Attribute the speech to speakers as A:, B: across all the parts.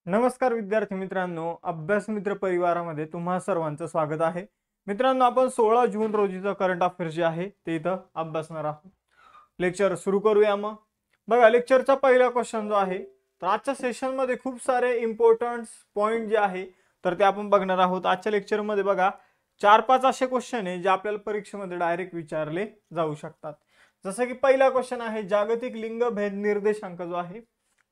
A: नमस्कार विद्यार्थी मित्रांनो, अभ्यास मित्र परिवारामध्ये तुम्हा सर्वांचं स्वागत आहे. मित्रांनो, आपण 16 जून रोजीचं करंट अफेअर्स जे आहे ते इथं अभ्यासणार आहोत. लेक्चर सुरू करूया. मग बघा, लेक्चरचा पहिला क्वेश्चन जो आहे, तर आजच्या सेशन मध्ये खूप सारे इम्पॉर्टंट पॉइंट जे आहे तर ते आपण बघणार आहोत. आजच्या लेक्चर मध्ये बघा 4-5 असे क्वेश्चन आहे जे आपल्याला परीक्षेमध्ये डायरेक्ट विचारले जाऊ शकतात. जसं की पहिला क्वेश्चन आहे, जागतिक लिंग भेद निर्देशांक जो आहे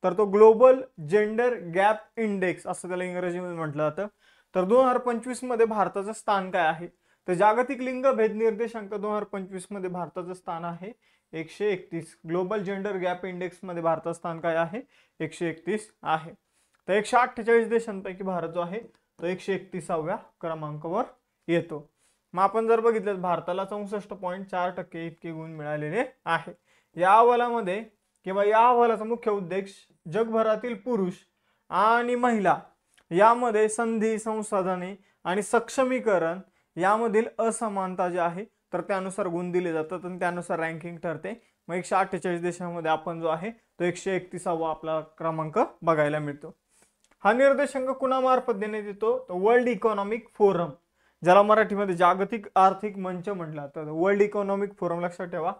A: तर तो ग्लोबल जेंडर गॅप इंडेक्स असं त्याला इंग्रजीमध्ये म्हटलं जातं. तर 2025 मध्ये भारताचं स्थान काय आहे? तर जागतिक लिंग भेद निर्देशांक 2025 मध्ये भारताचं स्थान आहे 131. ग्लोबल जेंडर गॅप इंडेक्स मध्ये भारताचं स्थान काय आहे? 131 आहे. तर 148 देशांपैकी भारत जो आहे तो 131व्या क्रमांकावर येतो. मग आपण जर बघितलं भारताला 64.4% इतके गुण मिळालेले आहे. या अहवालामध्ये किंवा या अहवालाचा मुख्य उद्देश जगभरातील पुरुष आणि महिला यामध्ये संधी, संसाधने आणि सक्षमीकरण यामधील असमानता जी आहे तर त्यानुसार गुण दिले जातात आणि त्यानुसार रँकिंग ठरते. मग 148 देशांमध्ये आपण जो आहे तो 131वा आपला क्रमांक बघायला मिळतो. हा निर्देशांक कुणामार्फत देण्यात येतो? तर वर्ल्ड इकॉनॉमिक फोरम, ज्याला मराठीमध्ये जागतिक आर्थिक मंच म्हटलं तर वर्ल्ड इकॉनॉमिक फोरम लक्षात ठेवा.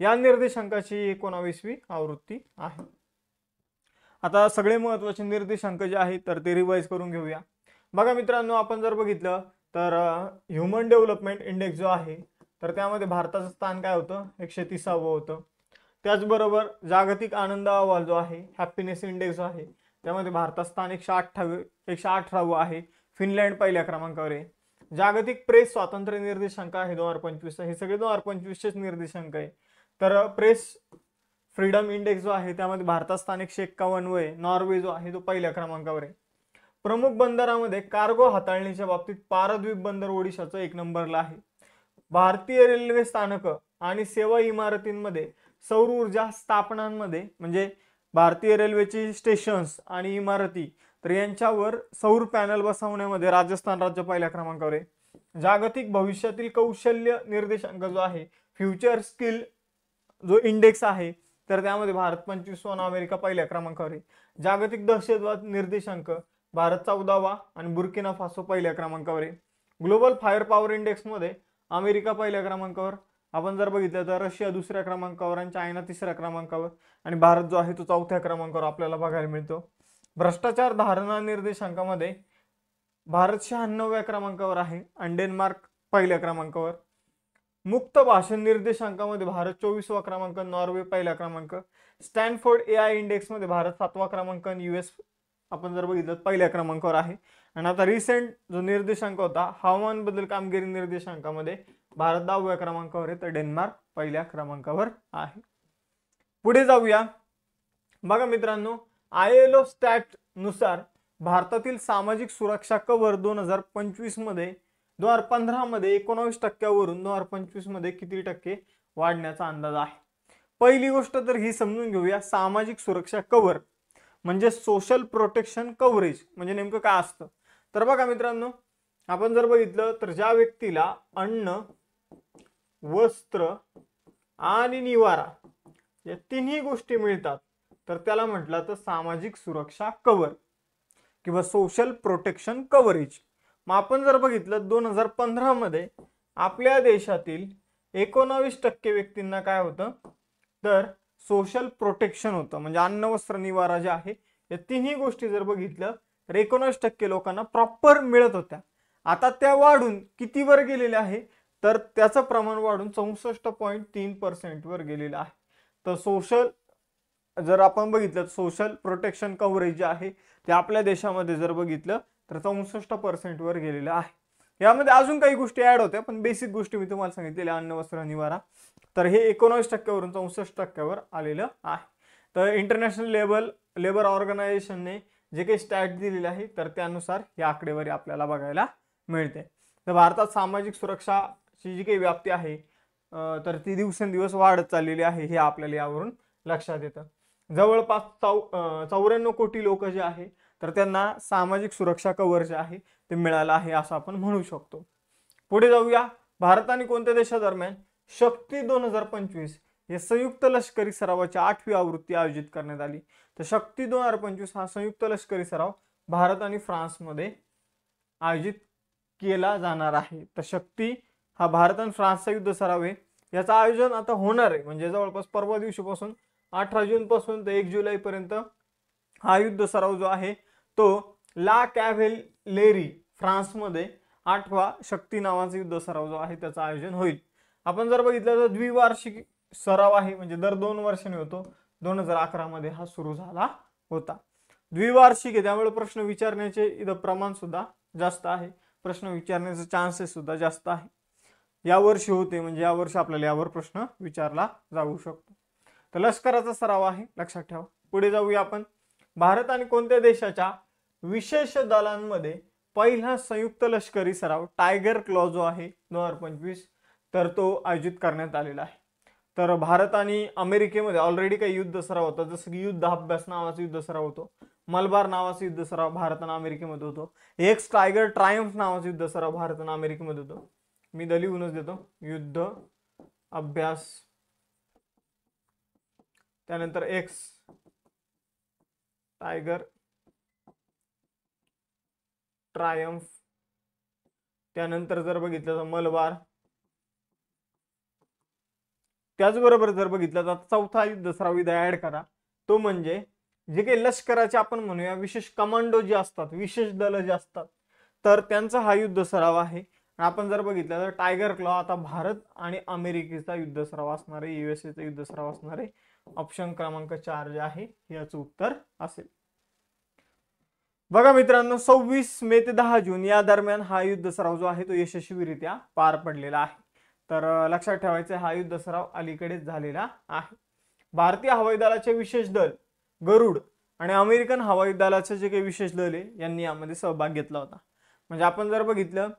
A: या निर्देशांकाची 19वी आवृत्ती आहे. आता सगळे महत्त्वाचे निर्देशांक जे आहेत तर ते रिवाइज करून घेऊया. बघा मित्रांनो, आपण जर बघितलं तर ह्युमन डेव्हलपमेंट इंडेक्स जो आहे तर त्यामध्ये भारताचं स्थान काय होतं? 130वं होतं. त्याचबरोबर जागतिक आनंद अहवाल जो आहे, हॅपीनेस इंडेक्स जो आहे, त्यामध्ये भारताचं स्थान 118वं आहे. फिनलँड पहिल्या क्रमांकावर आहे. जागतिक प्रेस स्वातंत्र्य निर्देशांक आहे 2025. हे सगळे 2025चेच निर्देशांक आहे. तर प्रेस फ्रीडम इंडेक्स जो आहे त्यामध्ये भारताचं स्थान 151 आहे. नॉर्वे जो आहे तो पहिल्या क्रमांकावर आहे. प्रमुख बंदरामध्ये कार्गो हाताळणीच्या बाबतीत पारद्वीप बंदर ओडिशाचं 1 नंबरला आहे. भारतीय रेल्वे स्थानक आणि सेवा इमारतींमध्ये सौर ऊर्जा स्थापनांमध्ये म्हणजे भारतीय रेल्वेची स्टेशन्स आणि इमारती तर यांच्यावर सौर पॅनल बसवण्यामध्ये राजस्थान राज्य पहिल्या क्रमांकावर आहे. जागतिक भविष्यातील कौशल्य निर्देशांक जो आहे, फ्युचर स्किल जो इंडेक्स आहे तर त्यामध्ये भारत 25वा, अमेरिका पहिल्या क्रमांकावर आहे. जागतिक दहशतवाद निर्देशांक भारत 14वा आणि बुर्किना फासो पहिल्या क्रमांकावर आहे. ग्लोबल फायर पॉवर इंडेक्स मध्ये अमेरिका पहिल्या क्रमांकावर, आपण जर बघितलं तर रशिया दुसऱ्या क्रमांकावर आणि चायना तिसऱ्या क्रमांकावर आणि भारत जो आहे तो 4थ्या क्रमांकावर आपल्याला बघायला मिळतो. भ्रष्टाचार धारणा निर्देशांकामध्ये भारत 96व्या क्रमांकावर आहे आणि डेन्मार्क पहिल्या क्रमांकावर. मुक्त भाषण निर्देशांकामध्ये भारत 24वा क्रमांक, नॉर्वे पहिला क्रमांक. स्टॅनफोर्ड AI इंडेक्स मध्ये भारत 7वा क्रमांक आणि US आपण जर बघितलं पहिल्या क्रमांकावर आहे. आणि आता रिसेंट जो निर्देशांक होता हवामान बदल कामगिरी निर्देशांकामध्ये भारत 10व्या क्रमांकावर आहे तर डेन्मार्क पहिल्या क्रमांकावर आहे. पुढे जाऊया. बघा मित्रांनो, ILO स्टॅट नुसार भारतातील सामाजिक सुरक्षा कव्हर 2025 मध्ये 2015 मध्ये 19% 2025 मध्ये किती टक्के वाढण्याचा अंदाज आहे? पहिली गोष्ट तर ही समजून घेऊया, सामाजिक सुरक्षा कव्हर म्हणजे सोशल प्रोटेक्शन कव्हरेज म्हणजे नेमकं काय असतं. तर बघा मित्रांनो, आपण जर बघितलं तर ज्या व्यक्तीला अन्न, वस्त्र आणि निवारा या तिन्ही गोष्टी मिळतात तर त्याला म्हटलं तर सामाजिक सुरक्षा कव्हर किंवा सोशल प्रोटेक्शन कव्हरेज. मग आपण जर बघितलं 2015 मध्ये आपल्या देशातील 19% व्यक्तींना काय होतं तर सोशल प्रोटेक्शन होतं, म्हणजे अन्न, वस्त्र, निवारा जे आहे या तिन्ही गोष्टी जर बघितलं तर 19% लोकांना प्रॉपर मिळत होत्या. आता त्या वाढून कितीवर गेलेल्या आहे तर त्याचं प्रमाण वाढून 64.3% वर गेलेलं आहे. तर सोशल जर आपण बघितलं सोशल प्रोटेक्शन कव्हरेज जे आहे ते आपल्या देशामध्ये जर बघितलं तर 64% वर गेलेलं आहे. यामध्ये अजून काही गोष्टी ऍड होत्या पण बेसिक गोष्टी मी तुम्हाला सांगितलेल्या अन्न, वस्त्र, निवारा तर हे 19% वरून 64% वर आलेलं आहे. तर इंटरनॅशनल लेबर ऑर्गनायझेशनने जे काही स्टॅट दिलेले आहे तर त्यानुसार ही आकडेवारी आपल्याला बघायला मिळते. तर भारतात सामाजिक सुरक्षाची जी काही व्याप्ती आहे तर ती दिवसेंदिवस वाढत चाललेली आहे हे आपल्याला यावरून लक्षात येतं. जवळपास 94 कोटी लोक जे आहे तर त्यांना सामाजिक सुरक्षा कव्हर जे आहे ते मिळालं आहे असं आपण म्हणू शकतो. पुढे जाऊया. भारत आणि कोणत्या देशादरम्यान शक्ती 2025 या संयुक्त लष्करी सरावाची 8वी आवृत्ती आयोजित करण्यात आली. तर शक्ती 2025 हा संयुक्त लष्करी सराव भारत आणि फ्रान्समध्ये आयोजित केला जाणार आहे. तर शक्ती हा भारत आणि फ्रान्सचा युद्ध सराव आहे. याचं आयोजन आता होणार आहे, म्हणजे जवळपास परवा दिवशीपासून 18 जून पासून ते 1 जुलै पर्यंत हा युद्ध सराव जो आहे तो ला कॅव्हेलेरी फ्रान्समध्ये 8वा शक्ती नावाचा युद्ध सराव जो आहे त्याचं आयोजन होईल. आपण जर बघितलं तर द्विवार्षिक सराव आहे, म्हणजे दर 2 वर्षांनी होतो. 2011 मध्ये हा सुरू झाला होता. द्विवार्षिक आहे त्यामुळे प्रश्न विचारण्याचे इथं प्रमाण सुद्धा जास्त आहे, प्रश्न विचारण्याचे चान्सेस सुद्धा जास्त आहे. यावर्षी होते म्हणजे यावर्षी आपल्याला यावर प्रश्न विचारला जाऊ शकतो. तर लष्कराचा सराव आहे, लक्षात ठेवा. पुढे जाऊया आपण. भारत आणि कोणत्या देशाच्या विशेष दलांमध्ये पहिला संयुक्त लष्करी सराव टायगर क्लॉ जो आहे 2025 तर तो आयोजित करण्यात आलेला आहे. तर भारत आणि अमेरिकेमध्ये ऑलरेडी काही युद्ध सराव होता, जसं की युद्ध अभ्यास नावाचा युद्ध सराव होतो. मलबार नावाचा युद्ध सराव भारत आणि अमेरिकेमध्ये होतो. एक्स टायगर ट्रायम्फ नावाचा युद्ध सराव भारत आणि अमेरिकेमध्ये होतो. मी लिहूनच देतो, युद्ध अभ्यास, त्यानंतर एक्स टायगर ट्रायम्फ, त्यानंतर जर बघितलं तर मलबार. त्याचबरोबर जर बघितलं तर चौथा युद्ध सराव इथं ऍड करा, तो म्हणजे जे काही लष्कराचे आपण म्हणूया विशेष कमांडो जे असतात, विशेष दल जे असतात, तर त्यांचा हा युद्ध सराव आहे. आपण जर बघितलं तर टायगर क्लॉ आता भारत आणि अमेरिकेचा युद्ध सराव असणार आहे, युएसएचा युद्ध सराव असणार आहे. ऑप्शन क्रमांक 4 जे आहे याचं उत्तर असेल. बघा मित्रांनो, 26 मे ते 10 जून या दरम्यान हा युद्ध सराव जो आहे तो यशस्वीरित्या पार पडलेला आहे. तर लक्षात ठेवायचं, हा युद्ध सराव अलीकडेच झालेला आहे. भारतीय हवाई दलाचे विशेष दल गरुड आणि अमेरिकन हवाई दलाचे जे काही विशेष दल आहे यांनी यामध्ये सहभाग घेतला होता. म्हणजे आपण जर बघितलं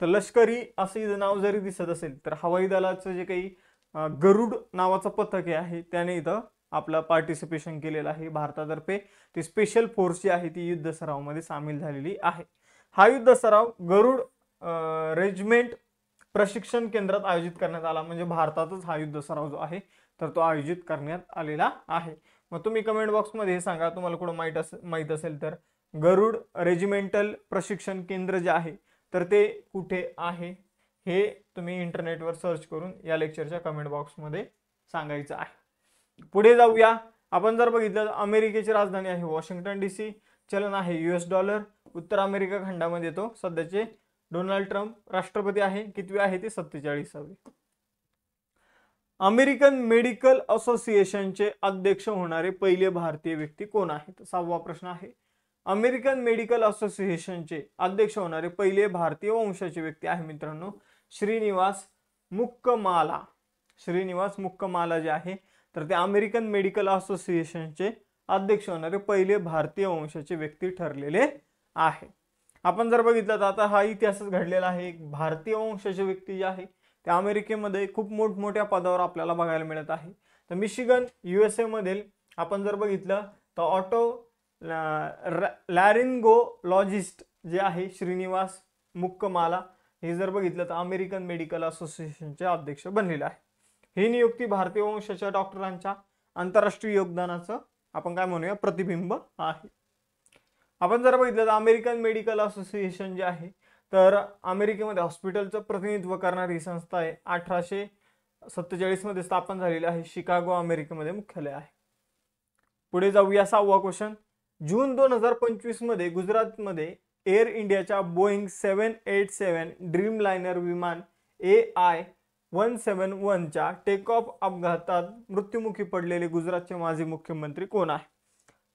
A: तर लष्करी असे नाव जरी दिसत असेल तर हवाई दलाचं जे काही गरुड नावाचं पथक आहे त्याने इथं आपलं पार्टिसिपेशन केलेलं आहे भारतातर्फे. ती स्पेशल फोर्स जी आहे ती युद्ध सरावामध्ये सामील झालेली आहे. हा युद्ध सराव गरुड रेजिमेंट प्रशिक्षण केंद्रात आयोजित करण्यात आला, म्हणजे भारतातच हा युद्ध सराव जो आहे तर तो आयोजित करण्यात आलेला आहे. मग तुम्ही कमेंट बॉक्समध्ये हे सांगा तुम्हाला कुठं माहित असेल तर गरुड रेजिमेंटल प्रशिक्षण केंद्र जे आहे तर ते कुठे आहे हे तुम्ही इंटरनेटवर सर्च करून या लेक्चरच्या कमेंट बॉक्समध्ये सांगायचं आहे. पुढे जाऊया. आपण जर बघितलं तर अमेरिकेची राजधानी आहे वॉशिंग्टन DC, चलन आहे US डॉलर. उत्तर अमेरिका खंडामध्ये येतो. सध्याचे डोनाल्ड ट्रम्प राष्ट्रपती आहे. कितवे आहे ते 47वे. अमेरिकन मेडिकल असोसिएशनचे अध्यक्ष होणारे पहिले भारतीय व्यक्ती कोण आहेत? 6वा प्रश्न आहे. अमेरिकन मेडिकल असोसिएशनचे अध्यक्ष होणारे पहिले भारतीय वंशाचे व्यक्ती आहे मित्रांनो श्रीनिवास मुक्कमाला. श्रीनिवास मुक्कमाला जे आहे तर ते अमेरिकन मेडिकल असोसिएशनचे अध्यक्ष होणारे पहिले भारतीय वंशाचे व्यक्ती ठरलेले आहे. आपण जर बघितलं तर आता हा इतिहासच घडलेला आहे. एक भारतीय वंशाचे व्यक्ती जे आहे ते अमेरिकेमध्ये खूप मोठमोठ्या पदावर आपल्याला बघायला मिळत आहे. तर मिशिगन USA मधील आपण जर बघितलं तर ऑटो लॅरिंगोलॉजिस्ट जे आहे श्रीनिवास मुक्कमाला हे जर बघितलं तर अमेरिकन मेडिकल असोसिएशनचे अध्यक्ष बनलेले आहे. ही नियुक्ती भारतीय वंशाच्या डॉक्टरांच्या आंतरराष्ट्रीय योगदानाचं आपण काय म्हणूया प्रतिबिंब आहे. आपण जर बघितलं तर अमेरिकन मेडिकल असोसिएशन जे आहे तर अमेरिकेमध्ये हॉस्पिटलचं प्रतिनिधित्व करणारी संस्था आहे. 1847 मध्ये स्थापन झालेली आहे. शिकागो अमेरिकेमध्ये मुख्यालय आहे. पुढे जाऊया. 6वा क्वेश्चन. जून 2025 मध्ये गुजरातमध्ये एअर इंडियाच्या बोईंग 787 ड्रीम लायनर विमान AI-171 च्या टेक ऑफ अपघातात मृत्युमुखी पडलेले गुजरातचे माजी मुख्यमंत्री कोण आहे?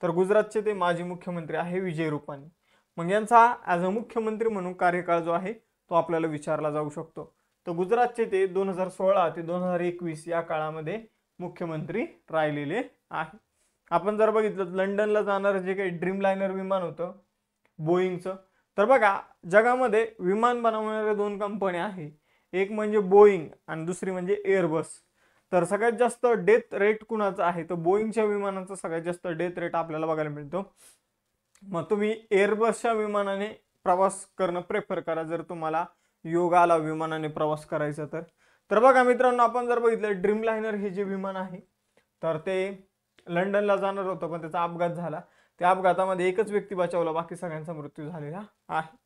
A: तर गुजरातचे ते माजी मुख्यमंत्री आहे विजय रुपानी. मग यांचा ॲज अ मुख्यमंत्री म्हणून कार्यकाळ जो आहे तो आपल्याला विचारला जाऊ शकतो. तर गुजरातचे ते 2016 ते 2021 या काळामध्ये मुख्यमंत्री राहिलेले आहे. आपण जर बघितलं लंडनला जाणारं जे काही ड्रीम लायनर विमान होतं बोईंगचं, तर बघा जगामध्ये विमान बनवणाऱ्या 2 कंपन्या आहे, एक म्हणजे बोईंग आणि दुसरी म्हणजे एअरबस. तर सगळ्यात जास्त डेथ रेट कुणाचा आहे तर बोईंगच्या विमानाचा सगळ्यात जास्त डेथ रेट आपल्याला बघायला मिळतो. मग तुम्ही एअरबसच्या विमानाने प्रवास करणं प्रेफर करा जर तुम्हाला योग आला विमानाने प्रवास करायचा तर. तर बघा मित्रांनो, आपण जर बघितलं ड्रीम लायनर हे जे विमान आहे तर ते लंडनला जाणार होता पण त्याचा अपघात झाला. त्या अपघातामध्ये एकच व्यक्ती बचावला, बाकी सगळ्यांचा मृत्यू झालेला आहे.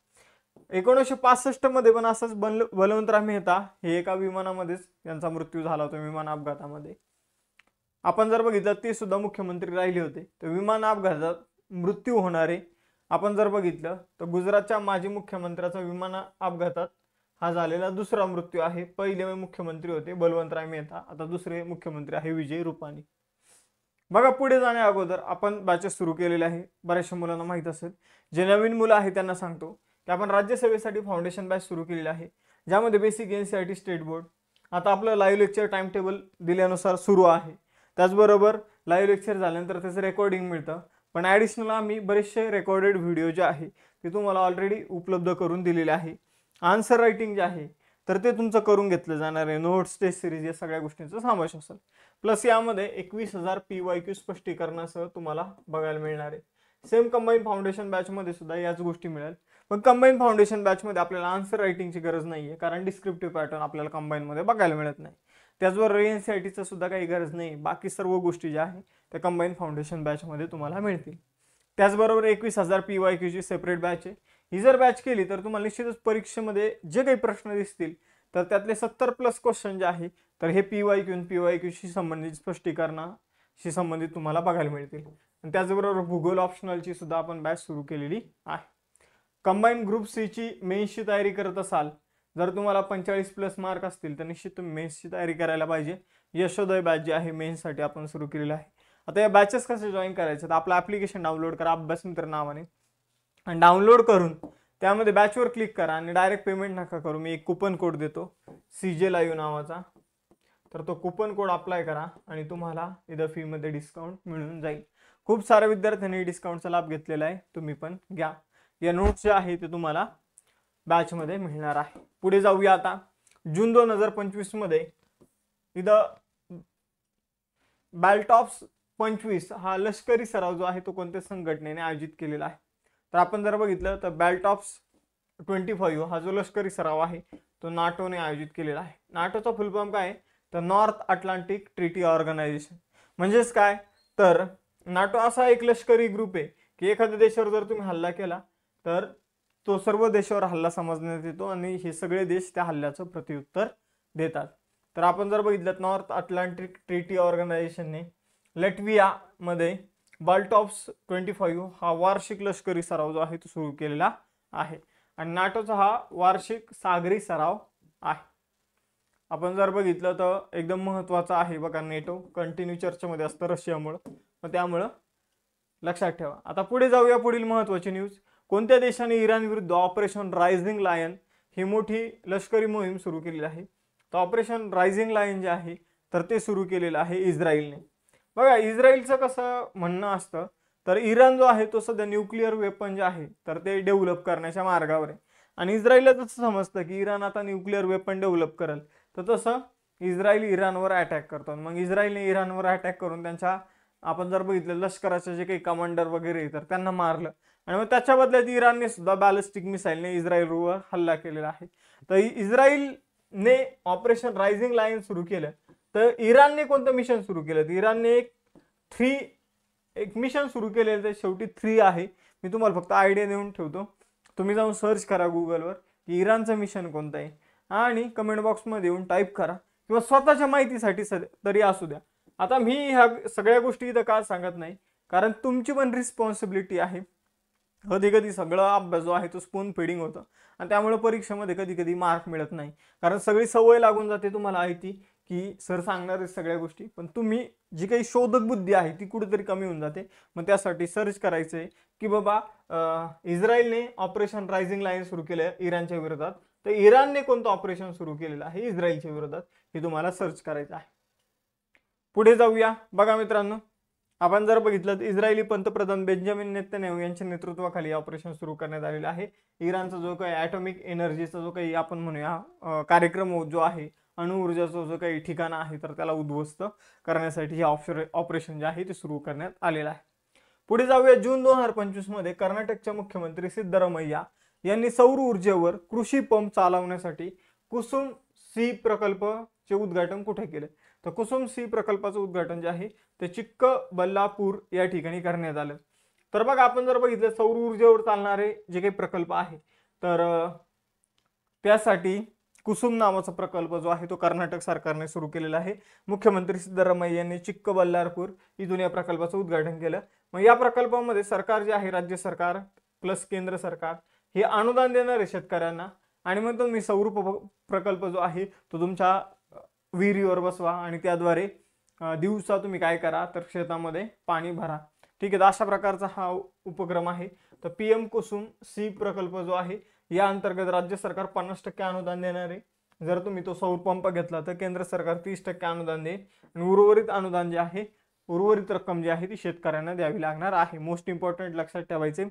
A: 1965 मध्ये पण असंच बलवंतराव मेहता हे एका विमानामध्येच त्यांचा मृत्यू झाला होता, विमान अपघातामध्ये. आपण जर बघितलं ते सुद्धा मुख्यमंत्री राहिले होते. तर विमान अपघातात मृत्यू होणारे आपण जर बघितलं तर गुजरातच्या माजी मुख्यमंत्र्याचा विमान अपघातात हा झालेला दुसरा मृत्यू आहे. पहिले मुख्यमंत्री होते बलवंतराव मेहता, आता दुसरे मुख्यमंत्री आहे विजय रुपानी. बघा पुढे जाण्या अगोदर आपण बॅचेस सुरू केलेले आहे. बऱ्याचशा मुलांना माहित असेल, जे नवीन मुलं आहेत त्यांना सांगतो की आपण राज्यसभेसाठी फाउंडेशन बॅच सुरू केलेली आहे, ज्यामध्ये बेसिक NCERT स्टेट बोर्ड. आता आपलं लाईव्ह लेक्चर टाइम टेबल दिल्यानुसार सुरू आहे. त्याचबरोबर लाईव्ह लेक्चर झाल्यानंतर त्याचं रेकॉर्डिंग मिळतं, पण ॲडिशनल आम्ही बरेचसे रेकॉर्डेड व्हिडिओ जे आहे ते तुम्हाला ऑलरेडी उपलब्ध करून दिलेले आहे. आन्सर रायटिंग जे आहे तर ते तुमचं करून घेतलं जाणार आहे. नोट्स, टेस्ट सिरीज या सगळ्या गोष्टींचा समावेश असेल. प्लस यामध्ये 21,000 PYQ स्पष्टीकरणासह तुम्हाला बघायला मिळणार आहे. सेम कंबाईन फाउंडेशन बॅचमध्ये सुद्धा याच गोष्टी मिळेल, पण कंबाईन फाउंडेशन बॅचमध्ये आपल्याला आन्सर रायटिंगची गरज नाही आहे, कारण डिस्क्रिप्टिव्ह पॅटर्न आपल्याला कंबाईनमध्ये बघायला मिळत नाही. त्याचबरोबर NCERTचं सुद्धा काही गरज नाही. बाकी सर्व गोष्टी ज्या आहेत त्या कंबाईन फाउंडेशन बॅचमध्ये तुम्हाला मिळतील. त्याचबरोबर 21,000 PYQची सेपरेट बॅच आहे. ही जर बॅच केली तर तुम्हाला निश्चितच परीक्षेमध्ये जे काही प्रश्न दिसतील तर त्यातले 70+ क्वेश्चन जे आहे तर हे PYQशी संबंधित स्पष्टीकरणाशी संबंधित तुम्हाला बघायला मिळतील. आणि त्याचबरोबर भूगोल ऑप्शनलची सुद्धा आपण बॅच सुरू केलेली आहे. कंबाईन ग्रुप सीची मेन्सची तयारी करत असाल, जर तुम्हाला 45+ मार्क असतील तर निश्चित तुम्ही मेन्सची तयारी करायला पाहिजे. यशोदय बॅच जी आहे मेन्ससाठी आपण सुरू केलेली आहे. आता या बॅचेस कसे जॉईन करायचे, तर आपलं ॲप्लिकेशन डाउनलोड करा अभ्यास मित्र नावाने, आणि डाउनलोड करून त्यामध्ये बॅचवर क्लिक करा आणि डायरेक्ट पेमेंट नका करू. मी एक कुपन कोड देतो CJ लाईव्ह नावाचा, तर तो कुपन कोड अप्लाय करा आणि तुम्हाला इथं फीमध्ये डिस्काउंट मिळून जाईल. खूप साऱ्या विद्यार्थ्यांनी डिस्काउंटचा लाभ घेतलेला आहे, तुम्ही पण घ्या. या नोट्स जे आहे ते तुम्हाला बॅचमध्ये मिळणार आहे. पुढे जाऊया आता. जून 2025 मध्ये इथं बॅलटॉप्स 25 हा लष्करी सराव जो आहे तो कोणत्या संघटनेने आयोजित केलेला आहे. तर आपण जर बघितलं तर बॅलटॉप्स 25 हा जो लष्करी सराव आहे तो नाटोने आयोजित केलेला आहे. नाटोचा फुल फॉर्म काय आहे, तर नॉर्थ अटलांटिक ट्रीटी ऑर्गनायझेशन. म्हणजेच काय, तर नाटो असा एक लष्करी ग्रुप आहे की एखाद्या देशावर जर तुम्ही हल्ला केला तर तो सर्व देशावर हल्ला समजण्यात येतो आणि हे सगळे देश त्या हल्ल्याचं प्रत्युत्तर देतात. तर आपण जर बघितलं नॉर्थ अटलांटिक ट्रीटी ऑर्गनायझेशनने लॅटव्हियामध्ये बॅलटॉप्स 25 हा वार्षिक लष्करी सराव जो आहे तो सुरू केलेला आहे. आणि नाटोचा हा वार्षिक सागरी सराव आहे. आपण जर बघितलं तर एकदम महत्त्वाचा आहे बघा, नेटो कंटिन्यू चर्चेमध्ये असतं रशियामुळं, मग त्यामुळं लक्षात ठेवा. आता पुढे जाऊया. पुढील महत्त्वाची न्यूज, कोणत्या देशाने इराण विरुद्ध ऑपरेशन रायझिंग लायन ही मोठी लष्करी मोहीम सुरू केलेली आहे. तर ऑपरेशन रायझिंग लायन जे आहे तर ते सुरू केलेलं आहे इस्रायलने. बघा इस्रायलचं कसं म्हणणं असतं, तर इराण जो आहे तो सध्या न्यूक्लिअर वेपन जे आहे तर ते डेव्हलप करण्याच्या मार्गावर आहे. आणि इस्रायलला तसं समजतं की इराण आता न्यूक्लिअर वेपन डेव्हलप करेल, तर तसं इस्रायल इराणवर अटॅक करतो. मग इस्रायलने इराणवर अटॅक करून त्यांच्या आपण जर बघितलं लष्कराचे जे काही कमांडर वगैरे तर त्यांना मारलं. आणि मग त्याच्या बदल्यात इराणने सुद्धा बॅलिस्टिक मिसाईलने इस्रायलवर हल्ला केलेला आहे. तर इस्रायलने ऑपरेशन रायझिंग लायन सुरू केलं. तर इराणने कोणतं मिशन सुरू केलं, तर इराणने एक मिशन सुरू केलेलं, ते शेवटी 3 आहे. मी तुम्हाला फक्त आयडिया देऊन ठेवतो, तुम्ही जाऊन सर्च करा गुगलवर की इराणचं मिशन कोणतं आहे आणि कमेंट बॉक्समध्ये येऊन टाईप करा, किंवा स्वतःच्या माहितीसाठी तरी असू द्या. आता मी ह्या सगळ्या गोष्टी इथं का सांगत नाही, कारण तुमची पण रिस्पॉन्सिबिलिटी आहे. कधी कधी सगळा अभ्यास जो आहे तो स्पून फिडिंग होतं आणि त्यामुळे परीक्षेमध्ये कधी कधी मार्क मिळत नाही, कारण सगळी सवय लागून जाते तुम्हाला आहे ती की सर सांगणार आहे सगळ्या गोष्टी, पण तुम्ही जी काही शोधक बुद्धी आहे ती कुठेतरी कमी होऊन जाते. मग त्यासाठी सर्च करायचं आहे की बाबा इस्रायलने ऑपरेशन रायझिंग लाईन सुरू केलं इराणच्या विरोधात, तर इराणने कोणतं ऑपरेशन सुरू केलेलं आहे इस्रायलच्या विरोधात हे तुम्हाला सर्च करायचं आहे. पुढे जाऊया. बघा मित्रांनो, आपण जर बघितलं तर इस्रायली पंतप्रधान बेंजामिन नेतन्याहू यांच्या नेतृत्वाखाली ऑपरेशन सुरू करण्यात आलेलं आहे. इराणचा जो काही ॲटॉमिक एनर्जीचा जो काही आपण म्हणूया कार्यक्रम जो आहे, अणुऊर्जाचा जो काही ठिकाण आहे तर त्याला उद्ध्वस्त करण्यासाठी हे ऑपरेशन जे आहे ते सुरू करण्यात आलेलं आहे. पुढे जाऊया. जून 2025 मध्ये कर्नाटकच्या मुख्यमंत्री सिद्धरामय्या यांनी सौर ऊर्जेवर कृषी पंप चालवण्यासाठी कुसुम सी प्रकल्पचे उद्घाटन कुठे केले, तर कुसुम सी प्रकल्पाचं उद्घाटन जे आहे ते चिक्कबल्लापूर या ठिकाणी करण्यात आलं. तर बघा आपण जर बघितलं सौर ऊर्जेवर चालणारे जे काही प्रकल्प आहे तर त्यासाठी कुसुम नावाचा प्रकल्प जो आहे तो कर्नाटक सरकारने सुरू केलेला आहे. मुख्यमंत्री सिद्धरामय्या यांनी चिक्कबल्लापूर इथून या प्रकल्पाचं उद्घाटन केलं. मग या प्रकल्पामध्ये सरकार जे आहे राज्य सरकार प्लस केंद्र सरकार हे अनुदान देणार आहे शेतकऱ्यांना. आणि मग तुम्ही सौर प्रकल्प जो आहे तो तुमच्या विहिरीवर बसवा आणि त्याद्वारे दिवसा तुम्ही काय करा तर शेतामध्ये पाणी भरा. ठीक आहे, तर अशा प्रकारचा हा उपक्रम आहे. तर PM कुसुम सी प्रकल्प जो आहे या अंतर्गत राज्य सरकार 50% अनुदान देणार आहे. जर तुम्ही तो सौर पंप घेतला तर केंद्र सरकार 30% अनुदान देईल आणि उर्वरित अनुदान जे आहे उर्वरित रक्कम जी आहे ती शेतकऱ्यांना द्यावी लागणार आहे. मोस्ट इम्पॉर्टंट लक्षात ठेवायचे.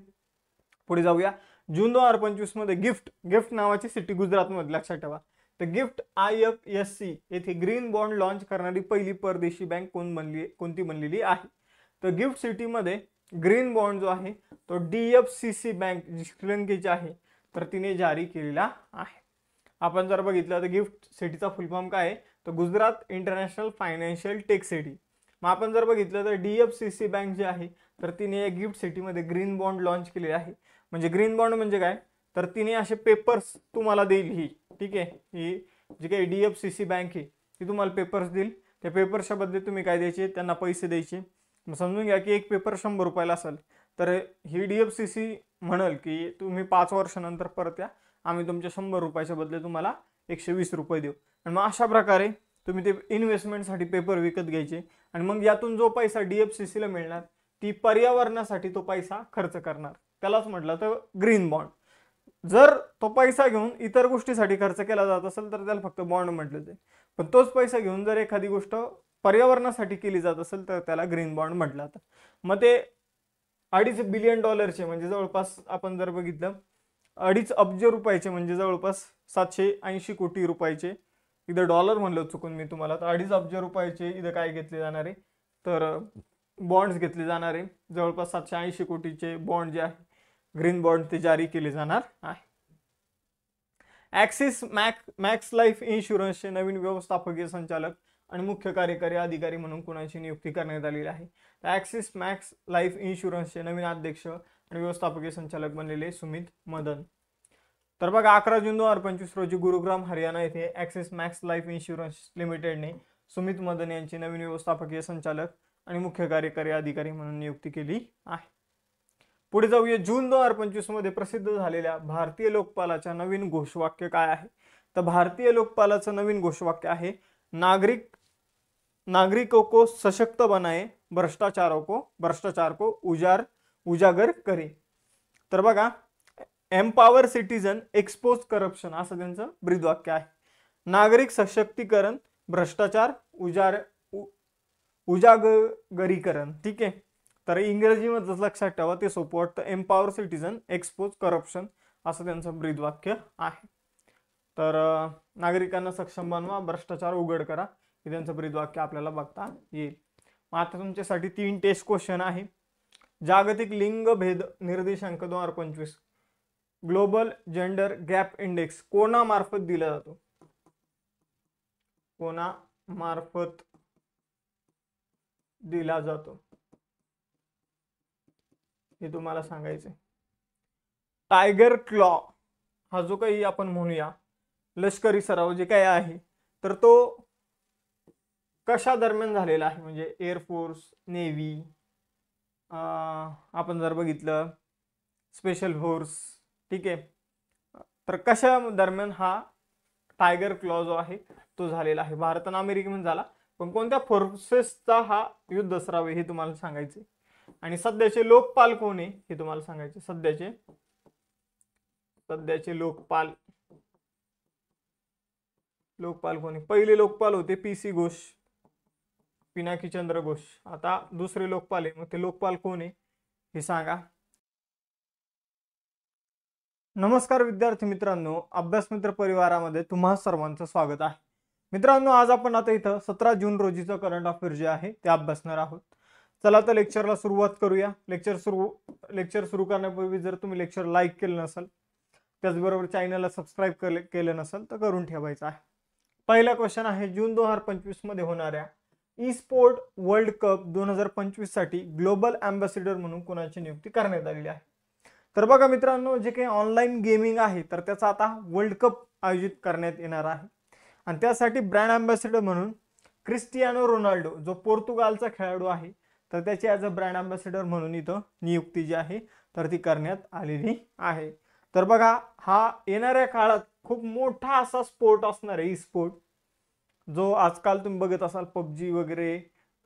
A: पुढे जाऊया. जून 2025 मध्ये गिफ्ट नावाची सिटी गुजरातमध्ये लक्षात ठेवा. तर गिफ्ट IFSC येथे ग्रीन बॉन्ड लॉन्च करणारी पहिली परदेशी बँक कोणती बनलेली आहे. तर गिफ्ट सिटीमध्ये ग्रीन बॉन्ड जो आहे तो DFCC बँक जी श्रीलंकेची आहे तर तिने जारी केलेला आहे. आपण जर बघितलं तर गिफ्ट सिटीचा फुल फॉर्म काय आहे तर Gujarat international financial tech city. मग आपण जर बघितलं तर DFCC बँक जी आहे तर तिने या गिफ्ट सिटीमध्ये ग्रीन बॉन्ड लॉन्च केलेले आहे. म्हणजे ग्रीन बॉन्ड म्हणजे काय तर तिने असे पेपर्स तुम्हाला देईल ही. ठीक आहे, ही जी काही DFCC बँक आहे ती तुम्हाला पेपर्स देईल. त्या पेपर्सच्या बदले तुम्ही काय द्यायचे त्यांना पैसे द्यायचे. मग समजून घ्या की एक पेपर 100 रुपयाला असेल तर ही DFCC म्हणाल की तुम्ही 5 वर्षानंतर परत या, आम्ही तुमच्या 100 रुपयाच्या बदले तुम्हाला 120 रुपये देऊ. आणि मग अशा प्रकारे तुम्ही ते इन्व्हेस्टमेंटसाठी पेपर विकत घ्यायचे आणि मग यातून जो पैसा DFCC ला मिळणार ती पर्यावरणासाठी तो पैसा खर्च करणार. त्यालाच म्हटलं तर ग्रीन बॉन्ड. जर तो पैसा घेऊन इतर गोष्टीसाठी खर्च केला जात असेल तर त्याला फक्त बॉन्ड म्हटलं जाईल. पण तोच पैसा घेऊन जर एखादी गोष्ट पर्यावरणासाठी केली जात असेल तर त्याला ग्रीन बॉन्ड म्हटलं जातं. मग ते $2.5 बिलियन म्हणजे जवळपास आपण जर बघितलं 2.5 अब्ज रुपयाचे म्हणजे जवळपास 780 कोटी रुपयाचे. इथं डॉलर म्हणलं चुकून मी तुम्हाला, तर 2.5 अब्ज रुपयाचे इथं काय घेतले जाणार आहे तर बॉन्ड्स घेतले जाणार आहे. जवळपास 780 कोटीचे बॉन्ड जे आहे ग्रीन बॉन्ड ते जारी केले जाणार आहे. ॲक्सिस मॅक्स लाईफ इन्शुरन्सचे नवीन व्यवस्थापकीय संचालक आणि मुख्य कार्यकारी अधिकारी म्हणून कुणाची नियुक्ती करण्यात आलेली आहे. तर ॲक्सिस मॅक्स लाईफ इन्शुरन्सचे नवीन अध्यक्ष आणि व्यवस्थापकीय संचालक बनलेले सुमित मदन. तर बघा 11 जून 2025 रोजी गुरुग्राम हरियाणा येथे ॲक्सिस मॅक्स लाईफ इन्शुरन्स लिमिटेडने सुमित मदन यांची नवीन व्यवस्थापकीय संचालक आणि मुख्य कार्यकारी अधिकारी म्हणून नियुक्ती केली आहे. पुढे जाऊया. जून 2025 मध्ये प्रसिद्ध झालेल्या भारतीय लोकपालाच्या नवीन घोषवाक्य काय आहे. तर भारतीय लोकपालाचं नवीन घोषवाक्य आहे नागरिकों को सशक्त बनाए, भ्रष्टाचार को उजागर करे. तर बघा एम्पावर सिटीजन एक्सपोज करप्शन असं त्यांचं ब्रीदवाक्य आहे. नागरिक सशक्तीकरण, भ्रष्टाचार उजागरीकरण. ठीक आहे, तर इंग्रजीमध्ये लक्षात ठेवा ते सोपं वाटतं. एम्पावर सिटीजन एक्सपोज करप्शन असं त्यांचं ब्रीदवाक्य आहे. तर नागरिकांना सक्षम बनवा, भ्रष्टाचार उघड करा हे त्यांचं ब्रीदवाक्य आपल्याला बघता येईल. मग आता तुमच्यासाठी 3 टेस्ट क्वेश्चन आहे. जागतिक लिंग भेद निर्देशांक 2025 ग्लोबल जेंडर गॅप इंडेक्स कोणामार्फत दिला जातो. कोणामार्फत दिला जातो हे तुम्हाला सांगायचं. टायगर क्लॉ हा जो काही आपण म्हणूया लष्करी सराव जे काही आहे तर तो कशा दरम्यान झालेला आहे. म्हणजे एअरफोर्स, नेव्ही, आपण जर बघितलं स्पेशल फोर्स. ठीक आहे, तर कशा दरम्यान हा टायगर क्लॉ जो आहे तो झालेला आहे. भारत आणि अमेरिकेमध्ये झाला, पण कोणत्या फोर्सेसचा हा युद्ध सराव हे तुम्हाला सांगायचे. आणि सध्याचे लोकपाल कोण आहे हे तुम्हाला सांगायचे. सध्याचे लोकपाल कोण आहे. पहिले लोकपाल होते PC घोष, पिनाकी चंद्र घोष. आता दुसरे लोकपाल आहे, मग ते लोकपाल कोण आहे हे सांगा. नमस्कार विद्यार्थी मित्रांनो, अभ्यास मित्र परिवारामध्ये तुम्हा सर्वांचं स्वागत आहे. मित्रांनो, आज आपण आता इथं 17 जून रोजीचं करंट अफेअर जे आहे ते अभ्यासणार आहोत. चला तर लेक्चरला सुरुवात करूया. लेक्चर सुरू करण्यापूर्वी जर तुम्ही लेक्चर लाईक केलं नसेल, त्याचबरोबर चॅनलला सबस्क्राईब केलं नसेल तर करून ठेवायचं आहे. पहिला क्वेश्चन आहे, जून 2025 मध्ये होणाऱ्या ई स्पोर्ट वर्ल्ड कप 2025 साठी ग्लोबल अँबॅसेडर म्हणून कोणाची नियुक्ती करण्यात आलेली आहे? तर बघा मित्रांनो, जे काही ऑनलाईन गेमिंग आहे तर त्याचा आता वर्ल्ड कप आयोजित करण्यात येणार आहे आणि त्यासाठी ब्रँड अँबॅसेडर म्हणून क्रिस्टियानो रोनाल्डो जो पोर्तुगालचा खेळाडू आहे तर त्याची ॲज अ ब्रँड अँबॅसेडर म्हणून इथं नियुक्ती जी आहे तर ती करण्यात आलेली आहे. तर बघा, हा येणाऱ्या काळात खूप मोठा असा स्पोर्ट असणार आहे, ई स्पोर्ट, जो आजकाल तुम्ही बघत असाल पबजी वगैरे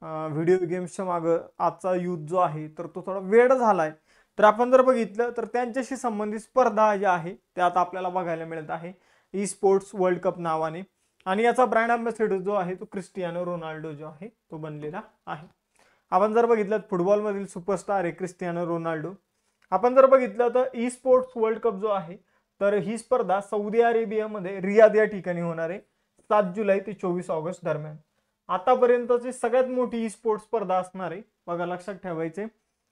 A: व्हिडिओ गेम्सच्या मागं आजचा यूथ जो आहे तर तो थोडा वेड झालाय. तर आपण जर बघितलं तर त्यांच्याशी संबंधित स्पर्धा जी आहे त्या आता आपल्याला बघायला मिळत आहे ई स्पोर्ट्स वर्ल्ड कप नावाने आणि याचा ब्रँड अँबॅसेडर जो आहे तो क्रिस्टियानो रोनाल्डो जो आहे तो बनलेला आहे. आपण जर बघितलं फुटबॉलमधील सुपरस्टार आहे क्रिस्टियानो रोनाल्डो. आपण जर बघितलं तर ई स्पोर्ट्स वर्ल्ड कप जो आहे तर ही स्पर्धा सौदी अरेबियामध्ये रियाद या ठिकाणी होणार आहे 7 जुलै ते 24 ऑगस्ट दरम्यान. आतापर्यंतची सगळ्यात मोठी ई स्पोर्ट्स स्पर्धा असणार आहे. बघा, लक्षात ठेवायचे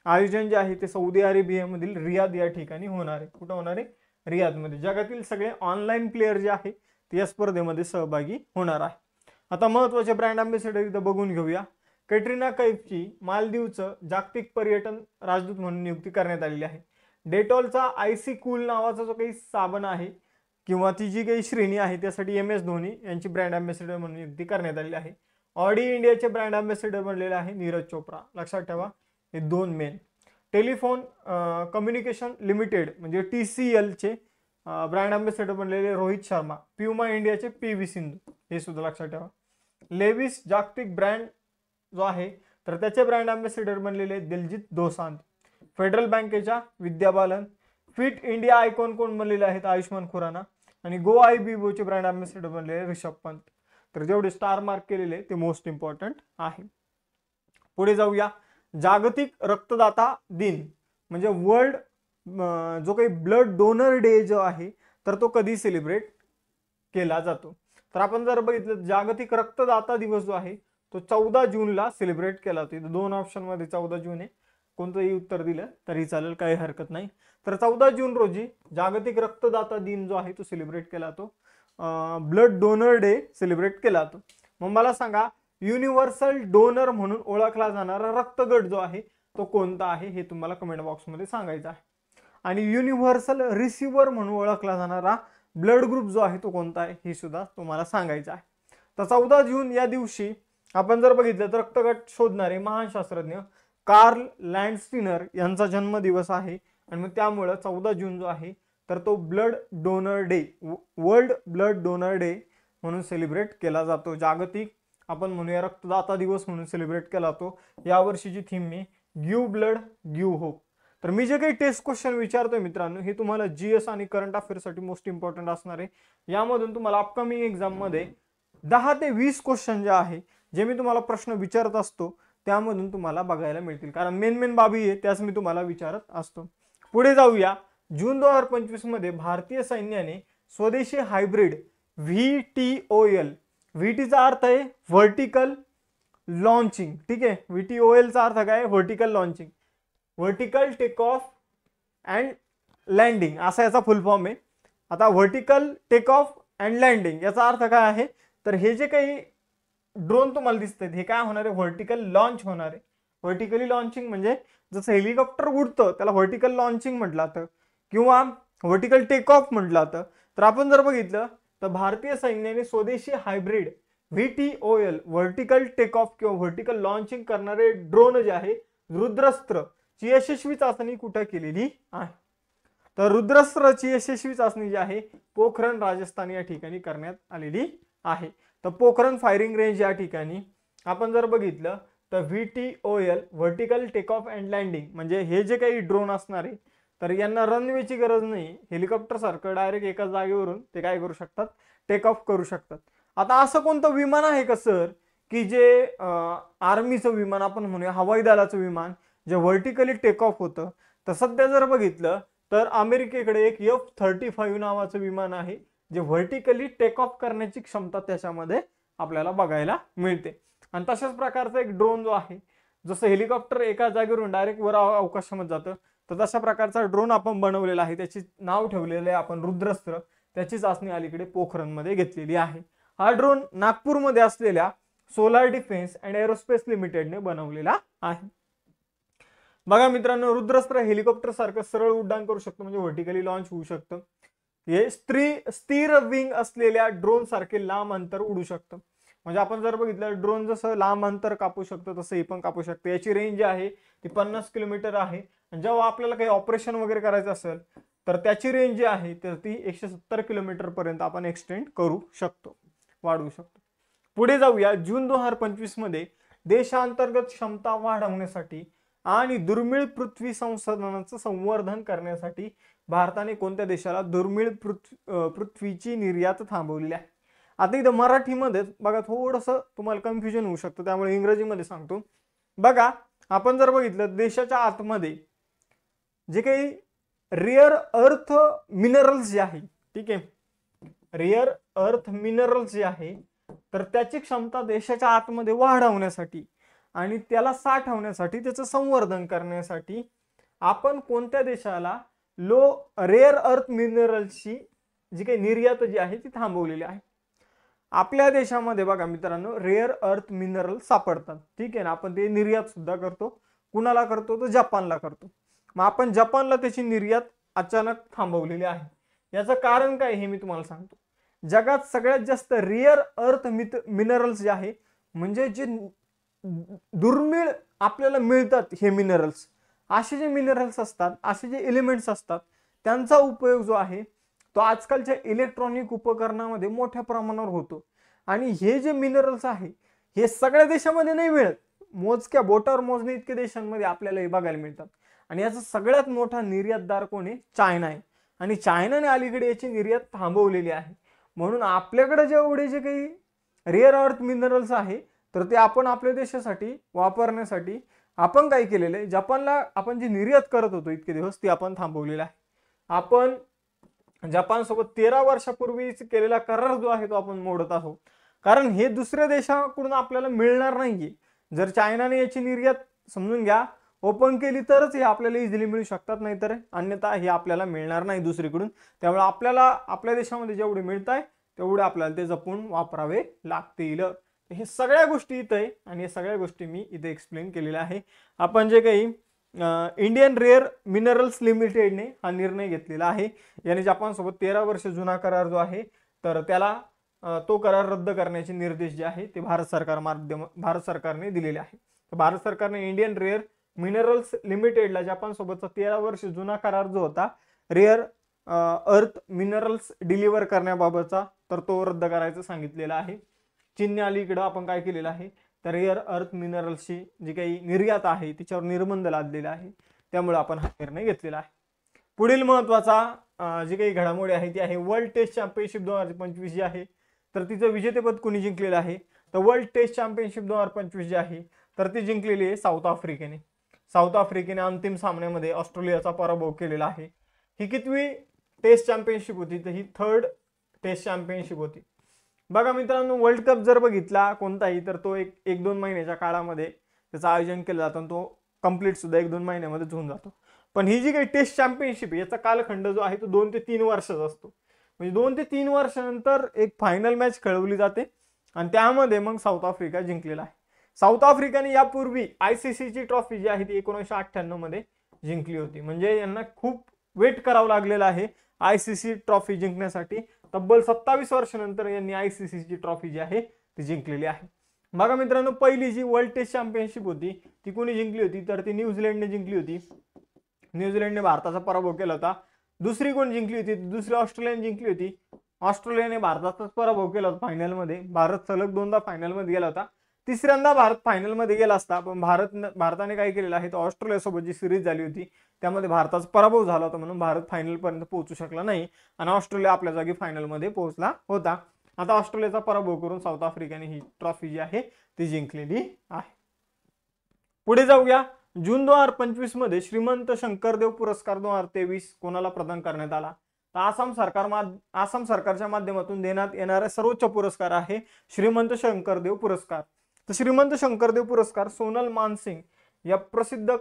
A: आयोजन जे आहे ते सौदी अरेबियामधील रियाद या ठिकाणी होणार आहे. कुठं होणार आहे? रियादमध्ये. जगातील सगळे ऑनलाईन प्लेयर जे आहे ते या स्पर्धेमध्ये सहभागी होणार आहे. आता महत्त्वाचे ब्रँड अँबॅसेडर इथं बघून घेऊया. कॅटरीना कैफची मालदीवचं जागतिक पर्यटन राजदूत म्हणून नियुक्ती करण्यात आलेली आहे. डेटॉलचा आयसी कूल नावाचा जो काही साबण आहे किंवा ती जी काही श्रेणी आहे त्यासाठी MS धोनी यांची ब्रँड अँबॅसेडर म्हणून नियुक्ती करण्यात आलेली आहे. ऑडी इंडियाचे ब्रँड अँबॅसेडर बनलेले आहे नीरज चोप्रा. लक्षात ठेवा, हे दोन मेन. टेलिफोन कम्युनिकेशन लिमिटेड म्हणजे TCL चे ब्रँड अँबॅसेडर बनलेले रोहित शर्मा. प्युमा इंडियाचे PV सिंधू, हे सुद्धा लक्षात ठेवा. लेविस जागतिक ब्रँड जो आहे तर त्याचे ब्रँड अँबॅसेडर बनलेले दिलजीत दोसांझ. फेडरल बँकेच्या Vidya Balan. Fit India icon कोण बनलेले आहेत? आयुष्मान खुराना. आणि गो IBOचे ब्रँड अँबॅसेडर बनलेले ऋषभ पंत. तर जेवढे स्टार मार्क केलेले ते मोस्ट इम्पॉर्टंट आहे. पुढे जाऊया. जागतिक रक्तदाता दिन म्हणजे वर्ल्ड जो काही ब्लड डोनर डे जो आहे तर तो कधी सेलिब्रेट केला जातो? तर आपण जर बघितलं जागतिक रक्तदाता दिवस जो आहे तो 14 जूनला सेलिब्रेट केला जातो. दोन ऑप्शन मध्ये 14 जून आहे, कोणतंही उत्तर दिलं तरी चालेल, काही हरकत नाही. तर 14 जून रोजी जागतिक रक्तदाता दिन जो आहे तो सेलिब्रेट केला जातो. ब्लड डोनर डे सेलिब्रेट केला जातो. मग मला सांगा, युनिव्हर्सल डोनर म्हणून ओळखला जाणारा रक्तगट जो आहे तो कोणता आहे हे तुम्हाला कमेंट बॉक्समध्ये सांगायचं आहे. आणि युनिव्हर्सल रिसिव्हर म्हणून ओळखला जाणारा ब्लड ग्रुप जो आहे तो कोणता आहे हे सुद्धा तुम्हाला सांगायचं आहे. तर 14 जून या दिवशी आपण जर बघितलं तर रक्तगट शोधणारे महान शास्त्रज्ञ कार्ल लँडस्टीनर यांचा जन्मदिवस आहे आणि मग त्यामुळे 14 जून जो आहे तर तो blood donor day, world blood donor day म्हणून सेलिब्रेट केला जातो. जागतिक आपण म्हणूया रक्तदाता दिवस म्हणून सेलिब्रेट केला जातो. यावर्षीची theme me give blood give hope. तर मी जे काही टेस्ट क्वेश्चन विचारतोय मित्रांनो हे तुम्हाला GS आणि करंट अफेअर्ससाठी मोस्ट इम्पॉर्टंट असणार आहे. यामधून तुम्हाला अपकमिंग एक्झाममध्ये 10 ते 20 क्वेश्चन जे आहे जे मी तुम्हाला प्रश्न विचारत असतो त्यामधून तुम्हाला बघायला मिळतील, कारण मेन बाबी आहे त्याच मी तुम्हाला विचारत असतो. पुढे जाऊया. जून 2025 मध्ये भारतीय सैन्याने स्वदेशी हायब्रिड VTOL, VT चा अर्थ आहे व्हर्टिकल लॉन्चिंग, ठीक आहे. VTOL चा अर्थ काय? Vertical launching, vertical take off and landing असा याचा फुल फॉर्म आहे. आता vertical take off and landing याचा अर्थ काय आहे? तर हे जे काही ड्रोन तुम्हाला दिसतात हे काय होणार आहे? व्हर्टिकल लॉन्च होणार आहे. व्हर्टिकली लॉन्चिंग म्हणजे जसं हेलिकॉप्टर उडतं त्याला व्हर्टिकल लॉन्चिंग म्हटलं जातं किंवा व्हर्टिकल टेक ऑफ म्हटलं जातं. तर आपण जर बघितलं तर भारतीय सैन्याने स्वदेशी hybrid VTOL, vertical take off किंवा व्हर्टिकल लॉन्चिंग करणारे ड्रोन जे आहे रुद्रास्त्र ची यशस्वी चाचणी कुठे केलेली आहे? तर रुद्रास्त्रची यशस्वी चाचणी जी आहे पोखरण राजस्थान या ठिकाणी करण्यात आलेली आहे. तर पोखरण फायरिंग रेंज या ठिकाणी आपण जर बघितलं तर VTOL, vertical take off and landing म्हणजे हे जे काही ड्रोन असणार आहे तर यांना रनवेची गरज नाही. हेलिकॉप्टर सारखं डायरेक्ट एका जागेवरून ते काय करू शकतात? टेक ऑफ करू शकतात. आता असं कोणतं विमान आहे का सर की जे आर्मीचं विमान आपण म्हणूया हवाई दलाचं विमान जे व्हर्टिकली टेक ऑफ होतं? तर सध्या जर बघितलं तर अमेरिकेकडे एक F-35 नावाचं विमान आहे जे व्हर्टिकली टेक ऑफ करण्याची क्षमता त्याच्यामध्ये आपल्याला बघायला मिळते. आणि तशाच प्रकारचा एक ड्रोन जो आहे जसं हेलिकॉप्टर एका जागेवरून डायरेक्ट वर अवकाशामध्ये जातं तर तशा प्रकारचा ड्रोन आपण बनवलेला आहे. त्याची नाव ठेवलेलं आहे आपण रुद्रास्त्र. त्याची चाचणी अलीकडे पोखरणमध्ये घेतलेली आहे. हा ड्रोन नागपूरमध्ये असलेल्या सोलार डिफेन्स अँड एरोस्पेस लिमिटेडने बनवलेला आहे. बघा मित्रांनो, रुद्रास्त्र हेलिकॉप्टर सारखं सरळ उड्डाण करू शकतो, म्हणजे व्हर्टिकली लॉन्च होऊ शकतं. हे स्थिर विंग असलेल्या ड्रोन सारखे लांब अंतर उडू शकतं. म्हणजे आपण जर बघितलं ड्रोन जसं लांब अंतर कापू शकतो तसं हे पण कापू शकतं. याची रेंज आहे ती 50 किलोमीटर आहे. जेव्हा आपल्याला काही ऑपरेशन वगैरे करायचं असेल तर त्याची रेंज जी आहे तर ती 170 किलोमीटर पर्यंत आपण एक्सटेंड करू शकतो, वाढवू शकतो. पुढे जाऊया. जून 2025 मध्ये देशांतर्गत क्षमता वाढवण्यासाठी आणि दुर्मिळ पृथ्वी संसाधनांचं संवर्धन करण्यासाठी भारताने कोणत्या देशाला दुर्मिळ पृथ्वीची निर्यात थांबवलेली आहे. आता इथं मराठीमध्ये बघा थोडंसं तुम्हाला कन्फ्युजन होऊ शकतं, त्यामुळे इंग्रजीमध्ये सांगतो. बघा, आपण जर बघितलं देशाच्या आतमध्ये जे काही रेअर अर्थ मिनरल्स जे आहे, ठीक आहे, रेअर अर्थ मिनरल्स जे आहे तर त्याची क्षमता देशाच्या आतमध्ये वाढवण्यासाठी आणि त्याला साठवण्यासाठी, त्याचं संवर्धन करण्यासाठी आपण कोणत्या देशाला रेअर अर्थ मिनरल्सची जी काही निर्यात जी आहे ती थांबवलेली आहे. आपल्या देशामध्ये बघा मित्रांनो रेअर अर्थ मिनरल सापडतात, ठीक आहे ना. आपण ते निर्यात सुद्धा करतो. कुणाला करतो? तर जपानला करतो. मग आपण जपानला त्याची निर्यात अचानक थांबवलेली आहे. याचं कारण काय हे मी तुम्हाला सांगतो. जगात सगळ्यात जास्त रेअर अर्थ मिनरल्स जे आहे, म्हणजे जे दुर्मिळ आपल्याला मिळतात हे मिनरल्स, असे जे मिनरल्स असतात, असे जे एलिमेंट्स असतात, त्यांचा उपयोग जो आहे तो आजकालच्या इलेक्ट्रॉनिक उपकरणामध्ये मोठ्या प्रमाणावर होतो. आणि हे जे मिनरल्स आहे हे सगळ्या देशामध्ये नाही मिळत, मोजक्या बोटावर मोजणे इतके देशांमध्ये आपल्याला हे बघायला मिळतात. आणि याचा सगळ्यात मोठा निर्यातदार कोण आहे? चायना आहे. आणि चायनाने अलीकडे याची निर्यात थांबवलेली आहे. म्हणून आपल्याकडे जेवढे जे काही रेअर अर्थ मिनरल्स आहे तर ते आपण आपल्या देशासाठी वापरण्यासाठी आपण काय केलेलं आहे, जपानला आपण जी निर्यात करत होतो इतके दिवस ती आपण थांबवलेली आहे. आपण जपान सोबत 13 वर्षापूर्वी केलेला करार जो आहे तो आपण मोडत आहोत. कारण हे दुसऱ्या देशाकडून आपल्याला मिळणार नाहीये. जर चायनाने याची निर्यात समजून घ्या ओपन केली तरच हे आपल्याला इझिली मिळू शकतात, नाहीतर अन्यथा हे आपल्याला मिळणार नाही दुसरीकडून. त्यामुळे आपल्याला आपल्या देशामध्ये जेवढे मिळत आहे तेवढे आपल्याला ते जपून वापरावे लागतील. हे सगळ्या गोष्टी इथं आहे आणि हे सगळ्या गोष्टी मी इथे एक्सप्लेन केलेल्या आहे. आपण जे काही इंडियन रेअर मिनरल्स लिमिटेडने हा निर्णय घेतलेला आहे. याने जपानसोबत 13 वर्ष जुना करार जो आहे तर त्याला तो करार रद्द करण्याचे निर्देश जे आहे ते भारत सरकारने दिलेले आहे. तर भारत सरकारने इंडियन रेअर मिनरल्स लिमिटेडला जपानसोबतचा 13 वर्ष जुना करार जो होता रेअर अर्थ मिनरल्स डिलिव्हर करण्याबाबतचा तर तो रद्द करायचं सांगितलेला आहे. चीनने अलीकडे आपण काय केलेलं आहे तर रेअर अर्थ मिनरल्सची जी काही निर्यात आहे तिच्यावर निर्बंध लादलेला आहे. त्यामुळे आपण हा निर्णय घेतलेला आहे. पुढील महत्त्वाचा जी काही घडामोडी आहे ती आहे वर्ल्ड टेस्ट चॅम्पियनशिप 2025 जी आहे तर तिचं विजेतेपद कुणी जिंकलेलं आहे. तर वर्ल्ड टेस्ट चॅम्पियनशिप 2025 जी आहे तर ती जिंकलेली आहे साऊथ आफ्रिकेने. साऊथ आफ्रिकेने अंतिम सामन्यामध्ये ऑस्ट्रेलियाचा पराभव केलेला आहे. ही कितवी टेस्ट चॅम्पियनशिप होती तर ही 3rd टेस्ट चॅम्पियनशिप होती. बघा मित्रांनो, वर्ल्ड कप जर बघितला कोणताही तर तो एक 2 महिन्याच्या काळामध्ये त्याचं आयोजन केलं जातं आणि तो कंप्लीट सुद्धा 1-2 महिन्यामध्ये होऊन जातो. पण ही जी काही टेस्ट चॅम्पियनशिप याचा कालखंड जो आहे तो 2 ते 3 वर्षाचा असतो. म्हणजे 2 ते 3 वर्षानंतर एक फायनल मॅच खेळवली जाते आणि त्यामध्ये मग साऊथ आफ्रिका जिंकलेला आहे. साऊथ आफ्रिकाने यापूर्वी ICCची ट्रॉफी जी आहे ती 1998 मध्ये जिंकली होती. म्हणजे यांना खूप वेट करावं लागलेलं आहे ICC ट्रॉफी जिंकण्यासाठी. तब्बल 27 वर्षानंतर यांनी ICCची ट्रॉफी जी आहे ती जिंकलेली आहे. बघा मित्रांनो, पहिली जी वर्ल्ड टेस्ट चॅम्पियनशिप होती ती कोणी जिंकली होती तर ती न्यूझीलंडने जिंकली होती. न्यूझीलंडने भारताचा पराभव केला होता. दुसरी कोण जिंकली होती? दुसरी ऑस्ट्रेलियाने जिंकली होती. ऑस्ट्रेलियाने भारताचाच पराभव केला होता फायनलमध्ये. भारत सलग 2दा फायनलमध्ये गेला होता. तिसऱ्यांदा भारत फायनलमध्ये गेला असता पण भारताने काय केलेलं आहे तर ऑस्ट्रेलियासोबत जी सिरीज झाली होती त्यामध्ये भारताचा पराभव झाला होता म्हणून भारत फायनलपर्यंत पोहोचू शकला नाही आणि ऑस्ट्रेलिया आपल्या जागी फायनलमध्ये पोहोचला होता. आता ऑस्ट्रेलियाचा पराभव करून साऊथ आफ्रिकेने ही ट्रॉफी जी आहे ती जिंकलेली आहे. पुढे जाऊया. जून 2025 मध्ये श्रीमंत शंकरदेव पुरस्कार 2023 कोणाला प्रदान करण्यात आला? तर आसाम सरकारच्या माध्यमातून देण्यात येणारा सर्वोच्च पुरस्कार आहे श्रीमंत शंकरदेव पुरस्कार. तर श्रीमंत शंकरदेव पुरस्कार सोनल मानसिंग या प्रसिद्ध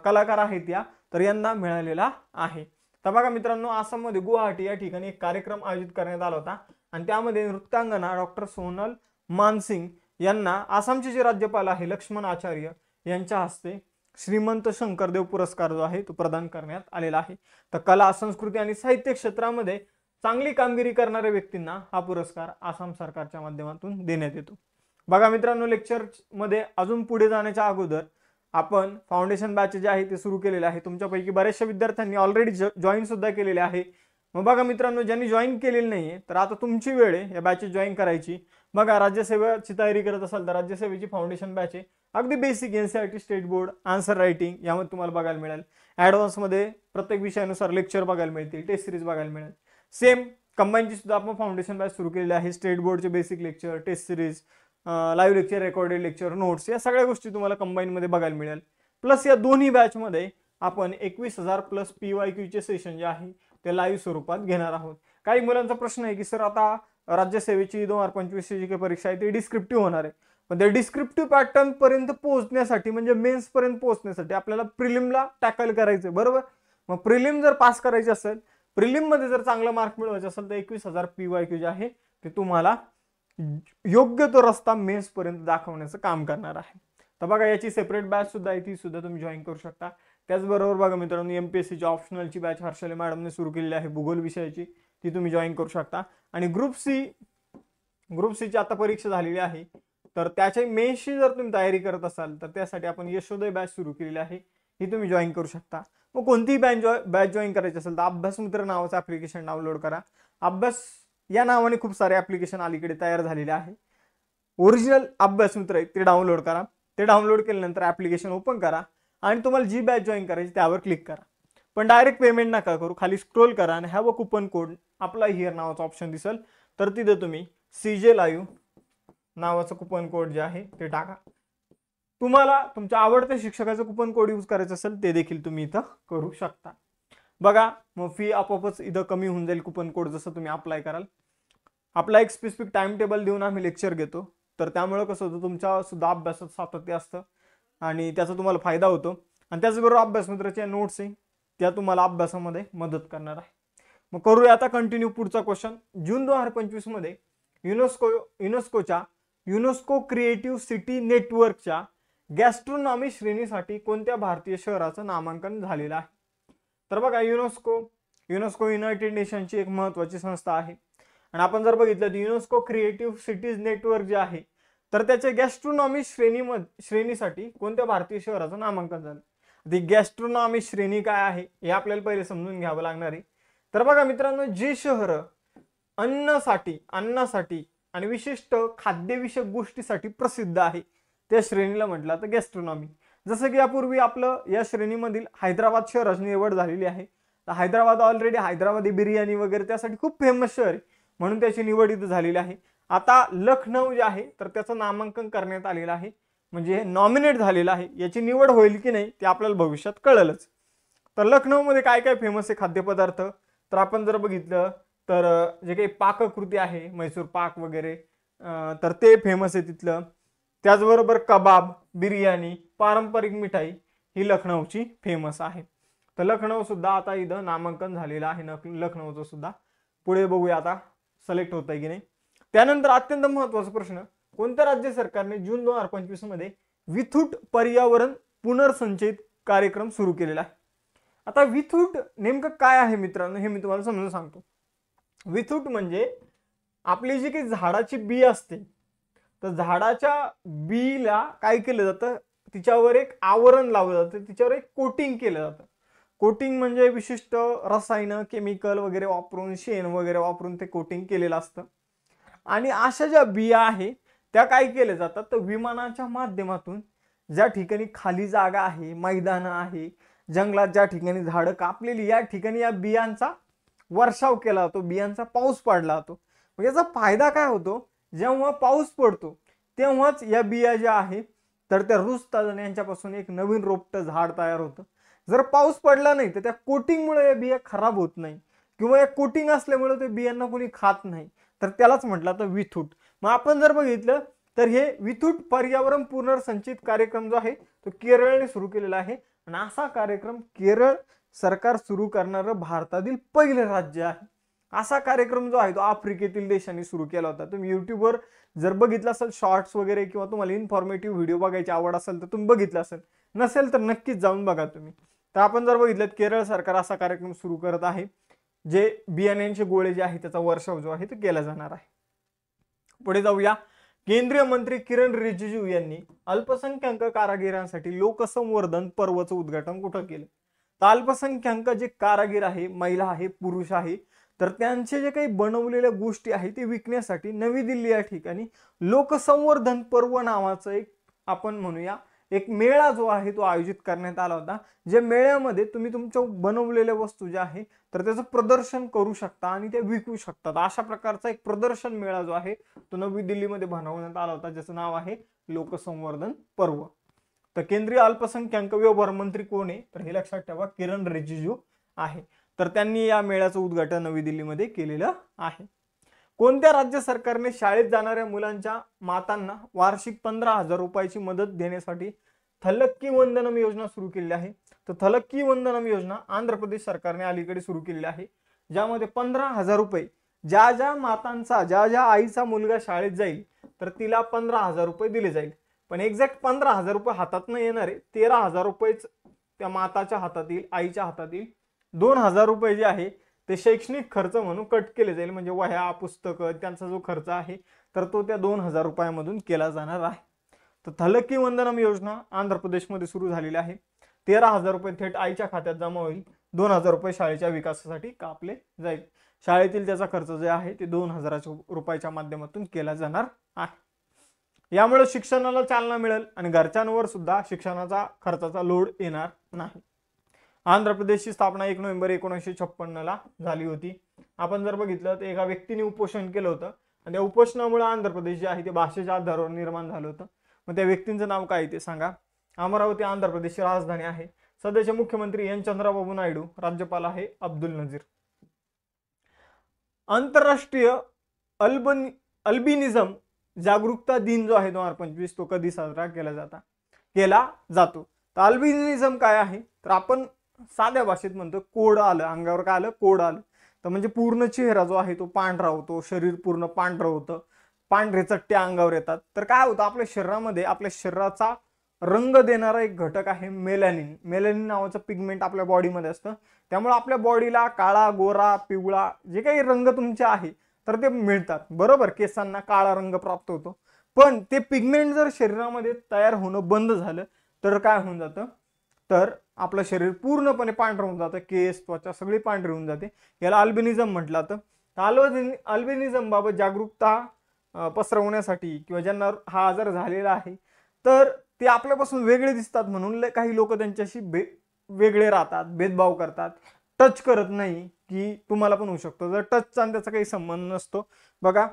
A: कलाकार आहेत या तर यांना मिळालेला आहे. तर बघा मित्रांनो, आसाममध्ये गुवाहाटी या ठिकाणी एक कार्यक्रम आयोजित करण्यात आला होता आणि त्यामध्ये नृत्यांगना डॉक्टर सोनल मानसिंग यांना आसामचे जे राज्यपाल आहे लक्ष्मण आचार्य यांच्या हस्ते श्रीमंत शंकरदेव पुरस्कार जो आहे तो प्रदान करण्यात आलेला आहे। तर कला, संस्कृती आणि साहित्य क्षेत्रामध्ये चांगली कामगिरी करणाऱ्या व्यक्तींना हा पुरस्कार आसाम सरकारच्या माध्यमातून देण्यात येतो। बघा मित्रांनो, लेक्चर मध्ये अजून पुढे जाण्याच्या अगोदर आपण फाउंडेशन बॅच जे आहे ते सुरू केलेले आहे। तुमच्यापैकी बऱ्याचशा विद्यार्थ्यांनी ऑलरेडी जॉईन सुद्धा केलेले आहे। मग बघा मित्रांनो, ज्यांनी जॉईन केलेली नाहीये तर आता तुमची वेळ आहे या बॅचेस जॉईन करायची। बघा, राज्यसेवेची तयारी करत असाल तर राज्यसेवेची फाउंडेशन बॅच आहे, अगदी basic NCERT state board answer writing यामध्ये तुम्हाला बघायला मिळेल। ॲडव्हान्स मध्ये प्रत्येक विषयानुसार लेक्चर बघायला मिळतील, टेस्ट सिरीज बघायला मिळेल। सेम कंबाईनची सुद्धा आपण फाउंडेशन बॅच सुरू केलेली आहे। स्टेट बोर्डचे basic lecture, test series, live lecture, recorded lecture, notes या सगळ्या गोष्टी तुम्हाला कंबाईन मध्ये बघायला मिळेल। प्लस या दोन्ही बॅच मध्ये आपण 21,000 प्लस PYQ चे सेशन जे आहे ते लाईव्ह स्वरूपात घेणार आहोत। काही मुलांचा प्रश्न आहे की सर आता राज्यसेवेची 2025 ची जी परीक्षा आहे ती डिस्क्रिप्टिव्ह होणार आहे, पण त्या डिस्क्रिप्टिव्ह पॅटर्न पर्यंत पोहोचण्यासाठी म्हणजे मेन्स पर्यंत पोहोचण्यासाठी आपल्याला प्रिलिमला टॅकल करायचं बरोबर। मग प्रिलिम जर पास करायची असेल, प्रिलिम मध्ये जर चांगला मार्क मिळवायचा असेल तर 21,000 PYQ जे आहे ते तुम्हाला योग्य तो रस्ता मेन्स पर्यंत दाखवण्याचं काम करणार आहे। तर बघा, याची सेपरेट बॅच सुद्धा आहे, ती सुद्धा तुम्ही जॉईन करू शकता। त्याचबरोबर बघा मित्रांनो, MPSCची ऑप्शनलची बॅच हर्षले मॅडमने सुरू केलेली आहे भूगोल विषयाची, ती तुम्ही जॉईन करू शकता। आणि ग्रुप सी ची आता परीक्षा झालेली आहे, तर त्याच्या मेन्सची जर तुम्ही तयारी करत असाल तर त्यासाठी आपण यशोदय बॅच सुरू केलेली आहे, ही तुम्ही जॉईन करू शकता। मग कोणतीही बॅच जॉईन करायची असेल तर अभ्यास मित्र नावाचं ऍप्लिकेशन डाउनलोड करा। अभ्यास या नावाने खूप सारे ऍप्लिकेशन अलीकडे तयार झालेले आहे। ओरिजिनल अभ्यास मित्र आहे ते डाउनलोड करा। ते डाउनलोड केल्यानंतर ऍप्लिकेशन ओपन करा आणि तुम्हाला जी बॅच जॉईन करायची त्यावर क्लिक करा। पण डायरेक्ट पेमेंट नका करू, खाली स्क्रोल करा आणि have a coupon code apply here नावाचा ऑप्शन दिसेल, तर तिथे तुम्ही CJ लाईव्ह नावाचं कुपन कोड जे आहे ते टाका। तुम्हाला तुमच्या आवडत्या शिक्षकाचं कुपन कोड यूज करायचं असेल ते देखील तुम्ही इथं करू शकता। बघा, मग फी आपोआपच इथं कमी होऊन जाईल कुपन कोड जसं तुम्ही अप्लाय कराल। आपला एक स्पेसिफिक टाइम टेबल देऊन आम्ही लेक्चर घेतो, तर त्यामुळे कसं होतं तुमच्या सुद्धा अभ्यासात सातत्य असतं आणि त्याचा तुम्हाला फायदा होतो। आणि त्याचबरोबर अभ्यास मित्राच्या नोट्स आहे त्या तुम्हाला अभ्यासामध्ये मदत करणार आहे। मग करूया आता कंटिन्यू पुढचा क्वेश्चन। जून 2025 मध्ये युनेस्को क्रिएटिव्ह सिटी नेटवर्कच्या गॅस्ट्रोनॉमी श्रेणीसाठी कोणत्या भारतीय शहराचं नामांकन झालेलं आहे? तर बघा, युनेस्को युनायटेड नेशनची एक महत्त्वाची संस्था आहे आणि आपण जर बघितलं तर युनेस्को क्रिएटिव्ह सिटीज नेटवर्क जे आहे तर त्याच्या गॅस्ट्रोनॉमी श्रेणीसाठी कोणत्या भारतीय शहराचं नामांकन झालं? ती गॅस्ट्रोनॉमी श्रेणी काय आहे हे आपल्याला पहिले समजून घ्यावं लागणार आहे। तर बघा मित्रांनो, जे शहर अन्नासाठी आणि विशिष्ट खाद्यविषयक गोष्टीसाठी प्रसिद्ध आहे त्या श्रेणीला म्हटलं तर गॅस्ट्रोनॉमी। जसं की यापूर्वी आपलं या श्रेणीमधील हैदराबाद शहराची निवड झालेली आहे। तर हैदराबाद ऑलरेडी हैदराबादी बिर्याणी वगैरे त्यासाठी खूप फेमस शहर आहे, म्हणून त्याची निवड इथं झालेली आहे। आता लखनौ जे आहे तर त्याचं नामांकन करण्यात आलेलं आहे, म्हणजे नॉमिनेट झालेलं आहे। याची निवड होईल की नाही ते आपल्याला भविष्यात कळेलच। तर लखनौ मध्ये काय काय फेमस आहे खाद्यपदार्थ, तर आपण जर बघितलं तर जे काही पाककृती आहे मैसूर पाक वगैरे तर ते फेमस आहे तिथलं। त्याचबरोबर कबाब, बिर्याणी, पारंपरिक मिठाई ही लखनौची फेमस आहे। तर लखनौ सुद्धा आता इथं नामांकन झालेलं आहे लखनौचं सुद्धा। पुढे बघूया आता सिलेक्ट होत आहे की नाही। त्यानंतर अत्यंत महत्त्वाचा प्रश्न, कोणत्या राज्य सरकारने जून 2025 मध्ये विथूट पर्यावरण पुनर्संचयित कार्यक्रम सुरू केलेला आहे? आता विथूट नेमकं काय आहे मित्रांनो हे मी तुम्हाला समजून सांगतो। विथूट म्हणजे आपली जी काही झाडाची बी असते तर झाडाच्या बीला काय केलं जातं, तिच्यावर एक आवरण लावलं जातं, तिच्यावर एक कोटिंग केलं जातं। कोटिंग म्हणजे विशिष्ट रसायन, केमिकल वगैरे वापरून, शेण वगैरे वापरून ते कोटिंग केलेलं असतं। आणि अशा ज्या बिया आहे त्या काय केल्या जातात तर विमानाच्या माध्यमातून ज्या ठिकाणी खाली जागा आहे, मैदान आहे, जंगलात ज्या ठिकाणी झाडं कापलेली या ठिकाणी या बियांचा वर्षाव केला जातो, बियांचा पाऊस पडला जातो। मग याचा फायदा काय होतो, जेव्हा पाऊस पडतो तेव्हाच या बिया ज्या आहेत तर त्या रुजतात आणि यांच्यापासून एक नवीन रोपटं झाड तयार होतं। जर पाऊस पडला नाही तर त्या कोटिंगमुळे या बिया खराब होत नाही किंवा या कोटिंग असल्यामुळे ते बियांना कोणी खात नाही, तर त्यालाच म्हटलं तर विथूट। मग आपण जर बघितलं तर हे विथूट पर्यावरण पुनर्संचयित कार्यक्रम जो आहे तो केरळने सुरू केलेला आहे आणि असा कार्यक्रम केरळ सरकार सुरू करणारं भारतातील पहिलं राज्य आहे। असा कार्यक्रम जो आहे तो आफ्रिकेतील देशांनी सुरू केला होता. तुम्ही युट्यूबवर जर बघितलं असेल शॉर्ट्स वगैरे किंवा तुम्हाला इन्फॉर्मेटिव्ह व्हिडिओ बघायची आवड असेल तर तुम्ही बघितलं असेल, नसेल तर नक्कीच जाऊन बघा तुम्ही. तर आपण जर बघितलं केरळ सरकार असा कार्यक्रम सुरू करत आहे जे बियाण्यांचे गोळे जे आहे त्याचा वर्षाव जो आहे तो केला जाणार आहे. पुढे जाऊया. केंद्रीय मंत्री किरण रिजिजू यांनी अल्पसंख्याक कारागिरांसाठी लोकसंवर्धन पर्वचं उद्घाटन कुठं केलं? तर अल्पसंख्याक जे कारागीर आहे, महिला आहे, पुरुष आहे, तर त्यांचे जे काही बनवलेल्या गोष्टी आहेत ते विकण्यासाठी नवी दिल्ली या ठिकाणी लोकसंवर्धन पर्व नावाचं एक आपण म्हणूया एक मेळा जो आहे तो आयोजित करण्यात आला होता. जे मेळ्यामध्ये तुम्ही तुमच्या बनवलेल्या वस्तू ज्या आहे तर त्याचं प्रदर्शन करू शकता आणि ते विकू शकतात. अशा प्रकारचा एक प्रदर्शन मेळा जो आहे तो नवी दिल्लीमध्ये भरवण्यात आला होता, ज्याचं नाव आहे लोकसंवर्धन पर्व. तर केंद्रीय अल्पसंख्याक व्यवहार मंत्री कोण आहे? तर हे लक्षात ठेवा, किरण रिजिजू आहे. तर त्यांनी या मेळ्याचं उद्घाटन नवी दिल्लीमध्ये केलेलं आहे. कोणत्या राज्य सरकारने शाळेत जाणाऱ्या मुलांच्या मातांना वार्षिक 15,000 रुपयाची मदत देण्यासाठी थलक्की वंदनम योजना सुरू केली आहे? तर थलक्की वंदनम योजना आंध्र प्रदेश सरकारने अलीकडे सुरू केलेली आहे, ज्यामध्ये 15,000 रुपये ज्या ज्या मातांचा ज्या ज्या आईचा मुलगा शाळेत जाईल तर तिला 15,000 रुपये दिले जाईल. पण एक्झॅक्ट 15,000 रुपये हातात न येणारे 13,000 रुपयेच त्या माताच्या हातात येईल, आईच्या हातात येईल. 2,000 रुपये जे आहे ते शैक्षणिक खर्च म्हणून कट केले जाईल, म्हणजे वह्या पुस्तकं त्यांचा जो खर्च आहे तर तो त्या 2,000 रुपयामधून केला जाणार आहे. तर थलक्की वंदनम योजना आंध्र प्रदेशमध्ये सुरू झालेली आहे. 13,000 रुपये थेट आईच्या खात्यात जमा होईल, 2,000 रुपये शाळेच्या विकासासाठी कापले जाईल. शाळेतील त्याचा खर्च जे आहे ते 2,000 रुपयाच्या माध्यमातून केला जाणार आहे. यामुळे शिक्षणाला चालना मिळेल आणि घरच्यांवर सुद्धा शिक्षणाचा खर्चाचा लोड येणार नाही. आंध्र प्रदेशची स्थापना 1 नोव्हेंबर 1956 ला झाली होती. आपण जर बघितलं तर एका व्यक्तीने उपोषण केलं होतं आणि त्या उपोषणामुळे आंध्र प्रदेश जे आहे ते भाषेच्या आधारावर निर्माण झालं होतं. मग त्या व्यक्तींचं नाव काय ते सांगा. अमरावती आंध्र प्रदेशची राजधानी आहे. सध्याचे मुख्यमंत्री एन चंद्राबाबू नायडू, राज्यपाल आहे अब्दुल नजीर. आंतरराष्ट्रीय अल्बिनिझम जागरूकता दिन जो आहे 2025 तो कधी साजरा केला जातो? तर अल्बिनिझम काय आहे तर आपण साध्या भाषेत म्हणतो कोड आलं अंगावर, काय आलं? कोड आलं. तर म्हणजे पूर्ण चेहरा जो आहे तो पांढरा होतो, शरीर पूर्ण पांढरं होतं, पांढरे चट्टे अंगावर येतात. तर काय होतं आपल्या शरीरामध्ये आपल्या शरीराचा रंग देणारा एक घटक आहे मेलॅनिन. मेलॅनिन नावाचं पिगमेंट आपल्या बॉडीमध्ये असतं. त्यामुळे आपल्या बॉडीला काळा, गोरा, पिवळा जे काही रंग तुमचे आहे तर ते मिळतात, बरोबर. केसांना काळा रंग प्राप्त होतो. पण ते पिगमेंट जर शरीरामध्ये तयार होणं बंद झालं तर काय होऊन जातं? तर आपलं शरीर पूर्णपणे पांढरं होऊन जातं, केस, त्वचा सगळी पांढरी होऊन जाते. याला अल्बिनिझम म्हटलं जातं. अल्बिनिझम बाबत जागरूकता पसरवण्यासाठी किंवा ज्यांना हा आजार झालेला आहे तर ते आपल्यापासून वेगळे दिसतात म्हणून काही लोक त्यांच्याशी वेगळे राहतात, भेदभाव करतात, टच करत नाही, की तुम्हाला पण होऊ शकतो. जर टचचा आणि त्याचा काही संबंध नसतो बघा.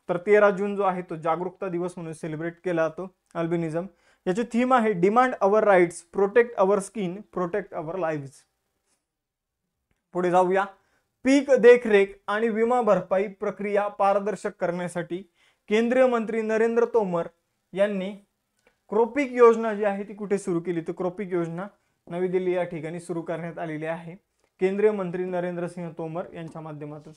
A: तर 13 जून जो आहे तो जागरूकता दिवस म्हणून सेलिब्रेट केला जातो अल्बिनिझम. याची थीम आहे demand our rights, protect our skin, protect our lives. पुढे जाऊया. पीक देखरेख आणि विमा भरपाई प्रक्रिया पारदर्शक करण्यासाठी केंद्रीय मंत्री नरेंद्र तोमर यांनी क्रोपिक योजना जी आहे ती कुठे सुरू केली? तर क्रोपिक योजना नवी दिल्ली या ठिकाणी सुरू करण्यात आलेली आहे केंद्रीय मंत्री नरेंद्र सिंह तोमर यांच्या माध्यमातून.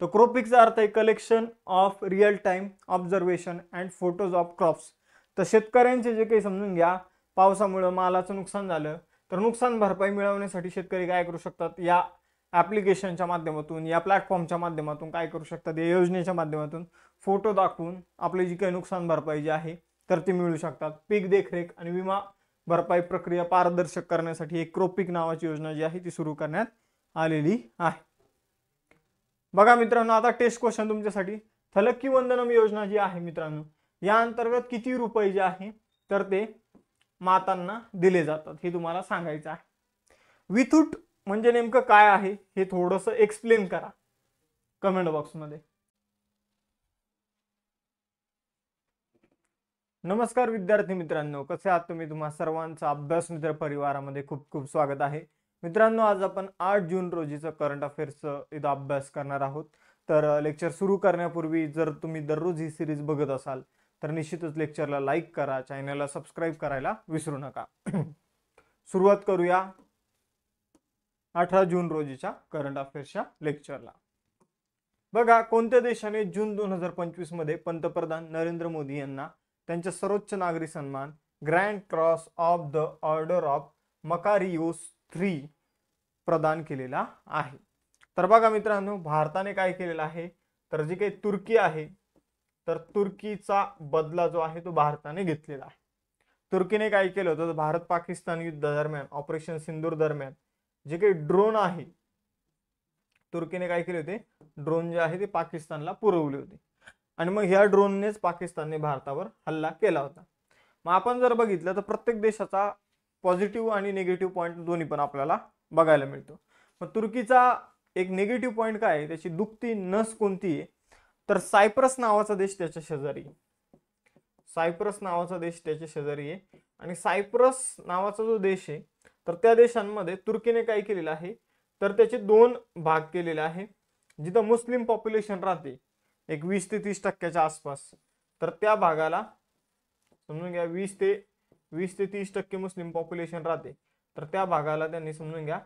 A: तर क्रोपिकचा अर्थ आहे collection of real time observation and photos of crops. तर शेतकऱ्यांचे जे काही समजून घ्या, पावसामुळे मालाचं नुकसान झालं तर नुकसान भरपाई मिळवण्यासाठी शेतकरी काय करू शकतात? या ॲप्लिकेशनच्या माध्यमातून, या प्लॅटफॉर्मच्या माध्यमातून काय करू शकतात? या योजनेच्या माध्यमातून फोटो दाखवून आपली जी काही नुकसान भरपाई जी आहे तर ती मिळू शकतात. पीक देखरेख आणि विमा भरपाई प्रक्रिया पारदर्शक करण्यासाठी एक क्रोपिक नावाची योजना जी आहे ती सुरू करण्यात आलेली आहे. बघा मित्रांनो, आता टेस्ट क्वेश्चन तुमच्यासाठी. थलक्की वंदनम योजना जी आहे मित्रांनो, या अंतर्गत किती रुपये जे आहे तर ते मातांना दिले जातात हे तुम्हाला सांगायचं आहे. विथूट म्हणजे नेमकं काय आहे हे थोडंसं एक्सप्लेन करा कमेंट बॉक्समध्ये. नमस्कार विद्यार्थी मित्रांनो, कसे आहात तुम्ही? तुम्हा सर्वांचं अभ्यास मित्र परिवारामध्ये खूप खूप स्वागत आहे. मित्रांनो, आज आपण 8 जून रोजीचं करंट अफेअर्सचं इथं अभ्यास करणार आहोत. तर लेक्चर सुरू करण्यापूर्वी जर तुम्ही दररोज ही सिरीज बघत असाल तर निश्चितच लेक्चरला लाईक करा, चॅनलला सबस्क्राईब करायला विसरू नका. सुरुवात करूया 18 जून रोजीच्या करंट अफेअर्सच्या लेक्चरला. बघा, कोणत्या देशाने जून 2025 मध्ये पंतप्रधान नरेंद्र मोदी यांना त्यांचा सर्वोच्च नागरी सन्मान grand cross of the order of Makarios 3 प्रदान केलेला आहे? तर बघा मित्रांनो, भारताने काय केलेलं आहे, तर जी काही तुर्की आहे, तर तुर्कीचा बदला जो आहे तो भारताने घेतलेला आहे. तुर्कीने काय केलं होतं, भारत पाकिस्तान युद्ध दरम्यान ऑपरेशन सिंदूर दरम्यान जे काही ड्रोन आहे, तुर्कीने काय केले होते, ड्रोन जे आहे ते पाकिस्तानला पुरवले होते आणि मग ह्या ड्रोननेच पाकिस्तानने भारतावर हल्ला केला होता. मग आपण जर बघितलं तर प्रत्येक देशाचा पॉझिटिव्ह आणि निगेटिव्ह पॉईंट दोन्ही पण आपल्याला बघायला मिळतो. मग तुर्कीचा एक निगेटिव्ह पॉईंट काय आहे, त्याची दुखती नस कोणती आहे, तर सायप्रस नावाचा देश त्याच्या शेजारी आहे. सायप्रस नावाचा देश त्याच्या शेजारी आहे आणि सायप्रस नावाचा जो देश आहे, तर त्या देशांमध्ये तुर्कीने काय केलेलं आहे, तर त्याचे दोन भाग केलेले आहे. जिथं मुस्लिम पॉप्युलेशन राहते एक 20 ते 30% आसपास, तर त्या भागाला समजून घ्या 20 ते 30% मुस्लिम पॉप्युलेशन राहते, तर त्या भागाला त्यांनी समजून घ्या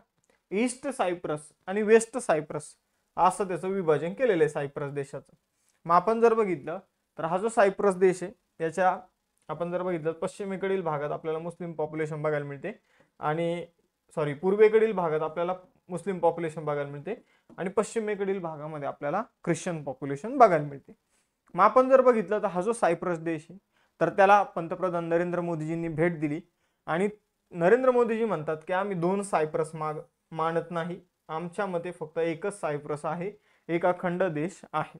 A: ईस्ट सायप्रस आणि वेस्ट सायप्रस असं त्याचं विभाजन केलेलं आहे सायप्रस देशाचं. मग आपण जर बघितलं तर हा जो सायप्रस देश आहे त्याच्या आपण जर बघितलं पश्चिमेकडील भागात आपल्याला मुस्लिम पॉप्युलेशन बघायला मिळते आणि पूर्वेकडील भागात आपल्याला मुस्लिम पॉप्युलेशन बघायला मिळते आणि पश्चिमेकडील भागामध्ये आपल्याला ख्रिश्चन पॉप्युलेशन बघायला मिळते. मग आपण जर बघितलं तर हा जो सायप्रस देश आहे, तर त्याला पंतप्रधान नरेंद्र मोदीजींनी भेट दिली आणि नरेंद्र मोदीजी म्हणतात की आम्ही दोन सायप्रस मानत नाही, आमच्या मते फक्त एकच सायप्रस आहे, एक अखंड देश आहे.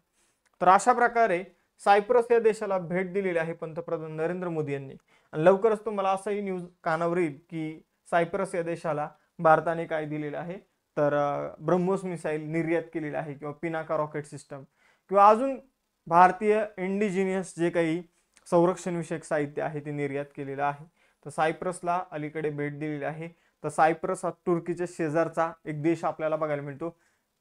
A: तर अशा प्रकारे सायप्रस या देशाला भेट दिलेली आहे पंतप्रधान नरेंद्र मोदी यांनी. आणि लवकरच तुम्हाला असंही न्यूज कानावर येईल की सायप्रस या देशाला भारताने काय दिलेलं आहे, तर ब्रह्मोस मिसाईल निर्यात केलेली आहे किंवा पिनाका रॉकेट सिस्टम किंवा अजून भारतीय इंडिजिनियस जे काही संरक्षण विषयक साहित्य आहे ते निर्यात केलेलं आहे. तर सायप्रसला अलीकडे भेट दिलेली आहे. तर सायप्रस हा तुर्कीच्या शेजारचा एक देश आपल्याला बघायला मिळतो.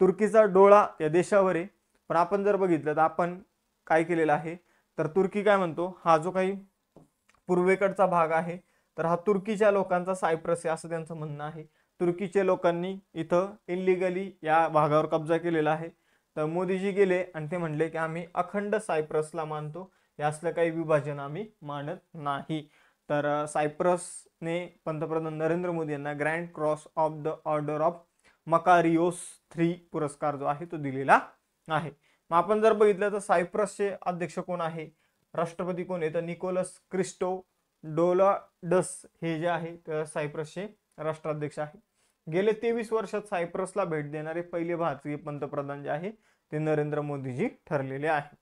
A: तुर्कीचा डोळा या देशावर आहे, पण आपण जर बघितलं तर आपण काय केलेलं आहे, तर तुर्की काय म्हणतो, हा जो काही पूर्वेकडचा भाग आहे तर हा तुर्कीच्या लोकांचा सायप्रस आहे असं त्यांचं म्हणणं आहे. तुर्कीच्या लोकांनी इथं इलिगली या भागावर कब्जा केलेला आहे. तर मोदीजी गेले आणि ते म्हणले की आम्ही अखंड सायप्रसला मानतो, यासलं काही विभाजन आम्ही मानत नाही. तर सायप्रसने पंतप्रधान नरेंद्र मोदी यांना grand cross of the order of Makarios 3 पुरस्कार जो आहे तो दिलेला आहे. मग आपण जर बघितलं तर सायप्रसचे अध्यक्ष कोण आहे, राष्ट्रपती कोण आहे, तर निकोलस क्रिस्टोडोलाडस हे जे आहे तर सायप्रसचे राष्ट्राध्यक्ष आहे. गेले 23 वर्षात सायप्रसला भेट देणारे पहिले भारतीय पंतप्रधान जे आहे ते नरेंद्र मोदीजी ठरलेले आहे.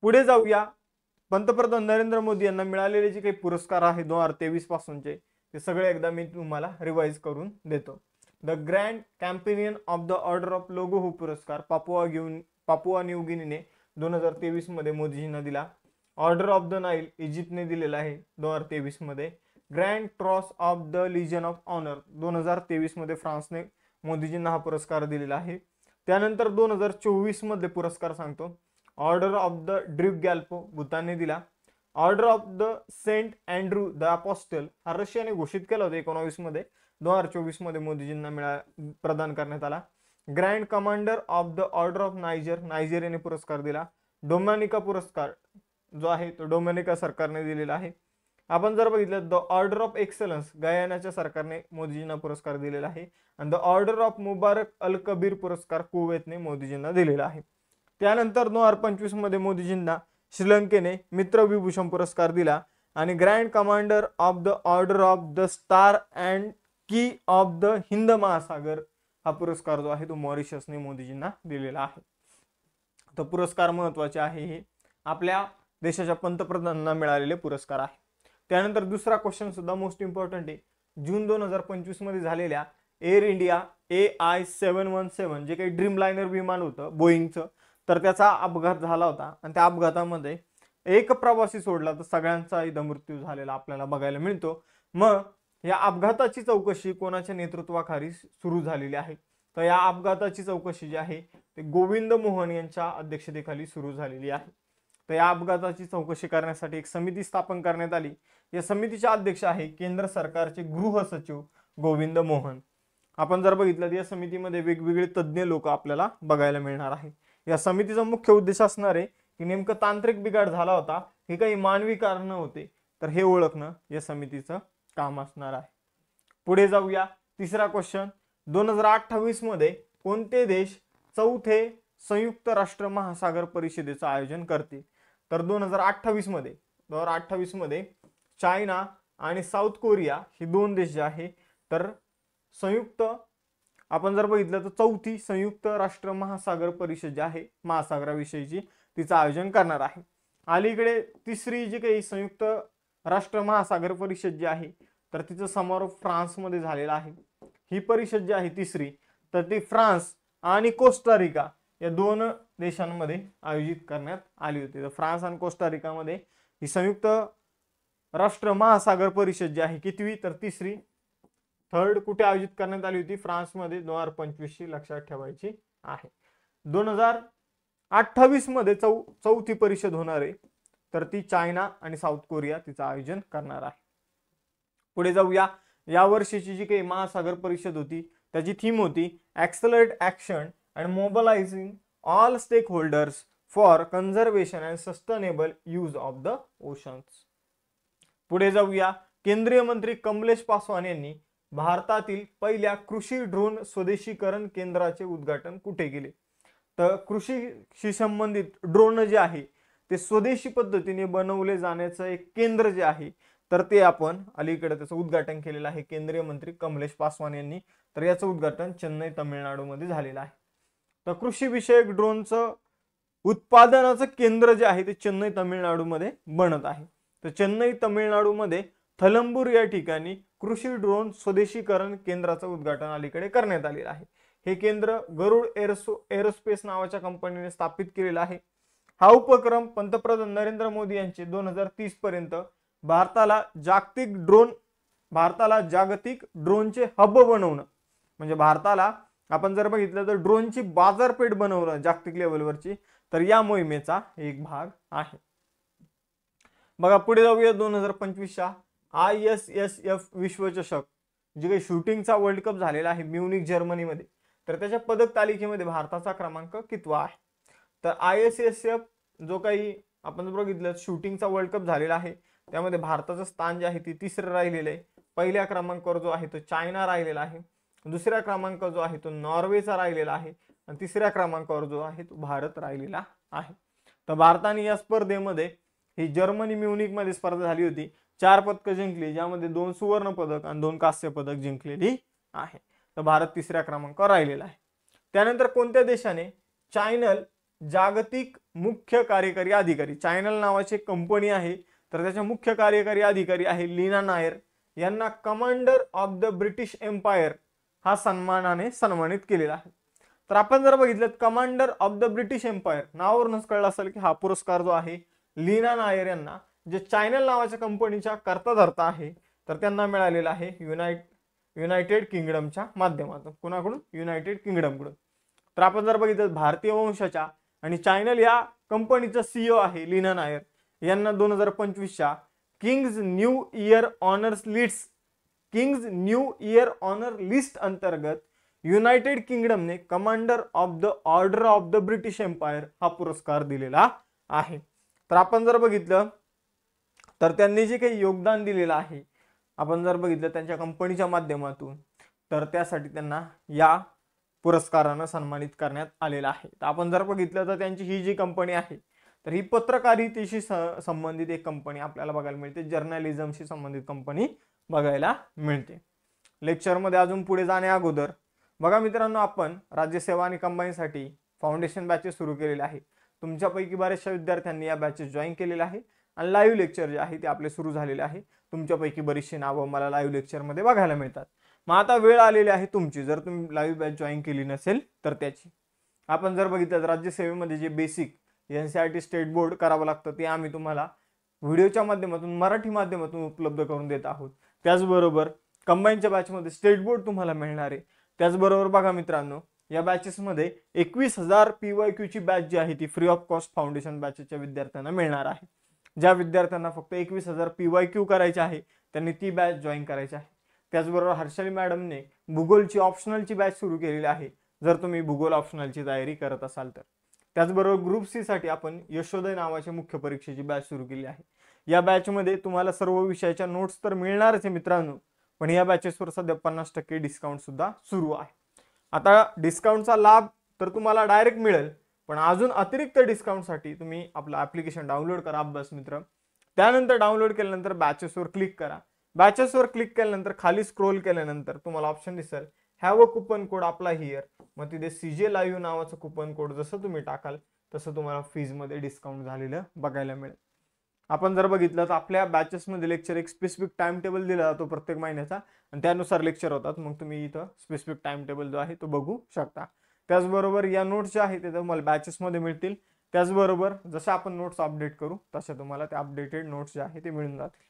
A: पुढे जाऊया. पंतप्रधान नरेंद्र मोदी यांना मिळालेले जे काही पुरस्कार आहे 2023 पासूनचे ते सगळे एकदा मी तुम्हाला रिवाइज करून देतो. The grand companion of the order of Logohu पुरस्कार पापुआ न्यू गिनीने 2023 मध्ये मोदीजींना दिला. ऑर्डर ऑफ द नाईल इजिप्तने दिलेला आहे 2023 मध्ये. Grand cross of the legion of honour 2023 मध्ये फ्रान्सने मोदीजींना हा पुरस्कार दिलेला आहे. त्यानंतर 2024 मध्ये पुरस्कार सांगतो, order of the Druk Gyalpo भूतानने दिला. Order of the Saint Andrew the apostle हा रशियाने घोषित केला होता 19 मध्ये, 2024 मध्ये मोदीजींना प्रदान करण्यात आला. Grand commander of the order of नायजेरियाने पुरस्कार दिला. डोमिनिका पुरस्कार जो आहे तो डोमिनिका सरकारने दिलेला आहे. आपण जर बघितलं द ऑर्डर ऑफ एक्सलन्स गयानाच्या सरकारने मोदीजींना पुरस्कार दिलेला आहे आणि द ऑर्डर ऑफ मुबारक अल कबीर पुरस्कार कुवेतने मोदीजींना दिलेला आहे. त्यानंतर 2025 मध्ये मोदीजींना श्रीलंकेने मित्र विभूषण पुरस्कार दिला आणि grand commander of the order of the star and की ऑफ द हिंद महासागर हा पुरस्कार जो आहे तो मॉरिशसने मोदीजींना दिलेला आहे. तो पुरस्कार महत्वाचे आहे, हे आपल्या देशाच्या पंतप्रधानांना मिळालेले पुरस्कार आहे. त्यानंतर दुसरा क्वेश्चन सुद्धा मोस्ट इम्पॉर्टंट आहे. जून 2025 मध्ये झालेल्या एअर इंडिया AI-717 जे काही ड्रीम लायनर विमान होतं बोईंगचं, तर त्याचा अपघात झाला होता आणि त्या अपघातामध्ये एक प्रवासी सोडला तर सगळ्यांचा इथं मृत्यू झालेला आपल्याला बघायला मिळतो. मग या अपघाताची चौकशी कोणाच्या नेतृत्वाखाली सुरू झालेली आहे, तर या अपघाताची चौकशी जी आहे ते गोविंद मोहन यांच्या अध्यक्षतेखाली सुरू झालेली आहे. तर या अपघाताची चौकशी करण्यासाठी एक समिती स्थापन करण्यात आली. या समितीचे अध्यक्ष आहे केंद्र सरकारचे गृह सचिव गोविंद मोहन. आपण जर बघितलं तर या समितीमध्ये वेगवेगळे तज्ज्ञ लोक आपल्याला बघायला मिळणार आहे. या समितीचा मुख्य उद्देश असणार आहे की नेमकं तांत्रिक बिघाड झाला होता, हे काही मानवी कारण होते, तर हे ओळखणं या समितीचं काम असणार आहे. पुढे जाऊया. तिसरा क्वेश्चन, 2028 मध्ये कोणते देश चौथे संयुक्त राष्ट्र महासागर परिषदेचं आयोजन करतील? तर 2028 मध्ये चायना आणि साऊथ कोरिया हे दोन देश जे आहे तर संयुक्त, आपण जर बघितलं तर चौथी संयुक्त राष्ट्र महासागर परिषद जी आहे महासागराविषयीची, तिचं आयोजन करणार आहे. अलीकडे तिसरी जी काही संयुक्त राष्ट्र महासागर परिषद जी आहे तर तिचा समारोप फ्रान्समध्ये झालेला आहे. ही परिषद जी आहे तिसरी, तर ती फ्रान्स आणि कोस्टारिका या दोन देशांमध्ये आयोजित करण्यात आली होती. तर फ्रान्स आणि कोस्टारिकामध्ये ही संयुक्त राष्ट्र महासागर परिषद जी आहे कितवी, तर तिसरी, थर्ड कुठे आयोजित करण्यात आली होती? फ्रान्समध्ये 2025 ची लक्षात ठेवायची आहे. 2028 मध्ये चौथी परिषद होणार आहे, तर ती चायना आणि साऊथ कोरिया तिचं आयोजन करणार आहे. पुढे जाऊया. या वर्षीची जी काही महासागर परिषद होती त्याची थीम होती accelerate action and mobilising all stake holders for conservation and sustainable use of the oceans. पुढे जाऊया. केंद्रीय मंत्री कमलेश पासवान यांनी भारतातील पहिल्या कृषी ड्रोन स्वदेशीकरण केंद्राचे उद्घाटन कुठे केले? तर कृषीशी संबंधित ड्रोन जे आहे ते स्वदेशी पद्धतीने बनवले जाण्याचं एक केंद्र जे आहे तर ते आपण अलीकडे त्याचं उद्घाटन केलेलं आहे केंद्रीय मंत्री कमलेश पासवान यांनी. तर याचं उद्घाटन चेन्नई तामिळनाडूमध्ये झालेलं आहे. तर कृषी विषयक ड्रोनचं उत्पादनाचं केंद्र जे आहे ते चेन्नई तामिळनाडूमध्ये बनत आहे. तर चेन्नई तामिळनाडूमध्ये थलंबूर या ठिकाणी कृषी ड्रोन स्वदेशीकरण केंद्राचं उद्घाटन अलीकडे करण्यात आलेलं आहे. हे केंद्र गरुड एरोस्पेस नावाच्या कंपनीने स्थापित केलेलं आहे. हा उपक्रम पंतप्रधान नरेंद्र मोदी यांचे 2030 पर्यंत भारताला जागतिक ड्रोनचे हब बनवणं, म्हणजे भारताला आपण जर बघितलं तर ड्रोनची बाजारपेठ बनवणं जागतिक लेवलवरची, तर या मोहिमेचा एक भाग आहे. बघा पुढे जाऊया. 2025च्या ISSF विश्वचषक जे काही शूटिंगचा वर्ल्ड कप झालेला आहे म्युनिक जर्मनीमध्ये, तर त्याच्या पदक तालिकेमध्ये भारताचा क्रमांक कितवा आहे? तर ISSF जो काही आपण बघितलं शूटिंगचा वर्ल्ड कप झालेला आहे त्यामध्ये भारताचं स्थान जे आहे ते तिसरं राहिलेलं आहे. पहिल्या क्रमांकावर जो आहे तो चायना राहिलेला आहे, दुसऱ्या क्रमांकावर जो आहे तो नॉर्वेचा राहिलेला आहे आणि तिसऱ्या क्रमांकावर जो आहे तो भारत राहिलेला आहे. तर भारताने या स्पर्धेमध्ये ही जर्मनी म्युनिक मध्ये स्पर्धा झाली होती, 4 पदकं जिंकली, ज्यामध्ये 2 सुवर्ण पदक आणि 2 कांस्य पदक जिंकलेली आहे. तर भारत तिसऱ्या क्रमांकावर राहिलेला आहे. त्यानंतर कोणत्या देशाने चायनल जागतिक मुख्य कार्यकारी अधिकारी, चायनल नावाची कंपनी आहे तर त्याच्या मुख्य कार्यकारी अधिकारी आहे लीना नायर यांना commander of the British empire हा सन्मानाने सन्मानित केलेला आहे. तर आपण जर बघितलं commander of the British empire नावावरूनच कळलं असेल की हा पुरस्कार जो आहे लीना नायर यांना, जे चायनल नावाच्या कंपनीच्या करता धरता आहे, तर त्यांना मिळालेला आहे युनायटेड किंगडमच्या माध्यमातून. कुणाकडून? युनायटेड किंगडमकडून. तर आपण जर बघितलं भारतीय वंशाच्या आणि चायनल या कंपनीचा CEO आहे लीना नायर यांना 2025च्या King's New Year honour list अंतर्गत युनायटेड किंगडमने commander of the order of the British empire हा पुरस्कार दिलेला आहे. तर आपण जर बघितलं तर त्यांनी जे काही योगदान दिलेलं आहे, आपण जर बघितलं त्यांच्या कंपनीच्या माध्यमातून, तर त्यासाठी त्यांना या पुरस्कारानं सन्मानित करण्यात आलेला आहे. तर आपण जर बघितलं तर त्यांची ही जी कंपनी आहे तर ही पत्रकारितेशी संबंधित एक कंपनी आपल्याला बघायला मिळते, जर्नलिझमशी संबंधित कंपनी बघायला मिळते. लेक्चरमध्ये अजून पुढे जाण्या अगोदर बघा मित्रांनो, आपण राज्यसेवा आणि कंबाईनसाठी फाउंडेशन बॅचेस सुरू केलेले आहे. तुमच्यापैकी बऱ्याचशा विद्यार्थ्यांनी या बॅचेस जॉईन केलेले आहे आणि लाईव्ह लेक्चर जे आहे ते आपले सुरू झालेले आहे. तुमच्यापैकी बरीचशी नावं मला लाईव्ह लेक्चरमध्ये बघायला मिळतात. मग आता वेळ आलेली आहे तुमची, जर तुम्ही लाईव्ह बॅच जॉईन केली नसेल तर त्याची. आपण जर बघितलं तर राज्यसेवेमध्ये जे बेसिक NCERT स्टेट बोर्ड करावं लागतं ते आम्ही तुम्हाला व्हिडिओच्या माध्यमातून मराठी माध्यमातून उपलब्ध करून देत आहोत. त्याचबरोबर कंबाईनच्या बॅचमध्ये स्टेट बोर्ड तुम्हाला मिळणार आहे. त्याचबरोबर बघा मित्रांनो, या बॅचेसमध्ये 21,000 PYQ ची बॅच जी आहे ती फ्री ऑफ कॉस्ट फाउंडेशन बॅचेसच्या विद्यार्थ्यांना मिळणार आहे. ज्या विद्यार्थ्यांना फक्त 21,000 PYQ करायचे आहे त्यांनी ती बॅच जॉईन करायची आहे. त्याचबरोबर हर्षली मॅडमने भूगोलची ऑप्शनलची बॅच सुरू केलेली आहे, जर तुम्ही भूगोल ऑप्शनलची तयारी करत असाल तर. त्याचबरोबर ग्रुप सी साठी आपण यशोदय नावाच्या मुख्य परीक्षेची बॅच सुरू केली आहे। या बॅच मध्ये तुम्हाला सर्व विषयाच्या नोट्स तर मिळणारच आहे मित्रांनो, पण या बॅचेसवर सध्या 50% डिस्काउंट सुद्धा सुरू आहे। आता डिस्काउंटचा लाभ तर तुम्हाला डायरेक्ट मिळेल, पण अजून अतिरिक्त डिस्काउंटसाठी तुम्ही आपलं ॲप्लिकेशन डाउनलोड करा अभ्यास मित्र। त्यानंतर डाउनलोड केल्यानंतर बॅचेसवर क्लिक करा। बॅचेसवर क्लिक केल्यानंतर खाली स्क्रोल केल्यानंतर तुम्हाला ऑप्शन दिसेल have a coupon code apply here, मग तिथे सीजे लाईव्ह नावाचं कुपन कोड जसं तुम्ही टाकाल तसं तुम्हाला फीज मध्ये डिस्काउंट झालेलं बघायला मिळेल। आपण जर बघितलं तर आपल्या बॅचेसमध्ये लेक्चर एक स्पेसिफिक टाइम टेबल दिला जातो प्रत्येक महिन्याचा, आणि त्यानुसार लेक्चर होतात। मग तुम्ही इथं स्पेसिफिक टाइम टेबल जो आहे तो बघू शकता। त्याचबरोबर या नोट्स ज्या आहेत ते तुम्हाला बॅचेसमध्ये मिळतील। त्याचबरोबर जसं आपण नोट्स अपडेट करू तसं तुम्हाला ते अपडेटेड नोट्स जे आहे ते मिळून जातील।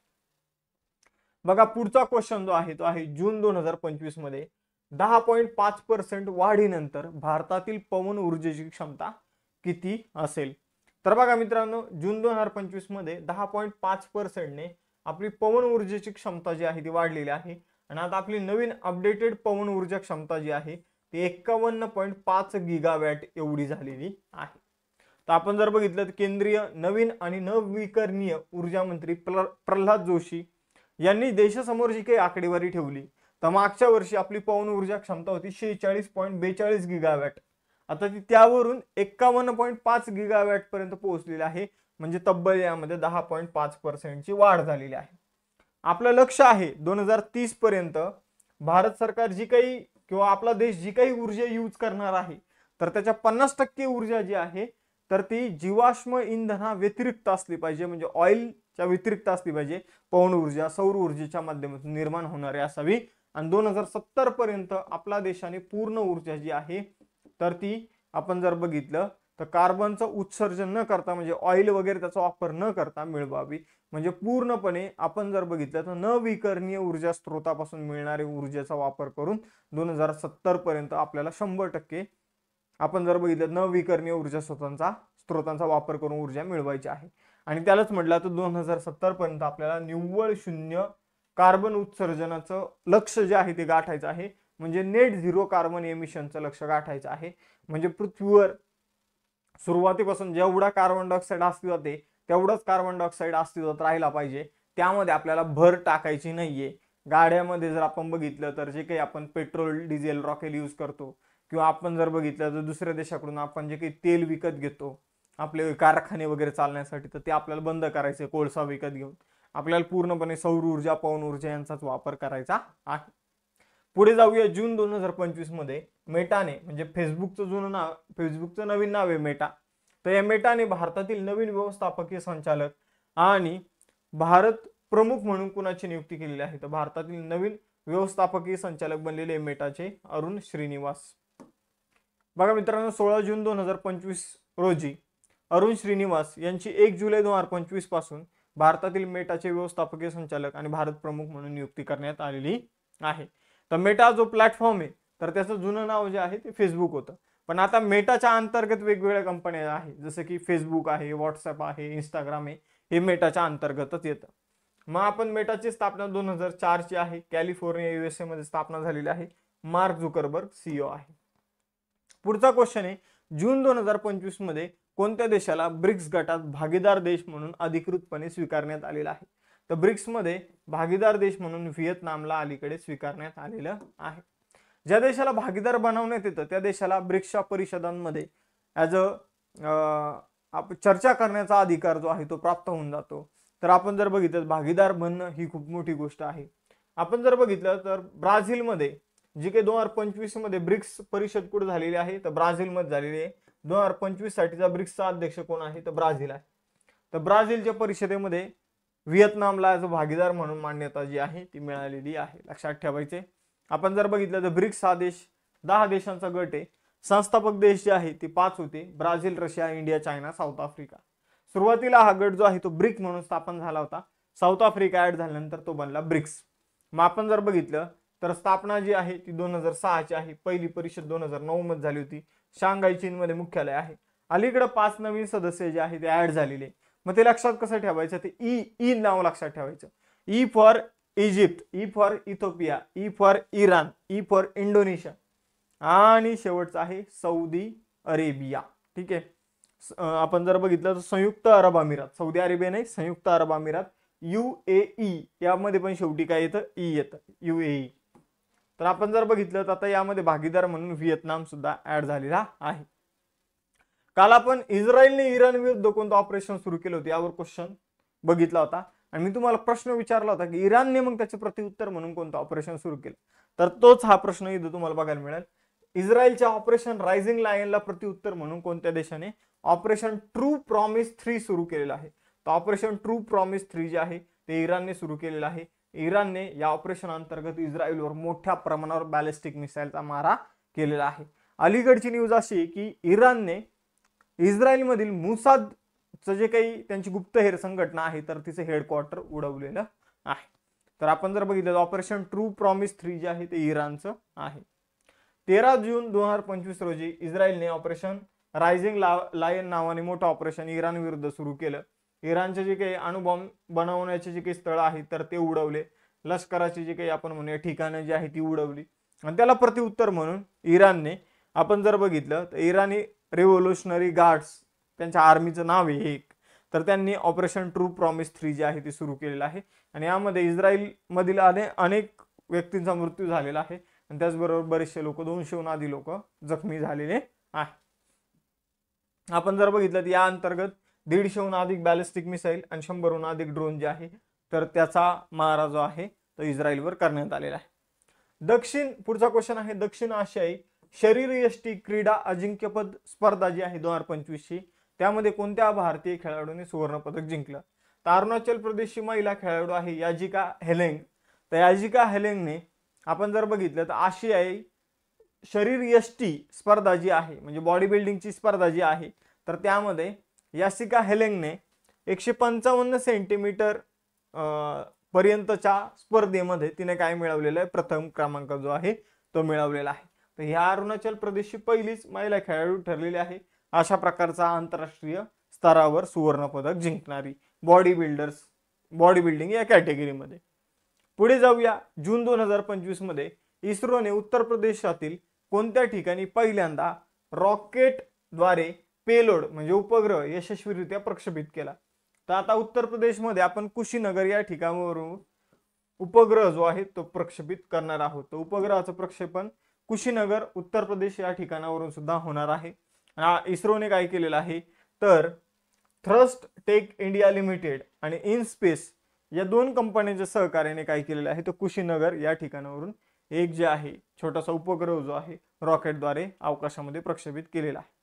A: बघा पुढचा क्वेश्चन जो आहे तो आहे जून 2025 मध्ये 10.5% वाढीनंतर भारतातील पवन ऊर्जेची क्षमता किती असेल। तर बघा मित्रांनो, जून 2025 मध्ये 10.5% ने आपली पवन ऊर्जेची क्षमता जी आहे ती वाढलेली आहे, आणि आता आपली नवीन अपडेटेड पवन ऊर्जा क्षमता जी आहे ती 51.5 गिगावॅट एवढी झालेली आहे। तर आपण जर बघितलं तर केंद्रीय नवीन आणि नवविकरणीय ऊर्जा मंत्री प्रल्हाद जोशी यांनी देशासमोर जी काही आकडेवारी ठेवली, तर मागच्या वर्षी आपली पवन ऊर्जा क्षमता होती 46.42 गिगावॅट, आता ती त्यावरून 51.5 गिगावॅट पर्यंत पोहोचलेली आहे, म्हणजे तब्बल यामध्ये 10.5% ची वाढ झालेली आहे। आपलं लक्ष आहे 2030 पर्यंत भारत सरकार जी काही किंवा आपला देश जी काही ऊर्जा यूज करणार आहे, तर त्याच्या 50% ऊर्जा जी आहे तर ती जीवाश्म इंधना व्यतिरिक्त असली पाहिजे, म्हणजे ऑइलच्या व्यतिरिक्त असली पाहिजे। पवन ऊर्जा सौर ऊर्जेच्या माध्यमातून निर्माण होणारी असावी, आणि 2070 पर्यंत आपला देशाने पूर्ण ऊर्जा जी आहे तर ती आपण जर बघितलं तर कार्बनचं उत्सर्जन न करता, म्हणजे ऑइल वगैरे त्याचा वापर न करता मिळवावी। म्हणजे पूर्णपणे आपण जर बघितलं तर नवीकरणीय ऊर्जा स्त्रोतापासून मिळणारे ऊर्जेचा वापर करून 2070 पर्यंत आपल्याला 100% आपण जर बघितलं नवीकरणीय ऊर्जा स्त्रोतांचा वापर करून ऊर्जा मिळवायची आहे। आणि त्यालाच म्हटलं तर 2070 पर्यंत आपल्याला निव्वळ शून्य कार्बन उत्सर्जनाचं लक्ष्य जे आहे ते गाठायचं आहे, म्हणजे नेट झिरो कार्बन एमिशनचं लक्ष्य गाठायचं आहे। म्हणजे पृथ्वीवर सुरुवातीपासून जेवढा कार्बन डायऑक्साईड अस्तित्वात आहे तेवढाच कार्बन डायऑक्साईड अस्तित्वात राहिला पाहिजे, त्यामध्ये आपल्याला भर टाकायची नाहीये। गाड्यामध्ये जर आपण बघितलं तर जे काही आपण पेट्रोल डिझेल रॉकेल यूज करतो, किंवा आपण जर बघितलं तर दुसऱ्या देशाकडून आपण जे काही तेल विकत घेतो आपले कारखाने वगैरे चालण्यासाठी, तर ते आपल्याला बंद करायचे, कोळसा विकत घेऊन आपल्याला पूर्णपणे सौर ऊर्जा पवन ऊर्जा यांचाच वापर करायचा आहे। पुढे जाऊया, जून 2025 मध्ये मेटाने, म्हणजे फेसबुकचं नवीन नाव आहे मेटा, तर या मेटाने भारतातील नवीन व्यवस्थापकीय संचालक आणि भारत प्रमुख म्हणून कुणाची नियुक्ती केलेली आहे, तर भारतातील नवीन व्यवस्थापकीय संचालक बनलेले मेटाचे अरुण श्रीनिवास। बघा मित्रांनो, 16 जून 2025 रोजी अरुण श्रीनिवास यांची 1 जुलै 2025 पासून भारतातील मेटाचे व्यवस्थापकीय संचालक आणि भारत प्रमुख म्हणून नियुक्ती करण्यात आलेली आहे। तर मेटा जो प्लॅटफॉर्म आहे तर त्याचं जुनं नाव जे आहे ते फेसबुक होतं, पण आता मेटाच्या अंतर्गत वेगवेगळ्या कंपन्या आहेत, जसं की फेसबुक आहे, व्हॉट्सअप आहे, इंस्टाग्राम आहे, हे मेटाच्या अंतर्गतच येतं। मग आपण मेटाची स्थापना 2004 ची आहे, कॅलिफोर्निया USA मध्ये स्थापना झालेली आहे। मार्क झुकरबर्ग CEO आहे। पुढचा क्वेश्चन आहे, जून 2025 मध्ये कोणत्या देशाला ब्रिक्स गटात भागीदार देश म्हणून अधिकृतपणे स्वीकारण्यात आलेला आहे, तर ब्रिक्स मध्ये भागीदार देश म्हणून व्हिएतनामला अलीकडे स्वीकारण्यात आलेलं आहे। ज्या देशाला भागीदार बनवण्यात येतं त्या देशाला ब्रिक्सच्या परिषदांमध्ये चर्चा करण्याचा अधिकार जो आहे तो प्राप्त होऊन जातो। तर आपण जर बघितलं भागीदार बनणं ही खूप मोठी गोष्ट आहे। आपण जर बघितलं तर ब्राझीलमध्ये जी काही 2025 मध्ये ब्रिक्स परिषद कुठे झालेली आहे, तर ब्राझीलमध्ये झालेली आहे। 2025 साठीचा ब्रिक्सचा अध्यक्ष कोण आहे, तर ब्राझील आहे। तर ब्राझीलच्या परिषदेमध्ये व्हिएतनामला जो भागीदार म्हणून मान्यता जी आहे ती मिळालेली आहे, लक्षात ठेवायचे। आपण जर बघितलं तर ब्रिक्स हा देश 10 देशांचा गट आहे। संस्थापक देश जे आहे ते 5 होते, Brazil, Russia, India, China, south Africa. सुरुवातीला हा गट जो आहे तो ब्रिक म्हणून स्थापन झाला होता, साऊथ आफ्रिका ऍड झाल्यानंतर तो बनला ब्रिक्स। मग आपण जर बघितलं तर स्थापना जी आहे ती 2006 ची आहे, पहिली परिषद 2009 मध्ये झाली होती, शांघाई चीनमध्ये मुख्यालय आहे। अलीकडे 5 नवीन सदस्य जे आहे ते ऍड झालेले। मग ते लक्षात कसं ठेवायचं, ते ई नाव लक्षात ठेवायचं। E for Egypt, E for Ethiopia, E for Iran, E for Indonesia, आणि शेवटचं आहे सौदी अरेबिया। ठीक आहे, आपण जर बघितलं तर संयुक्त अरब अमिरात, सौदी अरेबिया नाही, संयुक्त अरब अमिरात, UAE, यामध्ये पण शेवटी काय येतं, ई येतं, UAE. तर आपण जर बघितलं तर आता यामध्ये भागीदार म्हणून व्हिएतनाम सुद्धा ऍड झालेला आहे. काल आपण इस्रायलने इराण विरुद्ध कोणतं ऑपरेशन सुरू केलं होतं यावर क्वेश्चन बघितला होता आणि मी तुम्हाला प्रश्न विचारला होता की इराणने मग त्याचे प्रत्युत्तर म्हणून कोणतं ऑपरेशन सुरू केलं. तर तोच हा प्रश्न इथं तुम्हाला बघायला मिळेल. इस्रायलच्या ऑपरेशन रायझिंग लायनला प्रत्युत्तर म्हणून कोणत्या देशाने ऑपरेशन ट्रू प्रॉमिस 3 सुरू केलेलं आहे. तर ऑपरेशन ट्रू प्रॉमिस 3 जे आहे ते इराणने सुरू केलेलं आहे. इराणने या ऑपरेशन अंतर्गत इस्रायलवर मोठ्या प्रमाणावर बॅलिस्टिक मिसाईलचा मारा केलेला आहे. अलीकडची न्यूज अशी आहे की इराणने इस्रायलमधील मुसादचं जे काही त्यांची गुप्तहेर संघटना आहे तर तिचे हेडक्वार्टर उडवलेलं आहे. तर आपण जर बघितलं ऑपरेशन ट्रू प्रॉमिस 3 जे आहे ते इराणचं आहे. 13 जून 2025 रोजी इस्रायलने ऑपरेशन रायझिंग लायन नावाने मोठं ऑपरेशन इराण विरुद्ध सुरू केलं. इराणचे जे काही अणुबॉम्ब बनवण्याचे जे काही स्थळ आहे तर ते उडवले. लष्कराची जे काही आपण म्हणूया ठिकाणं जी आहे ती उडवली आणि त्याला प्रत्युत्तर म्हणून इराणने, आपण जर बघितलं तर इराणी रिव्होल्युशनरी गार्ड्स त्यांच्या आर्मीचं नाव आहे एक, तर त्यांनी ऑपरेशन ट्रू प्रॉमिस 3 जे आहे ते सुरू केलेलं आहे आणि यामध्ये इस्रायल मधील अनेक व्यक्तींचा मृत्यू झालेला आहे आणि त्याचबरोबर बरेचसे लोक, 200हून अधिक लोक जखमी झालेले आहे. आपण जर बघितलं तर या अंतर्गत 150हून अधिक बॅलिस्टिक मिसाईल आणि 100हून अधिक ड्रोन जे आहे तर त्याचा मारा जो आहे तो इस्रायलवर करण्यात आलेला आहे. पुढचा क्वेश्चन आहे, दक्षिण आशियाई शरीरयष्टी क्रीडा अजिंक्यपद स्पर्धा जी आहे 2025ची त्यामध्ये कोणत्या भारतीय खेळाडूने सुवर्ण पदक जिंकलं. तर अरुणाचल प्रदेशची महिला खेळाडू आहे याजिका हेलेंग. तर याजिका हेलेंगने आपण जर बघितलं तर आशियाई शरीरयष्टी स्पर्धा जी आहे म्हणजे बॉडी बिल्डिंगची स्पर्धा जी आहे तर त्यामध्ये यासिका हेलेंगने 155 सेंटीमीटर पर्यंतच्या स्पर्धेमध्ये तिने काय मिळवलेलं आहे, प्रथम क्रमांक जो आहे तो मिळवलेला आहे. तर ह्या अरुणाचल प्रदेशची पहिलीच महिला खेळाडू ठरलेली आहे अशा प्रकारचा आंतरराष्ट्रीय स्तरावर सुवर्ण पदक जिंकणारी बॉडी बिल्डिंग या कॅटेगरीमध्ये. पुढे जाऊया. जून 2025 मध्ये इस्रोने उत्तर प्रदेशातील कोणत्या ठिकाणी पहिल्यांदा रॉकेटद्वारे पेलोड म्हणजे उपग्रह यशस्वीरित्या प्रक्षेपित केला. तर आता उत्तर प्रदेशमध्ये आपण कुशीनगर या ठिकाणावरून उपग्रह जो आहे तो प्रक्षेपित करणार आहोत. तर उपग्रहाचं प्रक्षेपण कुशीनगर उत्तर प्रदेश या ठिकाणावरून सुद्धा होणार आहे. इस्रोने काय केलेलं आहे तर थ्रस्ट टेक इंडिया लिमिटेड आणि इनस्पेस या दोन कंपन्यांच्या सहकार्याने काय केलेलं आहे तर कुशीनगर या ठिकाणावरून एक जे आहे छोटासा उपग्रह जो आहे रॉकेटद्वारे अवकाशामध्ये प्रक्षेपित केलेला आहे.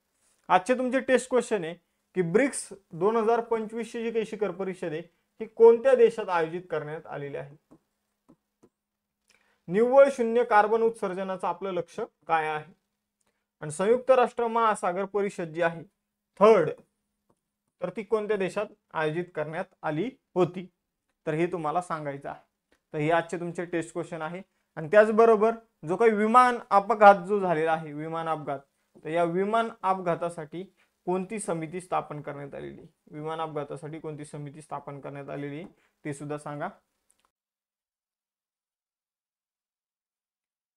A: आजचे तुमचे टेस्ट क्वेश्चन आहे की ब्रिक्स 2025 ची जी काही शिखर परिषद आहे ही कोणत्या देशात आयोजित करण्यात आलेली आहे. निव्वळ शून्य कार्बन उत्सर्जनाचं आपलं लक्ष काय आहे आणि संयुक्त राष्ट्र महासागर परिषद जी आहे थर्ड तर ती कोणत्या देशात आयोजित करण्यात आली होती तर हे तुम्हाला सांगायचं आहे. तर हे आजचे तुमचे टेस्ट क्वेश्चन आहे. आणि त्याचबरोबर जो काही विमान अपघात जो झालेला आहे विमान अपघात, तर या विमान अपघातासाठी कोणती समिती स्थापन करण्यात आलेली, विमान अपघातासाठी कोणती समिती स्थापन करण्यात आलेली ते सुद्धा सांगा.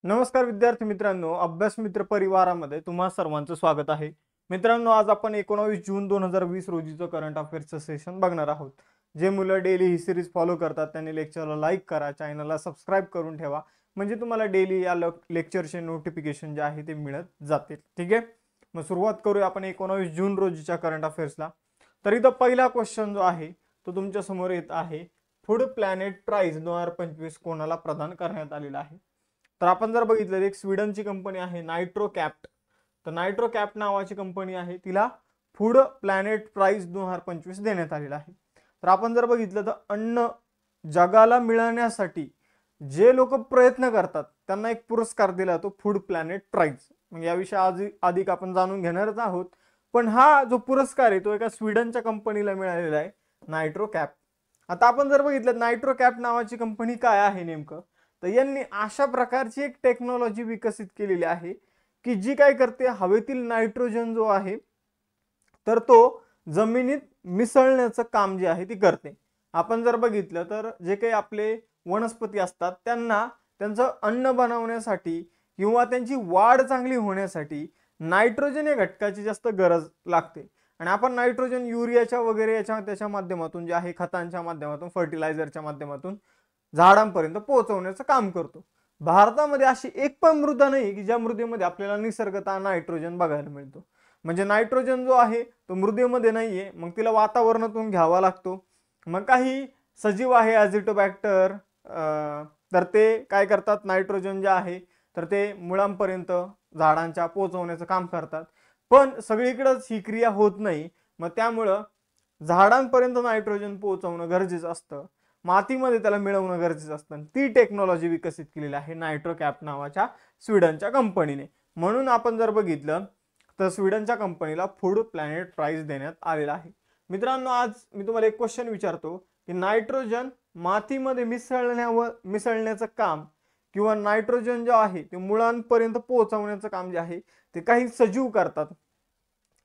A: नमस्कार विद्यार्थी मित्रांनो, अभ्यास मित्र परिवारामध्ये तुम्हा सर्वांचं स्वागत आहे. मित्रांनो, आज आपण 19 जून 2020 रोजीचं करंट अफेअर्सचं सेशन बघणार आहोत. जे मुलं डेली ही सिरीज फॉलो करतात त्यांनी लेक्चरला लाईक करा, चॅनलला सबस्क्राईब करून ठेवा म्हणजे तुम्हाला डेली या लेक्चरचे नोटिफिकेशन जे आहे ते मिळत जातील. ठीक आहे, मग सुरुवात करूया आपण 19 जून रोजीच्या करंट अफेअर्सला. तर इथं पहिला क्वेश्चन जो आहे तो तुमच्या समोर येत आहे, फूड प्लॅनेट प्राइज 2025 कोणाला प्रदान करण्यात आलेला आहे. तर आपण जर बघितलं एक स्वीडनची कंपनी आहे नायट्रोकॅप्ट. तर नायट्रोकॅप्ट नावाची कंपनी आहे, तिला फूड प्लॅनेट प्राइज 2025 देण्यात आलेला आहे. तर आपण जर बघितलं तर अन्न जगाला मिळण्यासाठी जे लोक प्रयत्न करतात त्यांना एक पुरस्कार दिला तो फूड प्लॅनेट प्राइज. मग याविषयी अधिक आपण जाणून घेणारच आहोत. पण हा जो पुरस्कार आहे तो एका स्वीडनच्या कंपनीला मिळालेला आहे, नायट्रोकॅप्ट. आता आपण जर बघितलं नायट्रोकॅप्ट नावाची कंपनी काय आहे नेमकं, तर यांनी अशा प्रकारची एक टेक्नॉलॉजी विकसित केलेली आहे की जी काय करते, हवेतील नायट्रोजन जो आहे तर तो जमिनीत मिसळण्याचं काम जे आहे ती करते. आपण जर बघितलं तर जे काही आपले वनस्पती असतात त्यांना त्यांचं अन्न बनवण्यासाठी किंवा त्यांची वाढ चांगली होण्यासाठी नायट्रोजन या घटकाची जास्त गरज लागते. आणि आपण नायट्रोजन युरियाच्या वगैरे याच्या त्याच्या माध्यमातून जे आहे खतांच्या माध्यमातून फर्टिलायझरच्या माध्यमातून झाडांपर्यंत पोहोचवण्याचं काम करतो. भारतामध्ये अशी एक पण मृदा नाही की ज्या मृदेमध्ये आपल्याला निसर्गतः नायट्रोजन बघायला मिळतो. म्हणजे नायट्रोजन जो आहे तो मृदेमध्ये नाहीये, मग तिला वातावरणातून घ्यावा लागतो. मग काही सजीव आहे ॲझिटोबॅक्टर, तर ते काय करतात, नायट्रोजन जे आहे तर ते मुळांपर्यंत झाडांच्या पोहोचवण्याचं काम करतात. पण सगळीकडेच ही क्रिया होत नाही, मग त्यामुळं झाडांपर्यंत नायट्रोजन पोहोचवणं गरजेचं असतं, मातीमध्ये त्याला मिळवणं गरजेचं असतं. ती टेक्नॉलॉजी विकसित केलेली आहे नायट्रोकॅप नावाच्या स्वीडनच्या कंपनीने. म्हणून आपण जर बघितलं तर स्वीडनच्या कंपनीला फूड प्लॅनेट प्राइज देण्यात आलेला आहे. मित्रांनो, आज मी तुम्हाला एक क्वेश्चन विचारतो की नायट्रोजन मातीमध्ये मिसळण्याचं काम किंवा नायट्रोजन जे आहे ते मुळांपर्यंत पोहोचवण्याचं काम जे आहे ते काही सजीव करतात,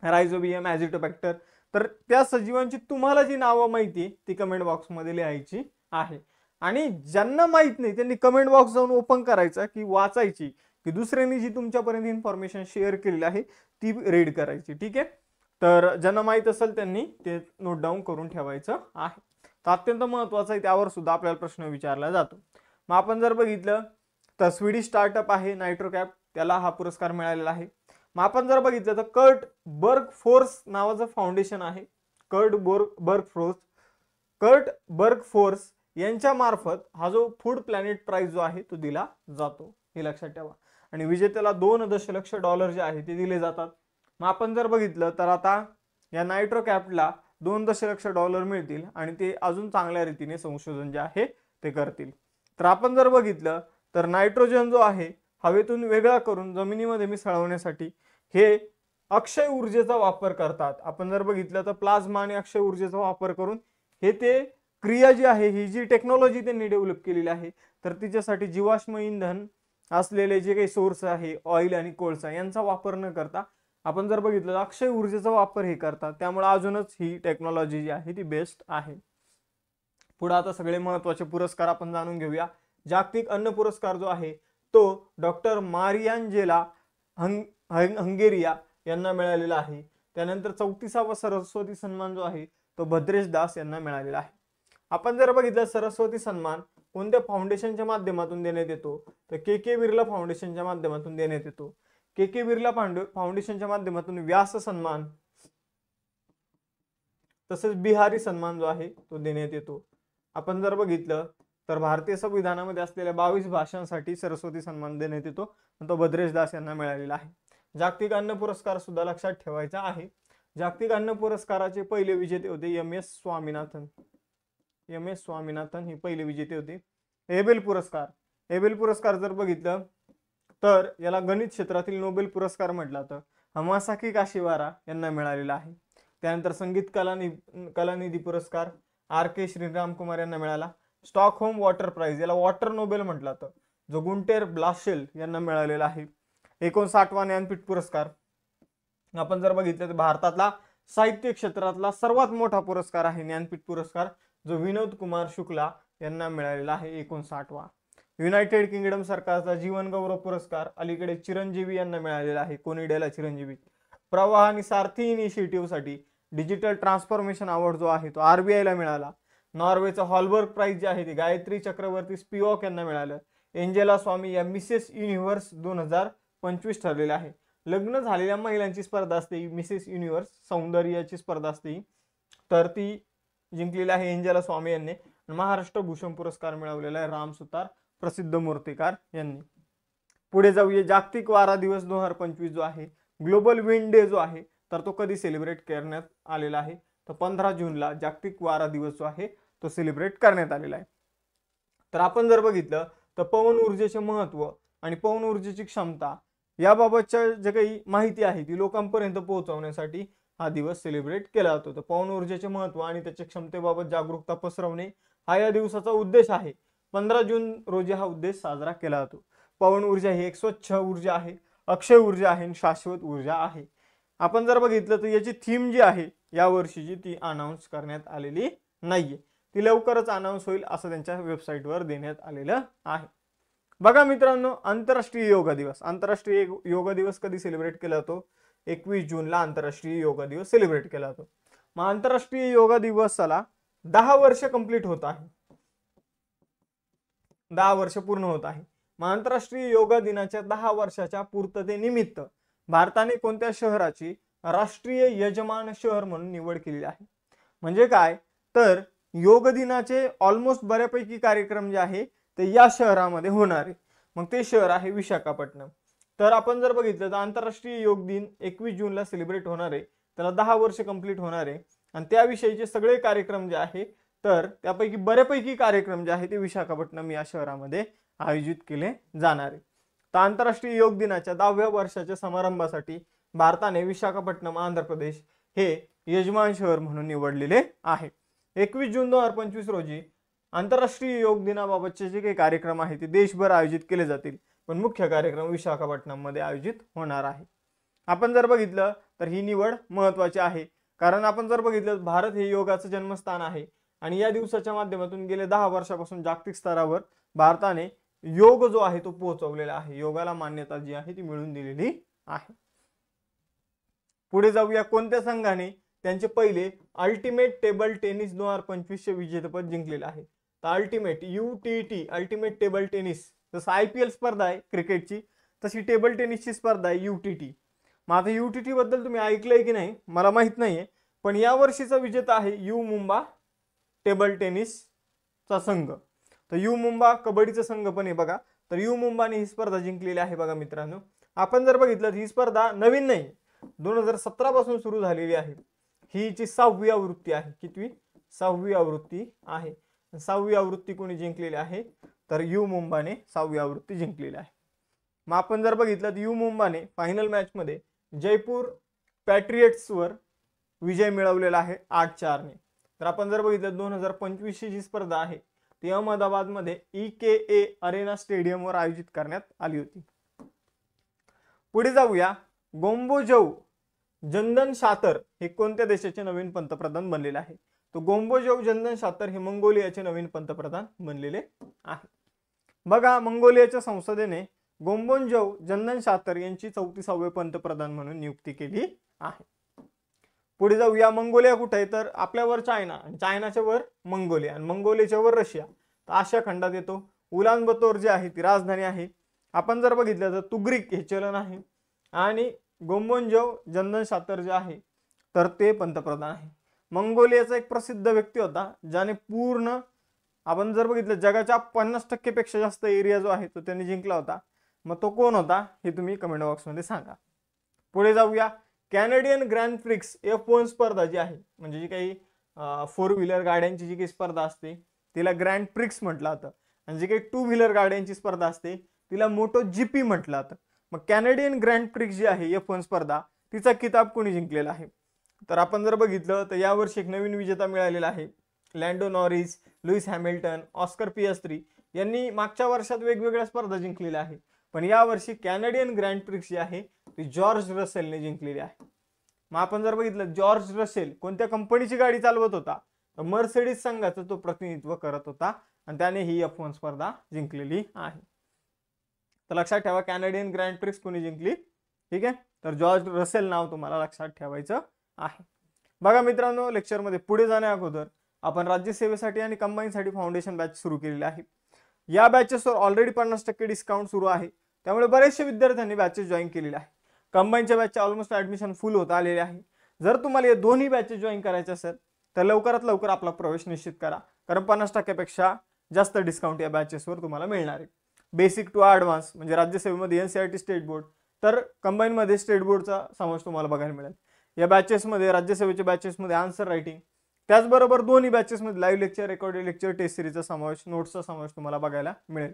A: रायझोबियम, ॲझिटोबॅक्टर. तर त्या सजीवांची तुम्हाला जी नावं माहिती ती कमेंट बॉक्समध्ये लिहायची आहे. आणि ज्यांना माहित नाही त्यांनी कमेंट बॉक्स जाऊन ओपन करायचा की वाचायची, की दुसऱ्यांनी जी तुमच्यापर्यंत इन्फॉर्मेशन शेअर केलेली आहे ती रीड करायची. ठीक आहे. तर ज्यांना माहित असेल त्यांनी ते नोट डाऊन करून ठेवायचं आहे. तर अत्यंत महत्त्वाचं आहे, त्यावर सुद्धा आपल्याला प्रश्न विचारला जातो. मग आपण जर बघितलं तर स्वीडिश स्टार्टअप आहे नायट्रोकॅप, त्याला हा पुरस्कार मिळालेला आहे. मग आपण जर बघितलं तर कर्ट बर्गफोर्स नावाचं फाउंडेशन आहे. कर्ट बर्गफोर्स यांच्या मार्फत हा जो फूड प्लॅनेट प्राइज जो आहे तो दिला जातो, हे लक्षात ठेवा. आणि विजेत्याला 2 दशलक्ष डॉलर जे आहे ते दिले जातात. मग आपण जर बघितलं तर आता या नायट्रोकॅपला 2 दशलक्ष डॉलर मिळतील आणि ते अजून चांगल्या रीतीने संशोधन जे आहे ते करतील. तर आपण जर बघितलं तर नायट्रोजन जो आहे हवेतून वेगळा करून जमिनीमध्ये मिसळवण्यासाठी हे अक्षय ऊर्जेचा वापर करतात. आपण जर बघितलं तर प्लाझ्मा आणि अक्षय ऊर्जेचा वापर करून हे ते क्रिया जी आहे, ही जी टेक्नॉलॉजी त्यांनी डेव्हलप केलेली आहे, तर तिच्यासाठी जीवाश्म इंधन असलेले जे काही सोर्स आहे, ऑइल आणि कोळसा यांचा वापर न करता आपण जर बघितलं अक्षय ऊर्जेचा वापर हे करतात. त्यामुळे अजूनच ही टेक्नॉलॉजी जी आहे ती बेस्ट आहे. पुढे आता सगळे महत्त्वाचे पुरस्कार आपण जाणून घेऊया. जागतिक अन्न पुरस्कार जो आहे तो डॉक्टर मारियान्जेला हंगेरिया यांना मिळालेला आहे. त्यानंतर 34वा सरस्वती सन्मान जो आहे तो भद्रेश दास यांना मिळालेला आहे. आपण जर बघितलं सरस्वती सन्मान कोणत्या फाउंडेशनच्या माध्यमातून देण्यात येतो, तर के बिर्ला फाउंडेशनच्या माध्यमातून देण्यात येतो. के बिर्ला फाउंडेशनच्या माध्यमातून व्यास सन्मान तसेच बिहारी सन्मान जो आहे तो देण्यात येतो. आपण जर बघितलं तर भारतीय संविधानामध्ये असलेल्या 22 भाषांसाठी सरस्वती सन्मान देण्यात येतो, तो भद्रेश दास यांना मिळालेला आहे. जागतिक अन्न पुरस्कार सुद्धा लक्षात ठेवायचा आहे. जागतिक अन्न पुरस्काराचे पहिले विजेते होते एम.एस. स्वामीनाथन हे पहिले विजेते होते. एबेल पुरस्कार जर बघितलं तर याला गणित क्षेत्रातील नोबेल पुरस्कार म्हटला तर हमासाकी काशिवारा यांना मिळालेला आहे. त्यानंतर संगीत कलानिधी पुरस्कार R.K. श्रीराम कुमार यांना मिळाला. स्टॉकहोम वॉटर प्राइज याला वॉटर नोबेल म्हटला तर जो गुंटेर ब्लाशेल यांना मिळालेला आहे. 59वा ज्ञानपीठ पुरस्कार आपण जर बघितलं तर भारतातला साहित्य क्षेत्रातला सर्वात मोठा पुरस्कार आहे ज्ञानपीठ पुरस्कार, जो विनोद कुमार शुक्ला यांना मिळालेला आहे 59वा. युनायटेड किंगडम सरकारचा जीवन गौरव पुरस्कार अलीकडे चिरंजीवी यांना मिळालेला आहे. कोनिडेला चिरंजीवी. प्रवाह आणि सारथी इनिशिएटिव्ह साठी डिजिटल ट्रान्सफॉर्मेशन अवॉर्ड जो आहे तो RBI ला मिळाला. नॉर्वेचा हॉलबर्ग प्राइज जे आहे ते गायत्री चक्रवर्ती स्पिवॉक यांना मिळालं. एंजेला स्वामी या मिसेस युनिव्हर्स 2025 ठरलेले आहे. लग्न झालेल्या महिलांची स्पर्धा असते मिसेस युनिव्हर्स सौंदर्याची स्पर्धा असते, तर ती जिंकलेली आहे एंजेला स्वामी यांनी. महाराष्ट्र भूषण पुरस्कार मिळवलेला आहे राम सुतार प्रसिद्ध मूर्तिकार यांनी. पुढे जाऊया. जागतिक वारा दिवस 2025 जो आहे, ग्लोबल विंड डे जो आहे तर तो कधी सेलिब्रेट करण्यात आलेला आहे, तर 15 जूनला जागतिक वारा दिवस जो आहे तो सेलिब्रेट करण्यात आलेला आहे. तर आपण जर बघितलं तर पवन ऊर्जेचे महत्त्व आणि पवन ऊर्जेची क्षमता याबाबतच्या जे काही माहिती आहे ती लोकांपर्यंत पोहोचवण्यासाठी हा दिवस सेलिब्रेट केला जातो. तर पवन ऊर्जेचे महत्त्व आणि त्याच्या क्षमतेबाबत जागरूकता पसरवणे हा या दिवसाचा उद्देश आहे. 15 जून रोजी हा उद्देश साजरा केला जातो. पवन ऊर्जा ही एक स्वच्छ ऊर्जा आहे, अक्षय ऊर्जा आहे आणि शाश्वत ऊर्जा आहे. आपण जर बघितलं तर याची थीम जी आहे या वर्षीची ती अनाउन्स करण्यात आलेली नाहीये, ती लवकरच अनाउन्स होईल असं त्यांच्या वेबसाईटवर देण्यात आलेलं आहे. बघा मित्रांनो, आंतरराष्ट्रीय योग दिवस कधी सेलिब्रेट केला जातो, 21 जूनला आंतरराष्ट्रीय योगा दिवस सेलिब्रेट केला जातो। मग आंतरराष्ट्रीय योगा दिवसाला 10 वर्ष कंप्लीट होत आहे, 10 वर्ष पूर्ण होत आहे। मग आंतरराष्ट्रीय योगा दिनाच्या 10 वर्षाच्या पूर्ततेनिमित्त भारताने कोणत्या शहराची राष्ट्रीय यजमान शहर म्हणून निवड केलेली आहे? म्हणजे काय तर योग दिनाचे ऑलमोस्ट बऱ्यापैकी कार्यक्रम जे आहे ते या शहरामध्ये होणार आहे। मग ते शहर आहे विशाखापट्टणम। तर आपण जर बघितलं तर आंतरराष्ट्रीय योग दिन 21 जूनला सेलिब्रेट होणार आहे, त्याला 10 वर्ष कंप्लीट होणार आहे आणि त्याविषयीचे सगळे कार्यक्रम जे आहे तर त्यापैकी बऱ्यापैकी कार्यक्रम जे आहे ते विशाखापट्टणम या शहरामध्ये आयोजित केले जाणार आहे। तर आंतरराष्ट्रीय योग दिनाच्या 10व्या वर्षाच्या समारंभासाठी भारताने विशाखापट्टणम आंध्र प्रदेश हे यजमान शहर म्हणून निवडलेले आहे। 21 जून 2025 रोजी आंतरराष्ट्रीय योग दिनाबाबतचे जे काही कार्यक्रम आहेत ते देशभर आयोजित केले जातील, पण मुख्य कार्यक्रम विशाखापट्टणम मध्ये आयोजित होणार आहे। आपण जर बघितलं तर ही निवड महत्त्वाची आहे, कारण आपण जर बघितलं भारत हे योगाचं जन्मस्थान आहे आणि या दिवसाच्या माध्यमातून गेले 10 वर्षापासून जागतिक स्तरावर भारताने योग जो आहे तो पोहोचवलेला आहे, योगाला मान्यता जी आहे ती मिळवून दिलेली आहे। पुढे जाऊया, कोणत्या संघाने त्यांचे पहिले अल्टिमेट टेबल टेनिस 2025 चे विजेतेपद जिंकलेले आहे? तर ultimate UTT ultimate table tennis, जसं IPL स्पर्धा आहे क्रिकेटची तशी टेबल टेनिसची स्पर्धा आहे UTT। मग आता UTT बद्दल तुम्ही ऐकलंय की नाही मला माहित नाहीये, पण या वर्षीचा विजेता आहे यू मुंबा टेबल टेनिसचा संघ। तर यू मुंबा कबड्डीचा संघ पण आहे बघा, तर यू मुंबाने ही स्पर्धा जिंकलेली आहे बघा मित्रांनो। आपण जर बघितलं ही स्पर्धा नवीन नाही, 2017 पासून सुरू झालेली आहे। ही जी 6वी आवृत्ती आहे, कितवी 6वी आवृत्ती आहे। 6वी आवृत्ती कोणी जिंकलेली आहे तर यू मुंबाने 6वी आवृत्ती जिंकलेली आहे। मग आपण जर बघितलं तर यू मुंबाने फायनल मॅच मध्ये जयपूर पॅट्रियट्सवर विजय मिळवलेला आहे 8-4 ने। तर आपण जर बघितलं 2025 ची जी स्पर्धा आहे ती अहमदाबाद मध्ये EKA अरेना स्टेडियमवर आयोजित करण्यात आली होती। पुढे जाऊया, गोम्बोजव जंदन शातर हे कोणत्या देशाचे नवीन पंतप्रधान बनलेले आहे? तो गोम्बोजव जंदन शातर हे मंगोलियाचे नवीन पंतप्रधान बनलेले आहे। बघा, मंगोलियाच्या संसदेने गोम्बोजव जंदन शातर यांची 34वे पंतप्रधान म्हणून नियुक्ती केली आहे। पुढे जाऊया, मंगोलिया कुठे आहे तर आपल्यावर चायना, चायनाच्या वर मंगोलिया आणि मंगोलियाच्या वर रशिया, तर आशिया खंडात येतो। उलानबतोर जी आहे ती राजधानी आहे। आपण जर बघितलं तर तुग्रिक हे चलन आहे आणि गोम्बोजव जंदन शातर जे आहे तर ते पंतप्रधान आहे। मंगोलियाचा एक प्रसिद्ध व्यक्ती होता ज्याने पूर्ण आपण जर बघितलं जगाच्या 50% पेक्षा जास्त एरिया जो आहे तो त्यांनी जिंकला होता। मग तो कोण होता हे तुम्ही कमेंट बॉक्समध्ये सांगा। पुढे जाऊया, कॅनेडियन ग्रँड प्रिक्स F1 स्पर्धा जी आहे म्हणजे जी काही 4 व्हीलर गाड्यांची जी काही स्पर्धा असते तिला ग्रँड प्रिक्स म्हटलं जातं आणि जी काही 2 व्हीलर गाड्यांची स्पर्धा असते तिला मोटो GP म्हटलं जातं। मग कॅनेडियन ग्रँड प्रिक्स जी आहे F1 स्पर्धा तिचा किताब कोणी जिंकलेला आहे? तर आपण जर बघितलं तर यावर्षी एक नवीन विजेता मिळालेला आहे, Lando Norris, Lewis Hamilton, Oscar Piastri यांनी मागच्या वर्षात वेगवेगळ्या स्पर्धा जिंकलेल्या आहे, पण यावर्षी कॅनेडियन ग्रँड प्रिक्स जी आहे ती जॉर्ज रसेलने जिंकलेली आहे। मग आपण जर बघितलं जॉर्ज रसेल कोणत्या कंपनीची गाडी चालवत होता तर मर्सिडीज संघाचं तो प्रतिनिधित्व करत होता आणि त्याने ही F1 स्पर्धा जिंकलेली आहे। तर लक्षात ठेवा कॅनेडियन ग्रँड प्रिक्स कोणी जिंकली, ठीक आहे, तर जॉर्ज रसेल नाव तुम्हाला लक्षात ठेवायचं आहे। बघा मित्रांनो, लेक्चरमध्ये पुढे जाण्या अगोदर आपण राज्यसेवेसाठी आणि कंबाईनसाठी फाउंडेशन बॅच सुरू केलेली आहे। या बॅचेसवर ऑलरेडी 50% डिस्काउंट सुरू आहे, त्यामुळे बरेचसे विद्यार्थ्यांनी बॅचेस जॉईन केलेले आहे। कंबाईनच्या बॅचचे ऑलमोस्ट ॲडमिशन फुल होत आलेले आहे। जर तुम्हाला या दोन्ही बॅचेस जॉईन करायचे असेल तर लवकरात लवकर आपला प्रवेश निश्चित करा, कारण 50% पेक्षा जास्त डिस्काउंट या बॅचेसवर तुम्हाला मिळणार आहे। बेसिक टू ॲडव्हान्स म्हणजे राज्यसेवेमध्ये NCERT स्टेट बोर्ड, तर कंबाईनमध्ये स्टेट बोर्डचा समावेश तुम्हाला बघायला मिळेल। या बॅचेसमध्ये राज्यसेवेच्या बॅचेसमध्ये आन्सर रायटिंग, त्याचबरोबर दोन्ही बॅचेसमध्ये live lecture, recorded lecture, test सिरीजचा समावेश, नोट्सचा समावेश तुम्हाला बघायला मिळेल।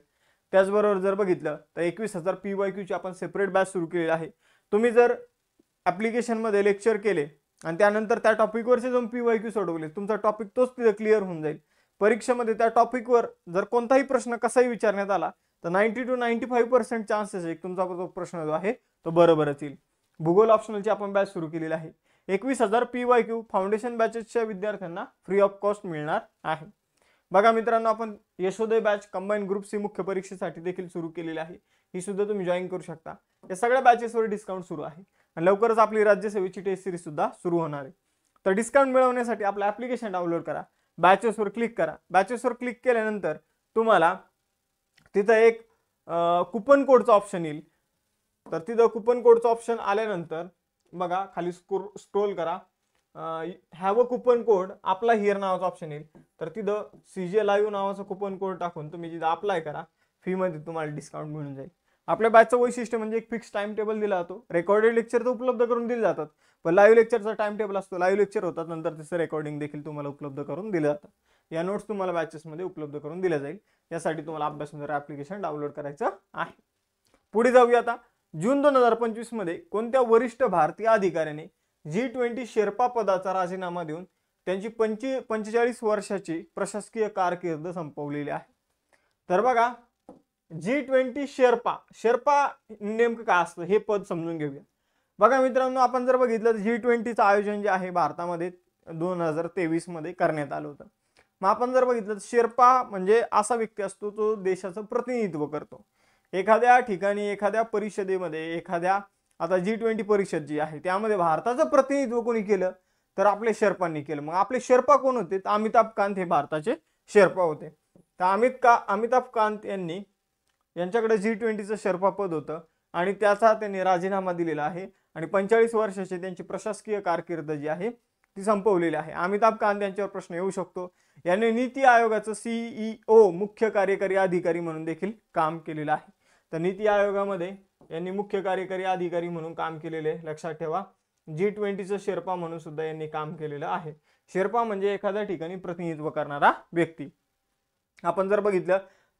A: त्याचबरोबर जर बघितलं तर 21,000 PYQ ची आपण सेपरेट बॅच सुरू केलेली आहे। तुम्ही जर ॲप्लिकेशनमध्ये लेक्चर केले आणि त्यानंतर त्या टॉपिकवरचे जाऊन PYQ सोडवले, तुमचा टॉपिक तोच तिथे क्लिअर होऊन जाईल। परीक्षेमध्ये त्या टॉपिकवर जर कोणताही प्रश्न कसाही विचारण्यात आला तर 90 to 95% चान्सेस आहे तुमचा तो प्रश्न जो आहे तो बरोबरच येईल। भूगोल ऑप्शनलची आपण बॅच सुरू केलेली आहे। 21,000 PYQ फाउंडेशन बॅचेसच्या विद्यार्थ्यांना फ्री ऑफ कॉस्ट मिळणार आहे। बघा मित्रांनो, आपण Yashoday batch combine group C मुख्य परीक्षेसाठी देखील सुरू केलेली आहे। ही सुद्धा तुम्ही जॉईन करू शकता। या सगळ्या बॅचेसवर डिस्काउंट सुरू आहे आणि लवकरच आपली राज्यसेवेची टेस्ट सिरीज सुद्धा सुरू होणार आहे। तर डिस्काउंट मिळवण्यासाठी आपलं ऍप्लिकेशन डाउनलोड करा, बॅचेसवर क्लिक करा। बॅचेसवर क्लिक केल्यानंतर तुम्हाला तिथं एक कुपन कोडचा ऑप्शन येईल। तर तिथं कुपन कोडचा ऑप्शन आल्यानंतर बघा खाली स्क्रोल करा, हॅव अ कुपन कोड आपला हिअर नावाचा ऑप्शन येईल। तर तिथं CJ लाईव्ह नावाचा कुपन कोड टाकून तुम्ही तिथं अप्लाय करा, फी मध्ये तुम्हाला डिस्काउंट मिळून जाईल। आपल्या बॅचचं वैशिष्ट्य म्हणजे एक फिक्स टाइम टेबल दिला जातो, रेकॉर्डेड लेक्चर तर उपलब्ध करून दिले जातात, पण लाईव्ह लेक्चरचा टाइम टेबल असतो, लाईव्ह लेक्चर होतात नंतर त्याचं रेकॉर्डिंग देखील तुम्हाला उपलब्ध करून दिलं जातं। या नोट्स तुम्हाला बॅचेसमध्ये उपलब्ध करून दिल्या जाईल। यासाठी तुम्हाला अभ्यास मित्र ऍप्लिकेशन डाउनलोड करायचं आहे। पुढे जाऊया आता। जून 2025 मध्ये कोणत्या वरिष्ठ भारतीय अधिकाऱ्याने G20 शेर्पा पदाचा राजीनामा देऊन त्यांची 45 वर्षाची प्रशासकीय कारकीर्द संपवलेली आहे? तर बघा G20 शेर्पा नेमकं काय असतं हे पद समजून घेऊया। बघा मित्रांनो, आपण जर बघितलं तर G20चं आयोजन जे आहे भारतामध्ये 2023 मध्ये करण्यात आलं होतं। मग आपण जर बघितलं तर शेर्पा म्हणजे असा व्यक्ती असतो जो देशाचं प्रतिनिधित्व करतो। एखाद्या ठिकाणी एखाद्या परिषदेमध्ये एखाद्या आता G20 परिषद जी आहे त्यामध्ये भारताचं प्रतिनिधित्व कोणी केलं तर आपले शेर्पांनी केलं। मग आपले शेर्पा कोण होते? तर अमिताभ कांत हे भारताचे शेर्पा होते। तर अमिताभ कांत यांच्याकडे G20चं शेर्पा पद होतं आणि त्याचा त्यांनी राजीनामा दिलेला आहे आणि 45 वर्षाची त्यांची प्रशासकीय कारकीर्द जी आहे ती संपवलेली आहे। अमिताभ कांत यांच्यावर प्रश्न येऊ शकतो। यांनी नीती आयोगाचं CEO मुख्य कार्यकारी अधिकारी म्हणून देखील काम केलेलं आहे। तर नीती आयोगामध्ये यांनी मुख्य कार्यकारी अधिकारी म्हणून काम केलेले, लक्षात ठेवा। G20चं शेर्पा म्हणून सुद्धा यांनी काम केलेलं आहे। शेर्पा म्हणजे एखाद्या ठिकाणी प्रतिनिधित्व करणारा व्यक्ती। आपण जर बघितलं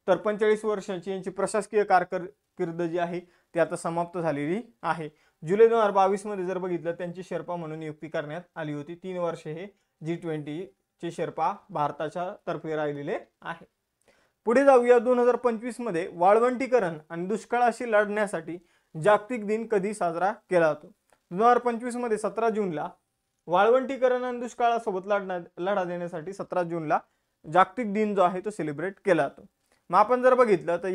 A: तर 45 वर्षांची यांची प्रशासकीय कारकीर्द जी आहे ती आता समाप्त झालेली आहे। जुलै 2022 मध्ये जर बघितलं त्यांची शेर्पा म्हणून नियुक्ती करण्यात आली होती। 3 वर्षे हे G20 चे शेर्पा भारताच्या तर्फे राहिलेले आहे। पुढे जाऊया। 2025 मध्ये वाळवंटीकरण आणि दुष्काळाशी लढण्यासाठी जागतिक दिन कधी साजरा केला जातो? 2025 मध्ये 17 जूनला वाळवंटीकरण आणि दुष्काळासोबत लढा देण्यासाठी 17 जूनला जागतिक दिन जो आहे तो सेलिब्रेट केला जातो। मग आपण जर बघितलं तर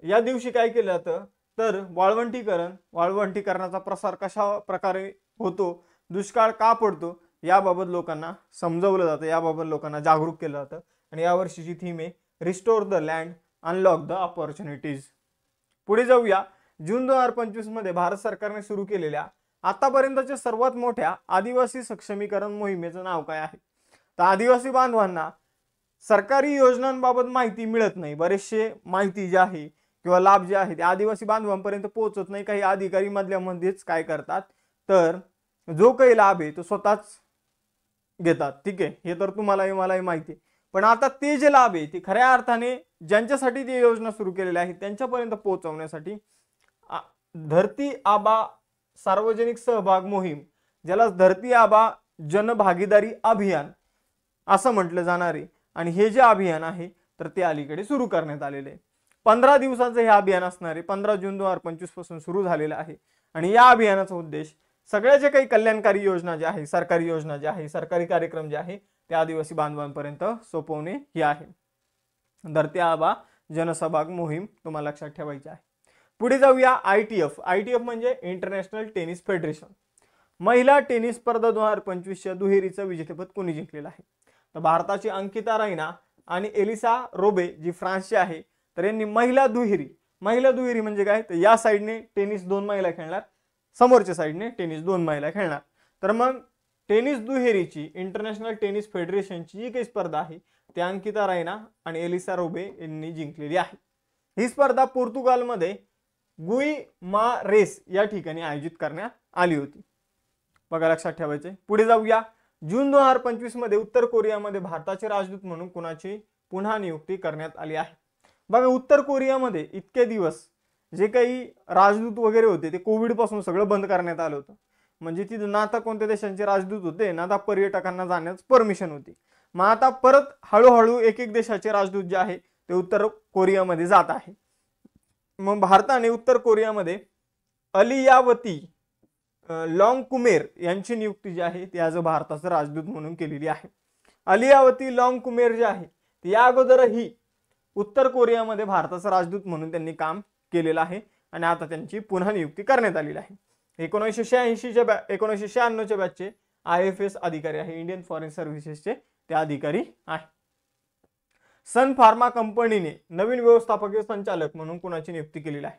A: या दिवशी काय केलं जातं तर वाळवंटीकरणाचा प्रसार कशा प्रकारे होतो, दुष्काळ का पडतो याबाबत लोकांना समजवलं जातं, याबाबत लोकांना जागरूक केलं जातं। आणि या वर्षीची थीम आहे restore the land, unlock the opportunities. पुढे जाऊया। जून 2025 मध्ये भारत सरकारने सुरू केलेल्या आतापर्यंतच्या सर्वात मोठ्या आदिवासी सक्षमीकरण मोहिमेचं नाव काय आहे? तर आदिवासी बांधवांना सरकारी योजनांबाबत माहिती मिळत नाही, बरेचसे माहिती जी आहे किंवा लाभ जे आहे ते आदिवासी बांधवांपर्यंत पोहोचत नाही। काही अधिकारी मधल्यामध्येच काय करतात तर जो काही लाभ आहे तो स्वतःच घेतात, ठीक आहे, हे तर तुम्हालाही मलाही माहिती आहे। पण आता ते जे लाभ आहे ते खऱ्या अर्थाने ज्यांच्यासाठी ती योजना सुरू केलेली आहे त्यांच्यापर्यंत पोहोचवण्यासाठी धरती आबा सार्वजनिक सहभाग मोहीम, ज्याला धरती आबा जनभागीदारी अभियान असं म्हटलं जाणार आहे, आणि हे जे अभियान आहे तर ते अलीकडे सुरू करण्यात आलेले आहे। 15 दिवसाचं हे अभियान असणार आहे। 15 जून 2025 पासून सुरू झालेलं आहे आणि या अभियानाचा उद्देश सगळ्या जे काही कल्याणकारी योजना ज्या आहे, सरकारी योजना ज्या आहे, सरकारी कार्यक्रम जे आहे ते आदिवासी बांधवांपर्यंत सोपवणे ही आहे। धरती आबा जनसहभाग मोहीम तुम्हाला लक्षात ठेवायची आहे। पुढे जाऊया। ITF म्हणजे इंटरनॅशनल टेनिस फेडरेशन। महिला टेनिस स्पर्धा 2025च्या दुहेरीचं विजेतेपद कोणी जिंकलेलं आहे? तर भारताची अंकिता रैना आणि एलिसा रोबे जी फ्रान्सची आहे, तर यांनी महिला दुहेरी म्हणजे काय तर या साइडने टेनिस 2 महिला खेळणार, समोरच्या साइडने टेनिस 2 महिला खेळणार। तर मग टेनिस दुहेरीची इंटरनॅशनल टेनिस फेडरेशनची जी काही स्पर्धा आहे ती अंकिता रैना आणि एलिसा रोबे यांनी जिंकलेली आहे। ही स्पर्धा पोर्तुगालमध्ये गुइमारेस या ठिकाणी आयोजित करण्यात आली होती, बघा लक्षात ठेवायचे। पुढे जाऊया। जून 2025 मध्ये उत्तर कोरियामध्ये भारताचे राजदूत म्हणून कुणाची पुन्हा नियुक्ती करण्यात आली आहे? बघा उत्तर कोरियामध्ये इतके दिवस जे काही राजदूत वगैरे होते ते कोविड पासून सगळं बंद करण्यात आलं होतं। म्हणजे तिथे ना आता कोणत्या देशांचे राजदूत होते ना आता पर्यटकांना जाण्यास परमिशन होती। मग आता परत हळूहळू एक देशाचे राजदूत जे आहे ते उत्तर कोरियामध्ये जात आहे। मग भारताने उत्तर कोरियामध्ये अलियावती लॉन्गकुमेर यांची नियुक्ती जी आहे ती आज भारताचं राजदूत म्हणून केलेली आहे। अलियावती लॉन्गकुमेर जे आहे ती या अगोदरही उत्तर कोरियामध्ये भारताचं राजदूत म्हणून त्यांनी काम केलेलं आहे आणि आता त्यांची पुन्हा नियुक्ती करण्यात आलेली आहे. 1996च्या बॅचचे IFS अधिकारी आहे, इंडियन फॉरेन सर्व्हिसेसचे ते अधिकारी आहे. सन फार्मा कंपनीने नवीन व्यवस्थापकीय संचालक म्हणून कुणाची नियुक्ती केलेली आहे?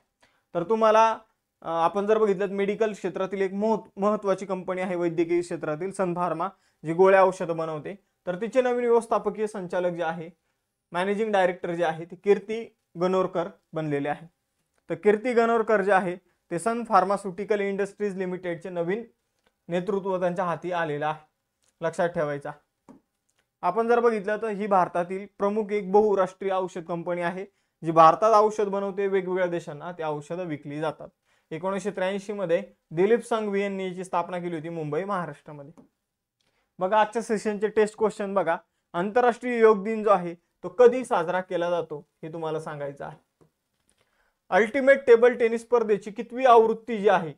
A: तर तुम्हाला आपण जर बघितलं मेडिकल क्षेत्रातील एक महत्त्वाची कंपनी आहे वैद्यकीय क्षेत्रातील सन फार्मा, जी गोळ्या औषधं बनवते. तर तिचे नवीन व्यवस्थापकीय संचालक जे आहे, मॅनेजिंग डायरेक्टर जे आहे ते कीर्ती गणोरकर बनलेले आहे. तर कीर्ती गणोरकर जे आहे ते सन फार्मास्युटिकल इंडस्ट्रीज लिमिटेडचे नवीन नेतृत्व त्यांच्या हाती आलेलं आहे, लक्षात ठेवायचा. आपण जर बघितलं तर ही भारतातील प्रमुख एक बहुराष्ट्रीय औषध कंपनी आहे, जी भारतात औषध बनवते, वेगवेगळ्या देशांना ते औषधं विकली जातात. 1983 मध्ये दिलीप संघवी यांनी याची स्थापना केली होती मुंबई महाराष्ट्रामध्ये. बघा आजच्या सेशनचे टेस्ट क्वेश्चन बघा. आंतरराष्ट्रीय योग दिन जो आहे तो कधी साजरा केला जातो हे तुम्हाला सांगायचं आहे. अल्टिमेट टेबल टेनिस स्पर्धेची कितवी आवृत्ती जी आहे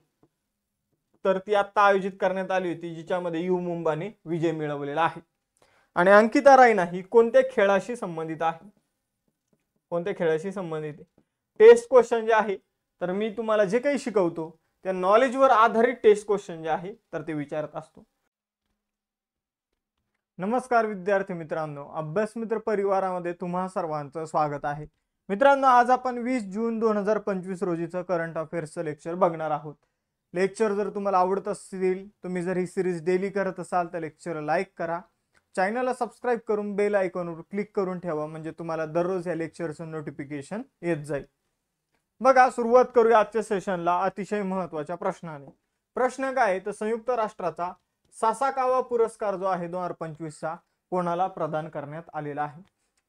A: तर ती आता आयोजित करण्यात आली होती, जिच्यामध्ये यू मुंबाने विजय मिळवलेला आहे. आणि अंकिता रायना ही कोणत्या खेळाशी संबंधित आहे? कोणत्या खेळाशी संबंधित आहे? टेस्ट क्वेश्चन जे आहे तर मी तुम्हाला जे काही शिकवतो त्या नॉलेजवर आधारित टेस्ट क्वेश्चन जे आहे तर ते विचारत असतो. नमस्कार विद्यार्थी मित्रांनो, अभ्यास मित्र परिवारामध्ये तुम्हा सर्वांचं स्वागत आहे. मित्रांनो, आज आपण 20 जून 2025 रोजीचं करंट अफेअर्सचं लेक्चर बघणार आहोत. लेक्चर जर तुम्हाला आवडत असतील, तुम्ही जर ही सिरीज डेली करत असाल तर लेक्चर लाईक करा, चॅनलला सबस्क्राईब करून बेल आयकॉनवर क्लिक करून ठेवा, म्हणजे तुम्हाला दररोज या लेक्चरचं नोटिफिकेशन येत जाईल. बघा, सुरुवात करूया आजच्या सेशनला अतिशय महत्त्वाच्या प्रश्नाने. प्रश्न काय आहे तर संयुक्त राष्ट्राचा सासाकावा पुरस्कार जो आहे 2025चा कोणाला प्रदान करण्यात आलेला आहे?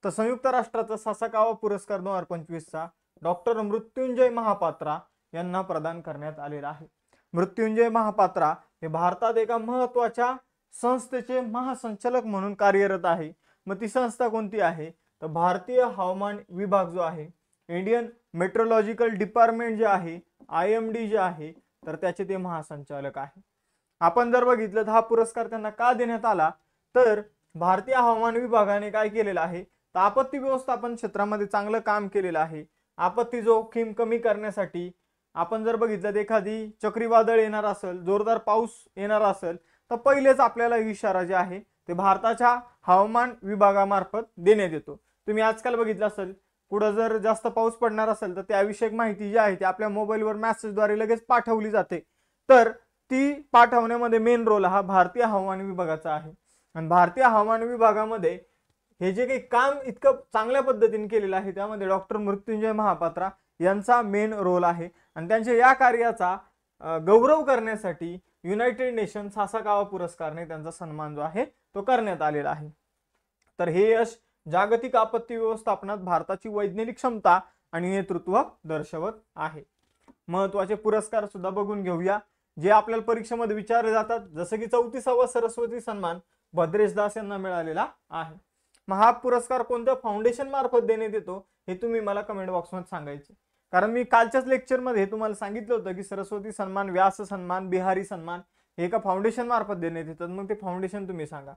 A: तर संयुक्त राष्ट्राचा सासाकावा पुरस्कार 2025चा डॉक्टर मृत्युंजय महापात्रा यांना प्रदान करण्यात आलेला आहे. मृत्युंजय महापात्रा हे भारतात एका महत्त्वाच्या संस्थेचे महासंचालक म्हणून कार्यरत आहे. मग ती संस्था कोणती आहे तर भारतीय हवामान विभाग जो आहे, इंडियन मेट्रोलॉजिकल डिपार्टमेंट जे आहे, IMD जे आहे तर त्याचे ते महासंचालक आहे. आपण जर बघितलं तर हा पुरस्कार त्यांना का देण्यात आला तर भारतीय हवामान विभागाने काय केलेलं आहे तर आपत्ती व्यवस्थापन क्षेत्रामध्ये चांगलं काम केलेलं आहे. आपत्ती जोखीम कमी करण्यासाठी आपण जर बघितलं तर एखादी चक्रीवादळ येणार असेल, जोरदार पाऊस येणार असेल तर पहिलेच आपल्याला इशारा जे आहे ते भारताच्या हवामान विभागामार्फत देण्यात येतो. तुम्ही आजकाल बघितलं असेल पुढे जर जास्त पाऊस पडणार असेल तर त्याविषयक माहिती जी आहे ती आपल्या मोबाईलवर मेसेजद्वारे लगेच पाठवली जाते. तर ती पाठवण्यामध्ये मेन रोल हा भारतीय हवामान विभागाचा आहे. आणि भारतीय हवामान विभागामध्ये हे जे काही काम इतकं चांगल्या पद्धतीने केलेलं आहे त्यामध्ये डॉक्टर मृत्युंजय महापात्रा यांचा मेन रोल आहे. आणि त्यांच्या या कार्याचा गौरव करण्यासाठी युनायटेड नेशन सासाकावा पुरस्कारने त्यांचा सन्मान जो आहे तो करण्यात आलेला आहे. तर हे यश जागतिक आपत्ती व्यवस्थापनात भारताची वैज्ञानिक क्षमता आणि नेतृत्व दर्शवत आहे. महत्त्वाचे पुरस्कार सुद्धा बघून घेऊया जे आपल्याला परीक्षेमध्ये विचारले जातात, जसं की 34वा सरस्वती सन्मान भद्रेश दास यांना मिळालेला आहे. मग हा पुरस्कार कोणत्या फाउंडेशन मार्फत देण्यात येतो हे तुम्ही मला कमेंट बॉक्समध्ये सांगायचे. कारण मी कालच्याच लेक्चरमध्ये तुम्हाला सांगितलं होतं की सरस्वती सन्मान, व्यास सन्मान, बिहारी सन्मान हे एका फाउंडेशन मार्फत देण्यात येतात. मग ते फाउंडेशन तुम्ही सांगा.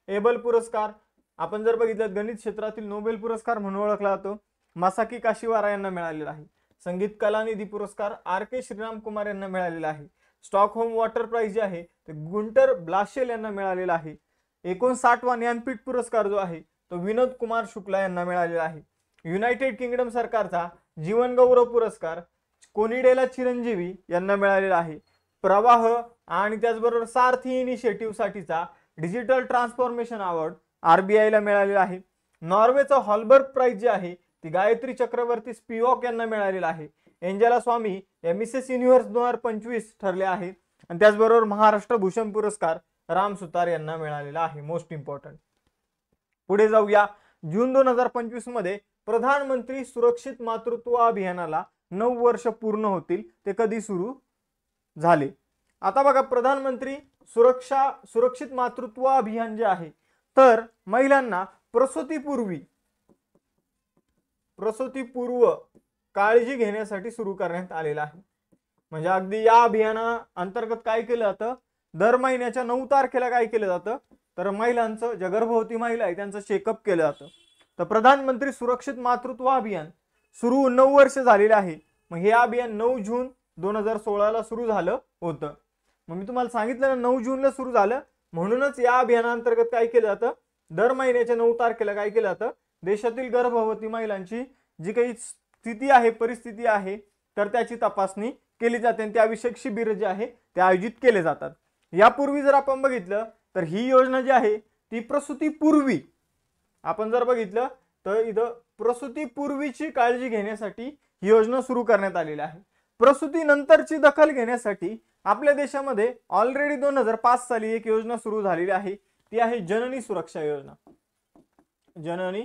A: एबल पुरस्कार आपण जर बघितलं गणित क्षेत्रातील नोबेल पुरस्कार म्हणून ओळखला जातो, मासाकी काशिवारा यांना मिळालेला आहे. संगीत कलानिधी पुरस्कार RK श्रीराम कुमार यांना मिळालेला आहे. स्टॉकहोम वॉटर प्राइज जे आहे ते गुंटर ब्लाशेल यांना मिळालेला आहे. 59वा ज्ञानपीठ पुरस्कार जो आहे तो विनोद कुमार शुक्ला यांना मिळालेला आहे. युनायटेड किंगडम सरकारचा जीवन गौरव पुरस्कार कोनिडेला चिरंजीवी यांना मिळालेला आहे. प्रवाह आणि त्याचबरोबर सारथी इनिशिएटिव्ह साठीचा डिजिटल ट्रान्सफॉर्मेशन अवॉर्ड RBI ला मिळालेला आहे. नॉर्वेचा हॉलबर्ग प्राइज जे आहे ती गायत्री चक्रवर्ती स्पिवॉक यांना मिळालेला आहे. एंजेला स्वामी या मिसेस युनिव्हर्स 2025 ठरले आहेत. आणि त्याचबरोबर महाराष्ट्र भूषण पुरस्कार राम सुतार यांना मिळालेला आहे. Most important. पुढे जाऊया. जून 2025 मध्ये प्रधानमंत्री सुरक्षित मातृत्व अभियानाला 9 वर्ष पूर्ण होतील. ते कधी सुरू झाले? आता बघा, प्रधानमंत्री सुरक्षित मातृत्व अभियान जे आहे तर महिलांना प्रसूतीपूर्व काळजी घेण्यासाठी सुरू करण्यात आलेला आहे. म्हणजे अगदी या अभियाना अंतर्गत काय केलं जातं, दर महिन्याच्या 9 तारखेला काय केलं जातं तर महिलांचं, ज्या गर्भवती महिला आहे त्यांचं चेकअप केलं जातं. तर प्रधानमंत्री सुरक्षित मातृत्व अभियान सुरू 9 वर्ष झालेले आहे. मग हे अभियान 9 जून 2016ला सुरू झालं होतं. मग मी तुम्हाला सांगितलं ना 9 जूनला सुरू झालं, म्हणूनच या अभियानांतर्गत काय केलं जातं, दर महिन्याच्या 9 तारखेला काय केलं जातं, देशातील गर्भवती महिलांची जी काही स्थिती आहे, परिस्थिती आहे, तर त्याची तपासणी केली जाते आणि त्याविषयक शिबिर जे आहे ते आयोजित केले जातात. यापूर्वी जर आपण बघितलं तर ही योजना जी आहे ती प्रसूतीपूर्वी, आपण जर बघितलं तर इथं प्रसूतीपूर्वीची काळजी घेण्यासाठी ही योजना सुरू करण्यात आलेली आहे. प्रसूतीनंतरची दखल घेण्यासाठी आपल्या देशामध्ये ऑलरेडी 2005 साली एक योजना सुरू झालेली आहे, ती आहे जननी सुरक्षा योजना. जननी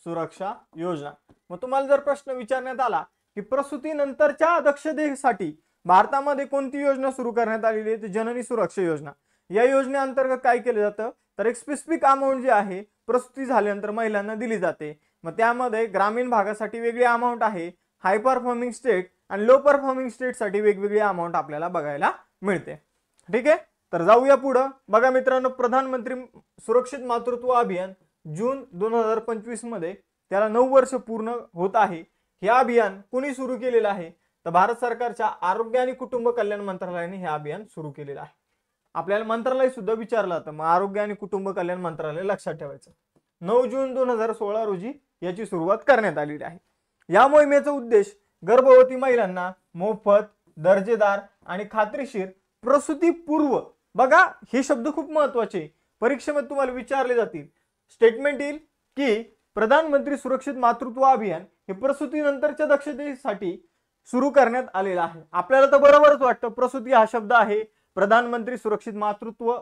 A: सुरक्षा योजना. मग तुम्हाला जर प्रश्न विचारण्यात आला की प्रसूतीनंतरच्या दक्षतेसाठी भारतामध्ये कोणती योजना सुरू करण्यात आलेली आहे, तर जननी सुरक्षा योजना. या योजनेअंतर्गत काय केलं जातं, तर एक स्पेसिफिक अमाऊंट जी आहे प्रसूती झाल्यानंतर महिलांना दिली जाते. मग त्यामध्ये ग्रामीण भागासाठी वेगळी अमाऊंट आहे, हाय परफॉर्मिंग स्टेट आणि लो परफॉर्मिंग स्टेटसाठी वेगवेगळी अमाऊंट आपल्याला बघायला मिळते. ठीक आहे, तर जाऊया पुढं. बघा मित्रांनो, प्रधानमंत्री सुरक्षित मातृत्व अभियान जून 2025 मध्ये त्याला 9 वर्ष पूर्ण होत आहे. हे अभियान कोणी सुरू केलेलं आहे, तर भारत सरकारच्या आरोग्य आणि कुटुंब कल्याण मंत्रालयाने हे अभियान सुरू केलेलं आहे. आपल्याला मंत्रालय सुद्धा विचारलं जातं, मग आरोग्य आणि कुटुंब कल्याण मंत्रालय लक्षात ठेवायचं. 9 जून 2016 रोजी याची सुरुवात करण्यात आलेली आहे. या मोहिमेचा उद्देश गर्भवती महिलांना मोफत, दर्जेदार आणि खात्रीशीर प्रसूतीपूर्व, बघा हे शब्द खूप महत्वाचे, परीक्षेमध्ये तुम्हाला विचारले जातील. स्टेटमेंट येईल की प्रधानमंत्री सुरक्षित मातृत्व अभियान हे प्रसूतीनंतरच्या दक्षतेसाठी सुरू करण्यात आलेलं आहे. आपल्याला तर बरोबरच वाटतं, प्रसूती हा शब्द आहे, प्रधानमंत्री सुरक्षित मातृत्व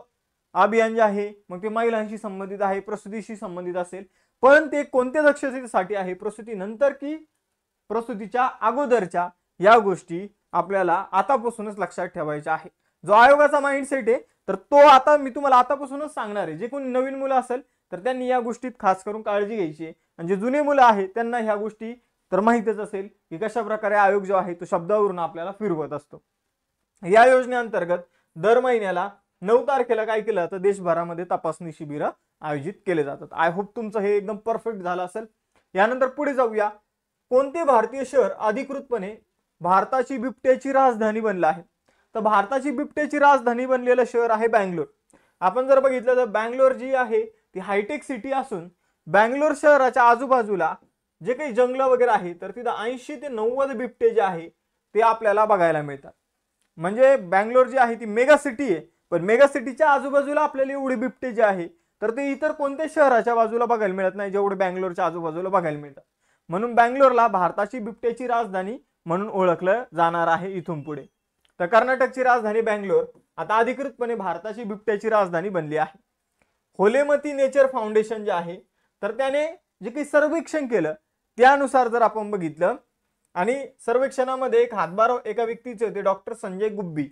A: अभियान जे आहे मग ते महिलांशी संबंधित आहे, प्रसूतीशी संबंधित असेल, पण ते कोणत्या दक्षतेसाठी आहे, प्रसूतीनंतर की प्रसूतीच्या अगोदरच्या, या गोष्टी आपल्याला आतापासूनच लक्षात ठेवायच्या आहे. जो आयोगाचा माइंडसेट आहे तर तो आता मी तुम्हाला आतापासूनच सांगणार आहे. जे कोणी नवीन मुलं असेल तर त्यांनी या गोष्टीत खास करून काळजी घ्यायची आहे, आणि जे जुने मुलं आहेत त्यांना ह्या गोष्टी तर माहितच असेल की कशा प्रकारे आयोग जो आहे तो शब्दावरून आपल्याला फिरवत असतो. या योजनेअंतर्गत दर महिन्याला 9 तारखेला काय केलं जातं, देशभरामध्ये तपासणी शिबिर आयोजित केले जातात. आय होप तुमचं हे एकदम परफेक्ट झालं असेल. यानंतर पुढे जाऊया. कोणते भारतीय शहर अधिकृतपणे भारताची बिबट्याची राजधानी बनलं आहे, तर भारताची बिबट्याची राजधानी बनलेलं शहर आहे बँगलोर. आपण जर बघितलं तर बँगलोर जी आहे ती हायटेक सिटी असून बँगलोर शहराच्या आजूबाजूला जे काही जंगल वगैरे आहे तर तिथं 80 ते 90 बिबटे जे आहे ते आपल्याला बघायला मिळतात. म्हणजे बँगलोर जी आहे ती मेगा सिटी आहे, पण मेगा सिटीच्या आजूबाजूला आपल्याला एवढे बिबटे जे आहे तर ते इतर कोणत्या शहराच्या बाजूला बघायला मिळत नाही जेवढे बँगलोरच्या आजूबाजूला बघायला मिळतात. म्हणून बँगलोरला भारताची बिबट्याची राजधानी म्हणून ओळखलं जाणार आहे इथून पुढे. तर कर्नाटकची राजधानी बँगलोर आता अधिकृतपणे भारताची बिबट्याची राजधानी बनली आहे. होलेमती नेचर फाउंडेशन जे आहे तर त्याने जे काही सर्वेक्षण केलं त्यानुसार जर आपण बघितलं, आणि सर्वेक्षणामध्ये एक हातभार एका व्यक्तीचे होते, डॉक्टर संजय गुब्बी.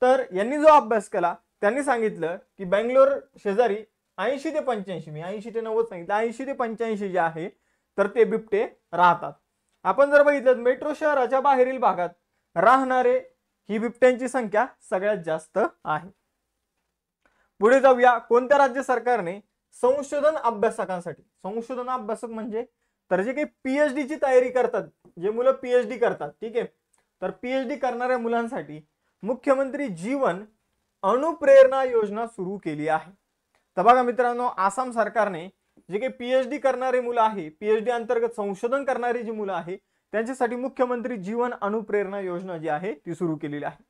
A: तर यांनी जो अभ्यास केला त्यांनी सांगितलं की बँगलोर शेजारी 80 ते 85, मी 80 ते 90 सांगितलं, 80 ते 85 जे आहे तर ते बिबटे राहतात. आपण जर बघितलं मेट्रो शहराच्या बाहेरील भागात राहणारे ही बिबट्यांची संख्या सगळ्यात जास्त आहे. पुढे जाऊया. कोणत्या राज्य सरकारने संशोधन अभ्यासकांसाठी, संशोधन अभ्यासक म्हणजे तर जे काही पीएचडी ची तयारी करतात, जे मुलं पीएचडी करतात, ठीक आहे, तर पीएचडी करणाऱ्या मुलांसाठी मुख्यमंत्री जीवन अनुप्रेरणा योजना सुरू केली आहे. तर बघा मित्रांनो, आसाम सरकारने जे काही पीएचडी करणारे मुलं आहे, पीएचडी अंतर्गत संशोधन करणारी जी मुलं आहे त्यांच्यासाठी मुख्यमंत्री जीवन अनुप्रेरणा योजना जी आहे ती सुरू केलेली आहे.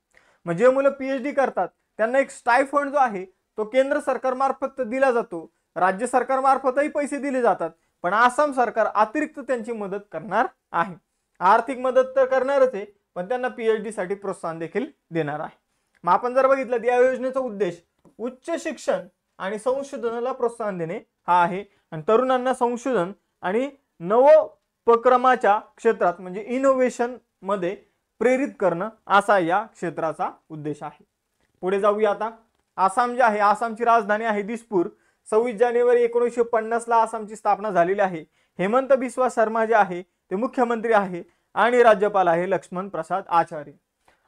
A: म्हणजे मुलं पीएचडी करतात त्यांना एक स्टायफंड जो आहे तो केंद्र सरकार मार्फत दिला जातो, राज्य सरकार मार्फतही पैसे दिले जातात, पण आसाम सरकार अतिरिक्त त्यांची मदत करणार आहे. आर्थिक मदत तर करणारच आहे, पण त्यांना पीएचडी साठी प्रोत्साहन देखील देणार आहे. मग आपण जर बघितलं या योजनेचा उद्देश उच्च शिक्षण आणि संशोधनाला प्रोत्साहन देणे हा आहे, आणि तरुणांना संशोधन आणि नवोपक्रमाच्या क्षेत्रात म्हणजे इनोव्हेशन मध्ये प्रेरित करणं असा या क्षेत्राचा उद्देश आहे. पुढे जाऊया आता. आसाम जे आहे, आसामची राजधानी आहे दिसपूर. 26 जानेवारी 1950 ला आसामची स्थापना झालेली आहे. हेमंत बिस्वा शर्मा जे आहे ते मुख्यमंत्री आहे आणि राज्यपाल आहे लक्ष्मण प्रसाद आचार्य.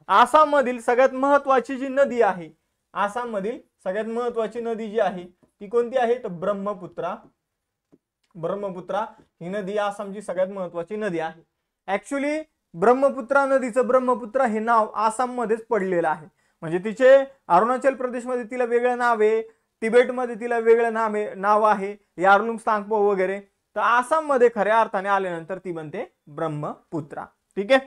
A: आसाम मधील सगळ्यात महत्वाची जी नदी आहे, आसाम मधील सगळ्यात महत्वाची नदी जी आहे ती कोणती आहे, तर ब्रह्मपुत्रा. ब्रह्मपुत्रा ही नदी आसामची सगळ्यात महत्वाची नदी आहे. ऍक्च्युली ब्रह्मपुत्रा नदीचं ब्रह्मपुत्रा हे नाव आसाममध्येच पडलेलं आहे. म्हणजे तिचे अरुणाचल प्रदेशमध्ये तिला वेगळं नाव आहे, तिबेटमध्ये तिला वेगळं नाव आहे, यारलुंग सांगपो वगैरे. तर आसाममध्ये खऱ्या अर्थाने आल्यानंतर ती बनते ब्रह्मपुत्रा. ठीक आहे,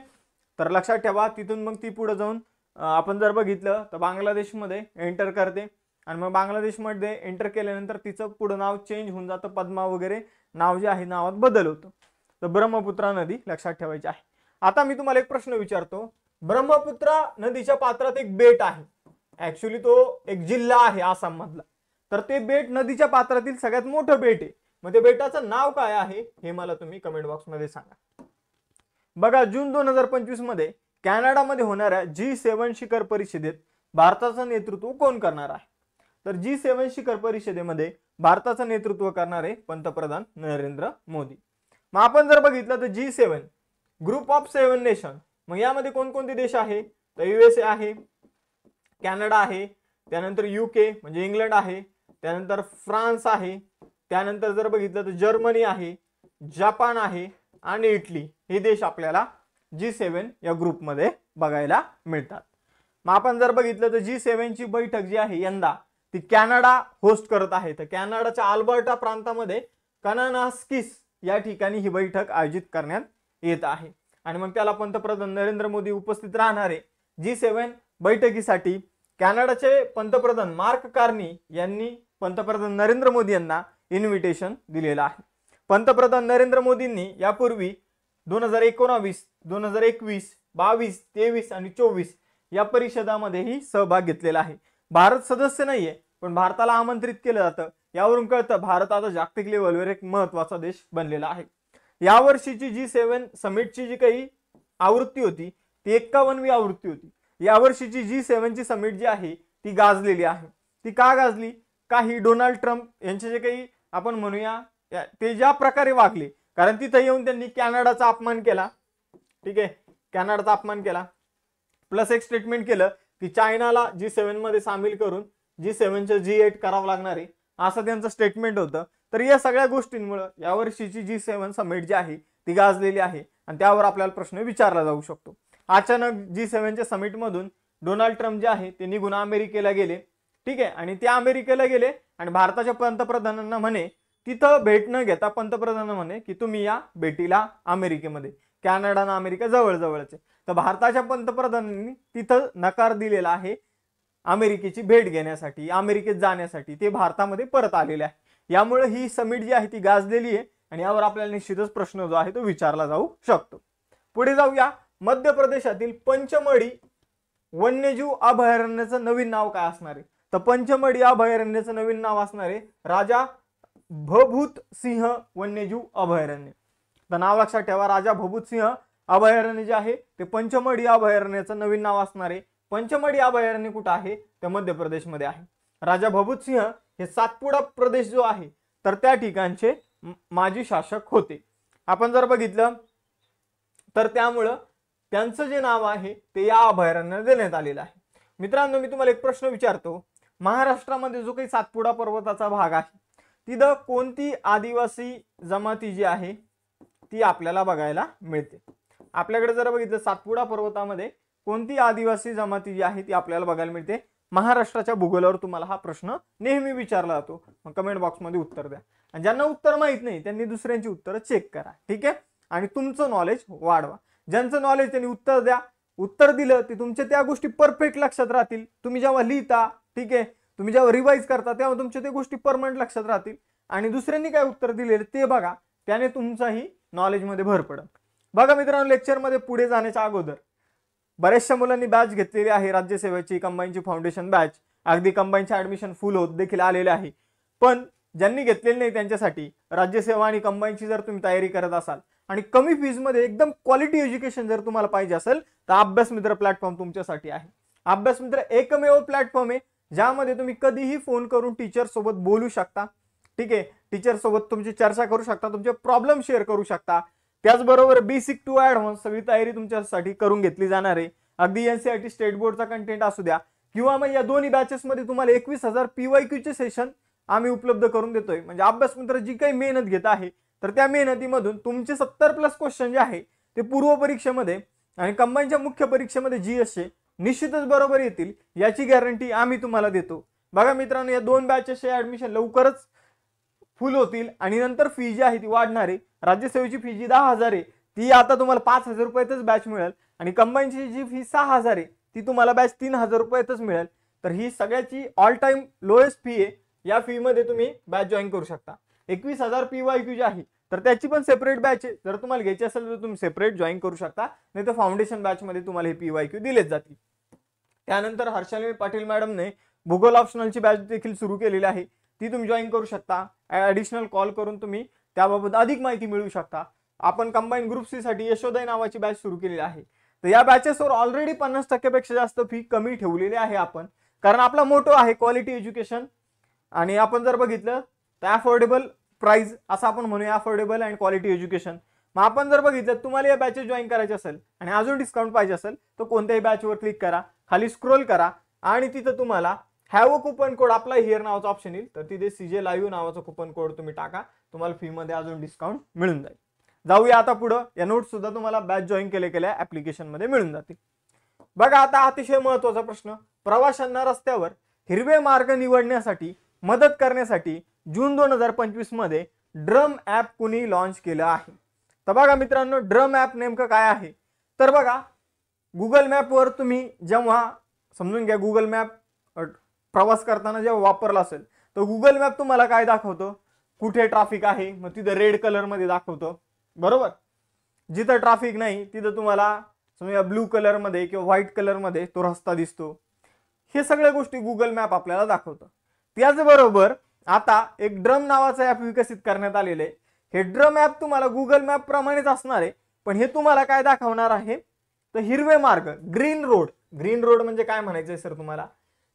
A: तर लक्षात ठेवा. तिथून मग ती पुढे जाऊन आपण जर बघितलं तर बांगलादेशमध्ये एंटर करते आणि मग बांगलादेशमध्ये एंटर केल्यानंतर तिचं पुढं नाव चेंज होऊन जातं, पद्मा वगैरे नाव जे आहे नावात बदल होतो. तर ब्रह्मपुत्रा नदी लक्षात ठेवायची आहे. आता मी तुम्हाला एक प्रश्न विचारतो. ब्रह्मपुत्रा नदीच्या पात्रात एक बेट आहे, ऍक्च्युली तो एक जिल्हा आहे आसाम मधला. तर ते बेट नदीच्या पात्रातील सगळ्यात मोठं बेट आहे. मग ते बेटाचं नाव काय आहे हे मला तुम्ही कमेंट बॉक्स मध्ये सांगा. बघा, जून 2025 मध्ये कॅनडामध्ये होणाऱ्या G7 शिखर परिषदेत भारताचं नेतृत्व कोण करणार आहे? तर G7 शिखर परिषदेमध्ये भारताचं नेतृत्व करणारे पंतप्रधान नरेंद्र मोदी. मग आपण जर बघितलं तर G7 ग्रुप ऑफ 7 नेशन, मग यामध्ये कोणकोणते देश आहे? तर USA आहे, कॅनडा आहे, त्यानंतर UK म्हणजे इंग्लंड आहे, त्यानंतर फ्रान्स आहे, त्यानंतर जर बघितलं तर जर्मनी आहे, जपान आहे आणि इटली. हे देश आपल्याला G7 या ग्रुपमध्ये बघायला मिळतात. मग आपण जर बघितलं तर G7 ची बैठक जी आहे यंदा ती कॅनडा होस्ट करत आहे. तर कॅनडाच्या अल्बर्टा प्रांतामध्ये कनानास्किस या ठिकाणी ही बैठक आयोजित करण्यात येत आहे आणि मग त्याला पंतप्रधान नरेंद्र मोदी उपस्थित राहणार आहे. G7 बैठकीसाठी कॅनडाचे पंतप्रधान मार्क कार्नी यांनी पंतप्रधान नरेंद्र मोदी यांना इन्व्हिटेशन दिलेलं आहे. पंतप्रधान नरेंद्र मोदींनी यापूर्वी 2019, 2021, 22, 23 आणि 24 या परिषदामध्येही सहभाग घेतलेला आहे. भारत सदस्य नाहीये, पण भारताला आमंत्रित केलं जातं. यावरून कळतं भारत आता जागतिक लेवलवर एक महत्वाचा देश बनलेला आहे. यावर्षीची G7 समिटची जी काही आवृत्ती होती ती 51वी आवृत्ती होती. यावर्षीची G7 ची समिट जी आहे ती गाजलेली आहे. ती का गाजली? काही डोनाल्ड ट्रम्प यांचे जे काही आपण म्हणूया ते ज्या प्रकारे वागले, कारण तिथे येऊन त्यांनी कॅनडाचा अपमान केला. ठीक आहे, कॅनडाचा अपमान केला, प्लस एक स्टेटमेंट केलं की चायनाला G7 मध्ये सामील करून G7 चे G8 करावं लागणार आहे, असं त्यांचं स्टेटमेंट होतं. तर या सगळ्या गोष्टींमुळे यावर्षीची G7 समिट जी आहे ती गाजलेली आहे आणि त्यावर आपल्याला प्रश्न विचारला जाऊ शकतो. अचानक G7 च्या समिट मधून डोनाल्ड ट्रम्प जे आहे ते निघून अमेरिकेला गेले. ठीक आहे, आणि ते अमेरिकेला गेले आणि भारताच्या पंतप्रधानांना म्हणे तिथं भेट न घेता पंतप्रधान म्हणे की तुम्ही या भेटीला अमेरिकेमध्ये. कॅनडा आणि अमेरिका जवळजवळचे. तर भारताच्या पंतप्रधानांनी तिथं नकार दिलेला आहे अमेरिकेची भेट घेण्यासाठी, अमेरिकेत जाण्यासाठी. ते भारतामध्ये परत आलेले आहे. यामुळे ही समिट जी आहे ती गाजलेली आहे आणि यावर आपल्याला निश्चितच प्रश्न जो आहे तो विचारला जाऊ शकतो. पुढे जाऊया. मध्य प्रदेशातील पंचमढी वन्यजीव अभयारण्याचं नवीन नाव काय असणार आहे? तर पंचमढी अभयारण्याचं नवीन नाव असणार आहे राजा भभूत सिंह वन्यजीव अभयारण्य. तर नाव लक्षात ठेवा, राजा भभूत सिंह अभयारण्य जे आहे ते पंचमढी अभयारण्याचं नवीन नाव असणार आहे. पंचमढी अभयारण्य कुठं आहे? ते मध्य प्रदेशमध्ये आहे. राजा भभूत सिंह हे सातपुडा प्रदेश जो आहे तर त्या ठिकाणचे माजी शासक होते. आपण जर बघितलं तर त्यामुळं त्यांचं जे नाव आहे ते या अभयारण्याला देण्यात आलेलं आहे. मित्रांनो, मी तुम्हाला एक प्रश्न विचारतो. महाराष्ट्रामध्ये जो काही सातपुडा पर्वताचा भाग आहे तिथं कोणती आदिवासी जमाती जी आहे ती आपल्याला बघायला मिळते? आपल्याकडे जर बघितलं सातपुडा पर्वतामध्ये कोणती आदिवासी जमाती जी आहे ती आपल्याला बघायला मिळते? महाराष्ट्राच्या भूगोलावर तुम्हाला हा प्रश्न नेहमी विचारला जातो. मग कमेंट बॉक्स मध्ये उत्तर द्या. आणि ज्यांना उत्तर माहित नाही त्यांनी दुसऱ्यांची उत्तरं चेक करा. ठीक आहे, आणि तुमचं नॉलेज वाढवा. ज्यांचं नॉलेज त्यांनी उत्तर द्या. उत्तर दिलं ते तुमच्या त्या गोष्टी परफेक्ट लक्षात राहतील. तुम्ही जेव्हा लिहिता, ठीक आहे, तुम्ही जेव्हा रिवाइज करता तेव्हा तुमच्या त्या गोष्टी परमनंट लक्षात राहतील. आणि दुसऱ्यांनी काय उत्तर दिलेलं ते बघा, त्याने तुमचाही नॉलेजमध्ये भर पडेल. बघा मित्रांनो, लेक्चरमध्ये पुढे जाण्याच्या अगोदर बऱ्याचशा मुलांनी बॅच घेतलेली आहे राज्यसेवेची, कंबाईनची फाउंडेशन बॅच. अगदी कंबाईनचे ऍडमिशन फुल होत देखील आलेले आहे. पण ज्यांनी घेतलेले नाही त्यांच्यासाठी राज्यसेवा आणि कंबाईनची जर तुम्ही तयारी करत असाल आणि कमी फीज मध्ये एकदम क्वालिटी एज्युकेशन जर तुम्हाला पाहिजे असेल तर अभ्यास मित्र प्लॅटफॉर्म तुमच्यासाठी आहे. अभ्यास मित्र एकमेव प्लॅटफॉर्म आहे ज्यामध्ये तुम्ही कधीही फोन करून टीचर सोबत बोलू शकता. ठीक आहे, टीचर सोबत तुमची चर्चा करू शकता, तुमचे प्रॉब्लेम शेअर करू शकता. त्याचबरोबर बेसिक टू ऍडव्हान्स सगळी तयारी तुमच्यासाठी करून घेतली जाणार आहे. अगदी एनसीईआरटी स्टेट बोर्डचा कंटेंट असू द्या किंवा मग या दोन्ही बॅचेस मध्ये तुम्हाला 21,000 PYQ चे सेशन आम्ही उपलब्ध करून देतोय. म्हणजे अभ्यास मित्र जी काही मेहनत घेत आहे तर त्या मेहनतीमधून तुमचे 70+ क्वेश्चन जे आहे ते पूर्व परीक्षेमध्ये आणि कंबाईनच्या मुख्य परीक्षेमध्ये GSचे निश्चितच बरोबर येतील याची गॅरंटी आम्ही तुम्हाला देतो। बघा मित्रांनो, या 2 बॅचेसचे ऍडमिशन लवकरच फुल होतील आणि नंतर फी जी आहे ती वाढणार आहे। राज्यसेवेची फी जी 10,000 आहे ती आता तुम्हाला 5,000 रुपयातच बॅच मिळेल आणि कंबाईनची जी फी 6,000 आहे ती तुम्हाला बॅच 3,000 रुपयातच मिळेल। तर ही सगळ्याची ऑल टाइम लोएस्ट फी आहे। या फी मध्ये तुम्ही बॅच जॉईन करू शकता। 21,000 PYQ जी आहे तर त्याची पण सेपरेट बॅच आहे। जर तुम्हाला घ्यायची असेल तर तुम्ही सेपरेट जॉईन करू शकता, नाही तर फाउंडेशन बॅच मध्ये तुम्हाला हे PYQ दिलेच जातील। त्यानंतर हर्षाली पाटील मॅडमने भूगोल ऑप्शनलची बॅच देखील सुरू केलेली आहे, ती तुम्ही जॉईन करू शकता। ॲडिशनल कॉल करून तुम्ही त्याबाबत अधिक माहिती मिळवू शकता। आपण कंबाईन ग्रुप सी साठी यशोदय नावाची बॅच सुरू केलेली आहे। तर या बॅचेसवर ऑलरेडी 50% पेक्षा जास्त फी कमी ठेवलेली आहे आपण, कारण आपला मोटो आहे क्वालिटी एज्युकेशन। आणि आपण जर बघितलं तर अफोर्डेबल प्राइस असं आपण म्हणूया, अफोर्डेबल अँड क्वालिटी एज्युकेशन। मग आपण जर बघितलं तुम्हाला या बॅचेस जॉईन करायचे असेल आणि अजून डिस्काउंट पाहिजे असेल तर कोणत्याही बॅचवर क्लिक करा, खाली स्क्रोल करा आणि तिथं तुम्हाला have a coupon code apply here नावाचा ऑप्शन येईल, तर तिथे CJ लाईव्ह नावाचा कुपन कोड तुम्ही टाका, तुम्हाला फी मध्ये अजून डिस्काउंट मिळून जाईल। जाऊया आता पुढे, या नोट्स सुद्धा तुम्हाला बॅच जॉईन केल्या ऍप्लिकेशन मध्ये मिळून जातील। बघा आता अतिशय महत्त्वाचा प्रश्न, प्रवाशांना रस्त्यावर हिरवे मार्ग निवडण्यासाठी मदत करण्यासाठी जून 2025 मध्ये ड्रम ॲप कुणी लॉन्च केलं आहे? तर बघा मित्रांनो, ड्रम ॲप नेमकं काय आहे? तर बघा, गुगल मॅपवर तुम्ही जेव्हा समजून घ्या, गुगल मॅप प्रवास करताना जेव्हा वापरला असेल तर गुगल मॅप तुम्हाला काय दाखवतो? कुठे ट्रॅफिक आहे, मग तिथं रेड कलर मध्ये दाखवतो, बरोबर। जिथं ट्रॅफिक नाही तिथं तुम्हाला समजा ब्लू कलर मध्ये किंवा व्हाईट कलर मध्ये तो रस्ता दिसतो। हे सगळ्या गोष्टी गुगल मॅप आपल्याला दाखवतं। त्याचबरोबर आता एक ड्रम नावाचं ॲप विकसित करण्यात आलेलं आहे। हे ड्रम ॲप तुम्हाला गुगल मॅप प्रमाणेच असणार आहे, पण हे तुम्हाला काय दाखवणार आहे? तर हिरवे मार्ग, ग्रीन रोड। ग्रीन रोड म्हणजे काय म्हणायचंय सर तुम्हाला?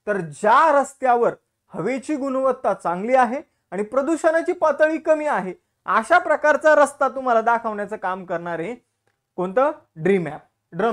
A: तर ज्या रस्त्यावर हवेची गुणवत्ता चांगली आहे आणि प्रदूषणाची पातळी कमी आहे अशा प्रकारचा रस्ता तुम्हाला दाखवण्याचं काम करणार आहे कोणतं? Drum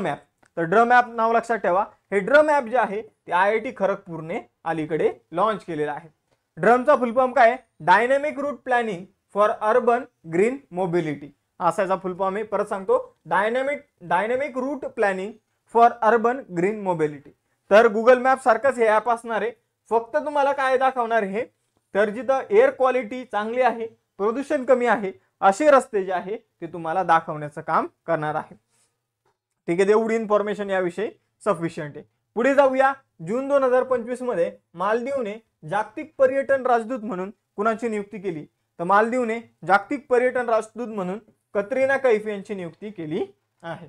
A: app. तर ड्रम ॲप नाव लक्षात ठेवा। हे ड्रम ॲप जे आहे ते IIT खरगपूरने अलीकडे लॉन्च केलेलं आहे। ड्रमचा फुल फॉर्म काय? Dynamic route planning for urban green mobility असा याचा फुल फॉर्म आहे। परत सांगतो, dynamic route planning for urban green mobility. तर गुगल मॅप सारखंच हे ॲप असणार आहे, फक्त तुम्हाला काय दाखवणार आहे? तर जिथं एअर क्वालिटी चांगली आहे, प्रदूषण कमी आहे असे रस्ते जे आहे ते तुम्हाला दाखवण्याचं काम करणार आहे। ठीक आहे, एवढी इन्फॉर्मेशन याविषयी सफिशियंट आहे। पुढे जाऊया, जून 2025 मध्ये मालदीवने जागतिक पर्यटन राजदूत म्हणून कुणाची नियुक्ती केली? तर मालदीवने जागतिक पर्यटन राजदूत म्हणून कतरिना कैफ यांची नियुक्ती केली आहे।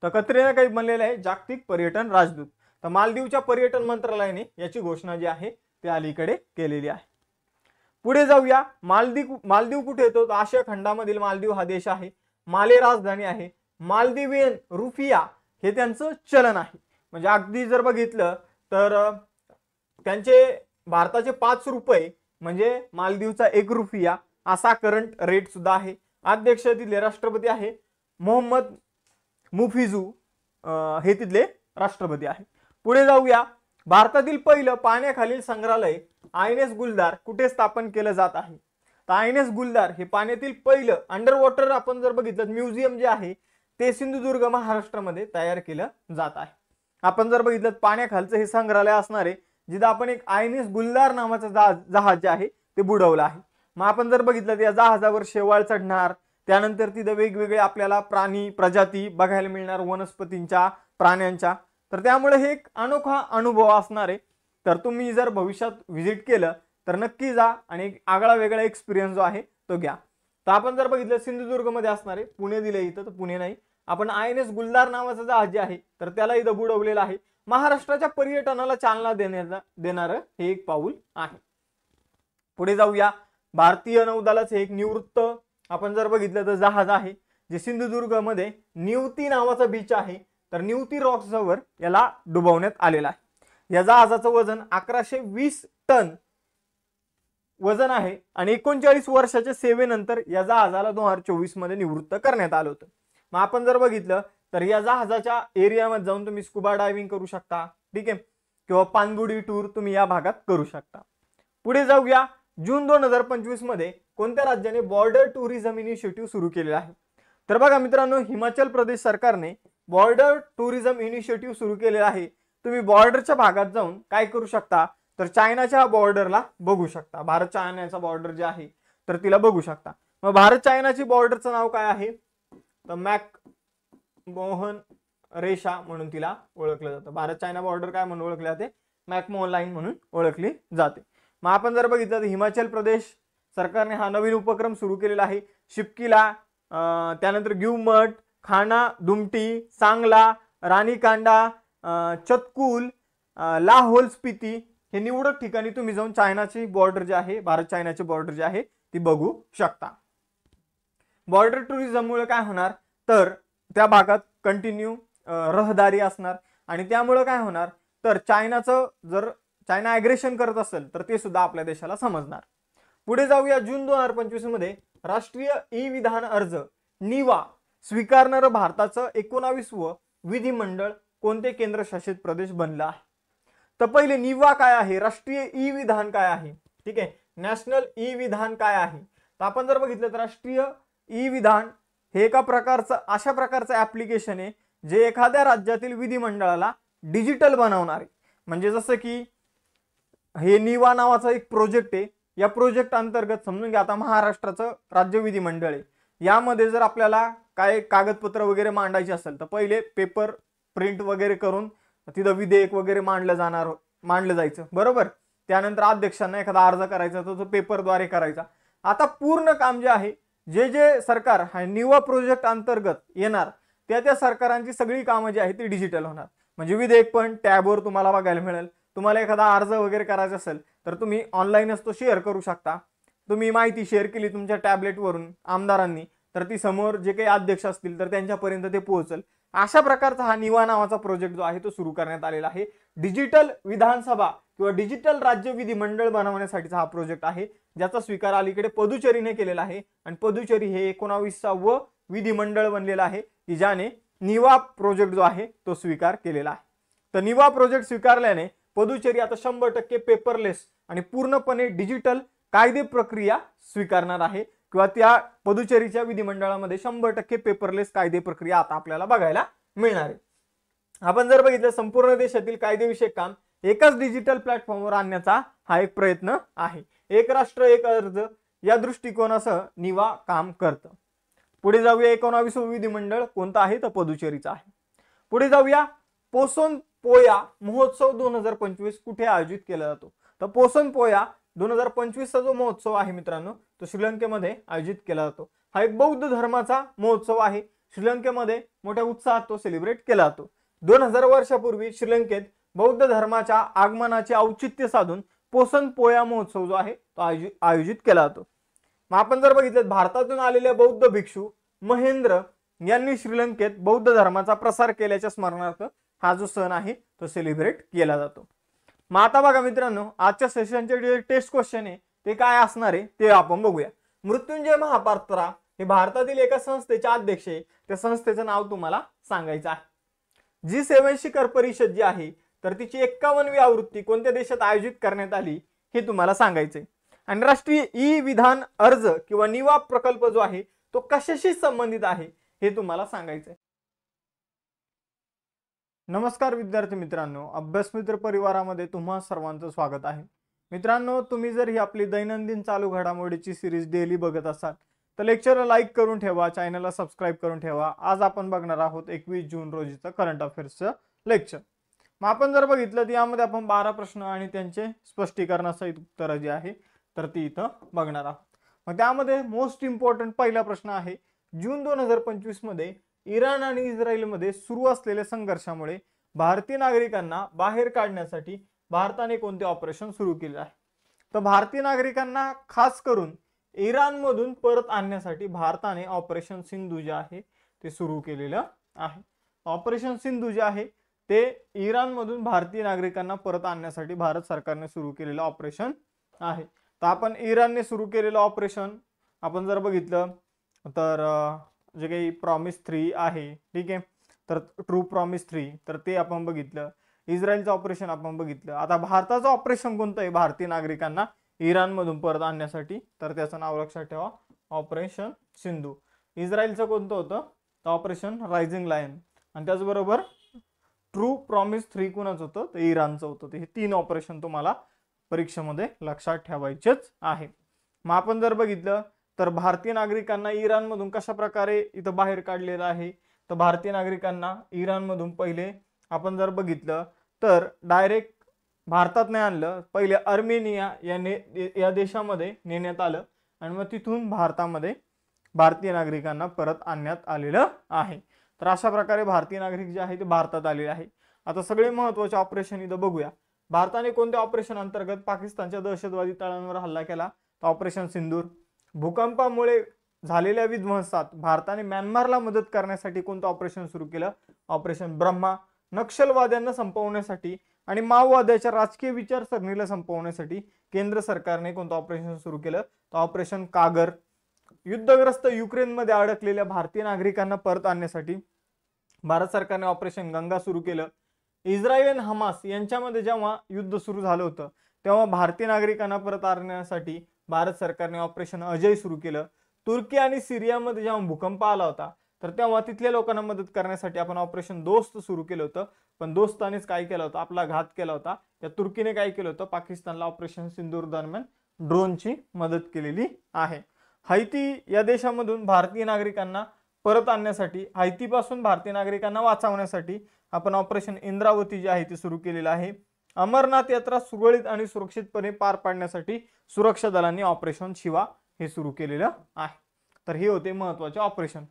A: तर कतरिना कैफ बनलेले आहे जागतिक पर्यटन राजदूत। तर मालदीवच्या पर्यटन मंत्रालयाने याची घोषणा जी आहे ती अलीकडे केलेली आहे। पुढे जाऊया, मालदीव कुठे येतो? तर आशिया खंडामधील मालदीव हा देश आहे। माले राजधानी आहे। मालदीवियन रुफिया हे त्यांचं चलन आहे। म्हणजे अगदी जर बघितलं तर त्यांचे भारताचे 5 रुपये म्हणजे मालदीवचा 1 रुपया असा करंट रेट सुद्धा आहे। अध्यक्ष तिथले राष्ट्रपती आहे मोहम्मद मुफिजू, हे तिथले राष्ट्रपती आहे। पुढे जाऊया, भारतातील पहिलं पाण्याखालील संग्रहालय INS गुलदार कुठे स्थापन केलं जात आहे? तर INS गुलदार हे पाण्यातील पहिलं अंडर वॉटर आपण जर बघितलं म्युझियम जे आहे ते सिंधुदुर्ग महाराष्ट्रामध्ये तयार केलं जात आहे। आपण जर बघितलं पाण्याखालचं हे संग्रहालय असणार आहे, जिथं आपण एक INS गुलदार नावाचं जहाज जे आहे ते बुडवलं आहे। मग आपण जर बघितलं तर या जहाजावर शेवाळ चढणार, त्यानंतर तिथं वेगवेगळे आपल्याला प्राणी प्रजाती बघायला मिळणार, वनस्पतींच्या, प्राण्यांच्या। तर त्यामुळे हे एक अनोखा अनुभव असणार आहे। तर तुम्ही जर भविष्यात व्हिजिट केलं तर नक्की जा आणि एक आगळा वेगळा एक्सपिरियन्स जो आहे तो घ्या। तर आपण जर बघितलं सिंधुदुर्ग मध्ये असणार आहे, पुणे दिले इथं तर पुणे नाही, आपण INS गुलदार नावाचं जहाज जे आहे तर त्याला इथं बुडवलेलं आहे। महाराष्ट्राच्या पर्यटनाला चालना देणारं हे एक पाऊल आहे। पुढे जाऊया, भारतीय नौदलाचं एक निवृत्त आपण जर बघितलं तर जहाज आहे जे सिंधुदुर्ग मध्ये निवती नावाचा बीच आहे, तर निवती रॉक्सवर याला डुबवण्यात आलेला आहे। या जहाजाचं वजन 1120 टन वजन आहे आणि 39 वर्षाच्या सेवेनंतर या जहाजाला 2024 मध्ये निवृत्त करण्यात आलं होतं। मग आपण जर बघितलं तर या जहाजाच्या एरियामध्ये जाऊन तुम्ही स्कुबा डायव्हिंग करू शकता, ठीक आहे, किंवा पाणबुडी टूर तुम्ही या भागात करू शकता। पुढे जाऊया, जून 2025 मध्ये कोणत्या राज्याने बॉर्डर टुरिझम इनिशिएटिव्ह सुरू केलेला आहे? तर बघा मित्रांनो, हिमाचल प्रदेश सरकारने बॉर्डर टुरिझम इनिशिएटिव्ह सुरू केलेला आहे. तुम्ही बॉर्डरच्या भागात जाऊन काय करू शकता, तर चायनाच्या बॉर्डरला बघू शकता. भारत चायनाचा बॉर्डर जे आहे तर तिला बघू शकता. मग भारत चायनाची बॉर्डरचं नाव काय आहे, तर मॅकमोहन रेषा म्हणून तिला ओळखलं जातं. भारत चायना बॉर्डर काय म्हणून ओळखले जाते, मॅकमोहन लाईन म्हणून ओळखली जाते. मग आपण जर बघितलं तर हिमाचल प्रदेश सरकारने हा नवीन उपक्रम सुरू केलेला आहे. शिपकीला, त्यानंतर गिवमठ, खाना, दुमटी, सांगला, रानीकांडा, चतकुल, लाहौल स्पिती हे निवडक ठिकाणी तुम्ही जाऊन चायनाची बॉर्डर जे आहे, भारत चायनाची बॉर्डर जी आहे ती बघू शकता. बॉर्डर टुरिझममुळे काय होणार, तर त्या भागात कंटिन्यू रहदारी असणार आणि त्यामुळे काय होणार, तर चायनाचं जर चायना ॲग्रेशन करत असेल तर ते सुद्धा आपल्या देशाला समजणार. पुढे जाऊया. जून 2025 मध्ये राष्ट्रीय ई विधान अर्ज निवा स्वीकारणारं भारताचं 19वे विधिमंडळ कोणते केंद्रशासित प्रदेश बनला आहे. तर पहिले निवा काय आहे, राष्ट्रीय ई विधान काय आहे, ठीक आहे, नॅशनल ई विधान काय आहे. तर आपण जर बघितलं तर राष्ट्रीय ई विधान हे एका प्रकारचं अशा प्रकारचं ऍप्लिकेशन आहे जे एखाद्या राज्यातील विधिमंडळाला डिजिटल बनवणार आहे. म्हणजे जसं की हे निवा नावाचा एक प्रोजेक्ट आहे. या प्रोजेक्ट अंतर्गत समजून घ्या, आता महाराष्ट्राचं राज्य विधिमंडळ आहे. यामध्ये जर आपल्याला काय कागदपत्र वगैरे मांडायचे असेल तर पहिले पेपर प्रिंट वगैरे करून तिथं विधेयक वगैरे मांडलं जायचं, बरोबर. त्यानंतर अध्यक्षांना एखादा अर्ज करायचा तर तो पेपरद्वारे करायचा. आता पूर्ण काम जे आहे, जे जे सरकार हा निवा प्रोजेक्ट अंतर्गत येणार त्या सरकारांची सगळी कामं जी आहे ती डिजिटल होणार. म्हणजे विधेयक पण टॅबवर तुम्हाला बघायला मिळेल. तुम्हाला एखादा अर्ज वगैरे करायचा असेल तर तुम्ही ऑनलाईनच तो शेअर करू शकता. तुम्ही माहिती शेअर केली तुमच्या टॅबलेटवरून आमदारांनी तर ती समोर जे काही अध्यक्ष असतील तर त्यांच्यापर्यंत ते पोहोचेल. अशा प्रकारचा हा निवा नावाचा प्रोजेक्ट जो आहे तो सुरू करण्यात आलेला आहे. डिजिटल विधानसभा किंवा डिजिटल राज्य विधिमंडळ बनवण्यासाठीचा हा प्रोजेक्ट आहे, ज्याचा स्वीकार अलीकडे पुदुचेरीने केलेला आहे. आणि पुदुचेरी हे 19वे विधिमंडळ बनलेलं आहे की ज्याने निवा प्रोजेक्ट जो आहे तो स्वीकार केलेला आहे. तर निवा प्रोजेक्ट स्वीकारल्याने पुदुचेरी आता 100% पेपरलेस आणि पूर्णपणे डिजिटल कायदे प्रक्रिया स्वीकारणार आहे किंवा त्या पुदुचेरीच्या विधिमंडळामध्ये 100% पेपरलेस कायदे प्रक्रिया आता आपल्याला बघायला मिळणार आहे. आपण जर बघितलं संपूर्ण देशातील कायदेविषयक काम एकाच डिजिटल प्लॅटफॉर्मवर आणण्याचा हा एक प्रयत्न आहे. एक राष्ट्र एक अर्ज या दृष्टिकोनासह निवा काम करतं. पुढे जाऊया. 19वे विधिमंडळ कोणतं आहे तर पुदुचेरीचं आहे. पुढे जाऊया. पोसोन पोया महोत्सव 2025 कुठे आयोजित केला जातो. तर पोसोन पोया 2025चा जो महोत्सव आहे मित्रांनो तो श्रीलंकेमध्ये आयोजित केला जातो. हा एक बौद्ध धर्माचा महोत्सव आहे. श्रीलंकेमध्ये मोठ्या उत्साहात तो सेलिब्रेट केला जातो. 2000 वर्षापूर्वी श्रीलंकेत बौद्ध धर्माच्या आगमनाचे औचित्य साधून पोसन पोया महोत्सव जो आहे तो आयोजित केला जातो. मग आपण जर बघितलं भारतातून आलेले बौद्ध भिक्षू महेंद्र यांनी श्रीलंकेत बौद्ध धर्माचा प्रसार केल्याच्या स्मरणार्थ हा जो सण आहे तो सेलिब्रेट केला जातो. मग आता बघा मित्रांनो, आजच्या सेशनचे जे टेस्ट क्वेश्चन आहे ते काय असणार आहे ते आपण बघूया. मृत्युंजय महापात्रा हे भारतातील एका संस्थेचे अध्यक्ष आहे. त्या संस्थेचं नाव तुम्हाला सांगायचं आहे. G7 शिखर परिषद जी आहे तर तिची 51वी आवृत्ती कोणत्या देशात आयोजित करण्यात आली हे तुम्हाला सांगायचंय. आणि राष्ट्रीय ई विधान अर्ज किंवा निवा प्रकल्प जो आहे तो कशाशी संबंधित आहे हे तुम्हाला सांगायचंय. नमस्कार विद्यार्थी मित्रांनो, अभ्यास मित्र परिवारामध्ये तुम्हा सर्वांचं स्वागत आहे. मित्रांनो, तुम्ही जर ही आपली दैनंदिन चालू घडामोडीची सिरीज डेली बघत असाल तर लेक्चरला लाईक करून ठेवा, चॅनलला सबस्क्राईब करून ठेवा. आज आपण बघणार आहोत 21 जून रोजीचं करंट अफेअर्सचं लेक्चर. मग आपण जर बघितलं तर यामध्ये आपण 12 प्रश्न आणि त्यांचे स्पष्टीकरणासहित उत्तरं जी आहे तर ती इथं बघणार आहोत. मग त्यामध्ये मोस्ट इम्पॉर्टंट पहिला प्रश्न आहे, जून 2025 मध्ये इराण आणि इस्रायलमध्ये सुरू असलेल्या संघर्षामुळे भारतीय नागरिकांना बाहेर काढण्यासाठी भारताने कोणते ऑपरेशन सुरू केले आहे. तर भारतीय नागरिकांना खास करून इराणमधून परत आणण्यासाठी भारताने ऑपरेशन सिंधू जे आहे ते सुरू केलेलं आहे. ऑपरेशन सिंधू जे आहे ते इराणमधून भारतीय नागरिकांना परत आणण्यासाठी भारत सरकारने सुरू केलेलं ऑपरेशन आहे. तर आपण इराणने सुरू केलेलं ऑपरेशन आपण जर बघितलं तर जे काही प्रॉमिस 3 आहे, ठीक आहे, तर ट्रू प्रॉमिस 3 तर ते आपण बघितलं. इस्रायलचं ऑपरेशन आपण बघितलं. आता भारताचं ऑपरेशन कोणतं आहे भारतीय नागरिकांना इराणमधून परत आणण्यासाठी, तर त्याचं नाव लक्षात ठेवा, ऑपरेशन सिंधू. इस्रायलचं कोणतं होतं तर ऑपरेशन रायझिंग लायन. आणि त्याचबरोबर ट्रू प्रॉमिस 3 कुणाचं होतं, तर इराणचं होतं. तर हे 3 ऑपरेशन तुम्हाला परीक्षेमध्ये लक्षात ठेवायचेच आहे. मग आपण जर बघितलं तर भारतीय नागरिकांना इराणमधून कशा प्रकारे इथं बाहेर काढलेलं आहे, तर भारतीय नागरिकांना इराणमधून पहिले आपण जर बघितलं तर डायरेक्ट भारतात नाही आणलं, पहिले अर्मेनिया या देशामध्ये नेण्यात आलं आणि मग तिथून भारतामध्ये भारतीय नागरिकांना परत आणण्यात आलेलं आहे. तर अशा प्रकारे भारतीय नागरिक जे आहे ते भारतात आलेले आहे. आता सगळे महत्त्वाचे ऑपरेशन इथं बघूया. भारताने कोणत्या ऑपरेशन अंतर्गत पाकिस्तानच्या दहशतवादी तळांवर हल्ला केला, तर ऑपरेशन सिंदूर. भूकंपामुळे झालेल्या विध्वंसात भारताने म्यानमारला मदत करण्यासाठी कोणतं ऑपरेशन सुरू केलं, ऑपरेशन ब्रह्मा. नक्षलवाद्यांना संपवण्यासाठी आणि माओवाद्याच्या राजकीय विचारसरणीला संपवण्यासाठी केंद्र सरकारने कोणतं ऑपरेशन सुरू केलं, तर ऑपरेशन कागर. युद्धग्रस्त युक्रेनमध्ये अडकलेल्या भारतीय नागरिकांना परत आणण्यासाठी भारत सरकारने ऑपरेशन गंगा सुरू केलं. इस्रायल आणि हमास यांच्यामध्ये जेव्हा युद्ध सुरू झालं होतं तेव्हा भारतीय नागरिकांना परत आणण्यासाठी भारत सरकारने ऑपरेशन अजय सुरू केलं. तुर्की आणि सिरियामध्ये जेव्हा भूकंप आला होता तर तेव्हा तिथल्या लोकांना मदत करण्यासाठी आपण ऑपरेशन दोस्त सुरू केलं होतं. पण दोस्तानेच काय केलं होतं, आपला घात केला होता. त्या तुर्कीने काय केलं होतं, पाकिस्तानला ऑपरेशन सिंदूर दरम्यान ड्रोनची मदत केलेली आहे. हैती या देशामधून भारतीय नागरिकांना परत आणण्यासाठी, हैतीपासून भारतीय नागरिकांना वाचवण्यासाठी आपण ऑपरेशन इंद्रावती जे आहे ते सुरू केलेलं आहे. अमरनाथ यात्रा सुरळीत आणि सुरक्षितपणे पार पाडण्यासाठी सुरक्षा दलांनी ऑपरेशन शिवा हे सुरू केलेलं आहे. तर हे होते महत्त्वाचे ऑपरेशन.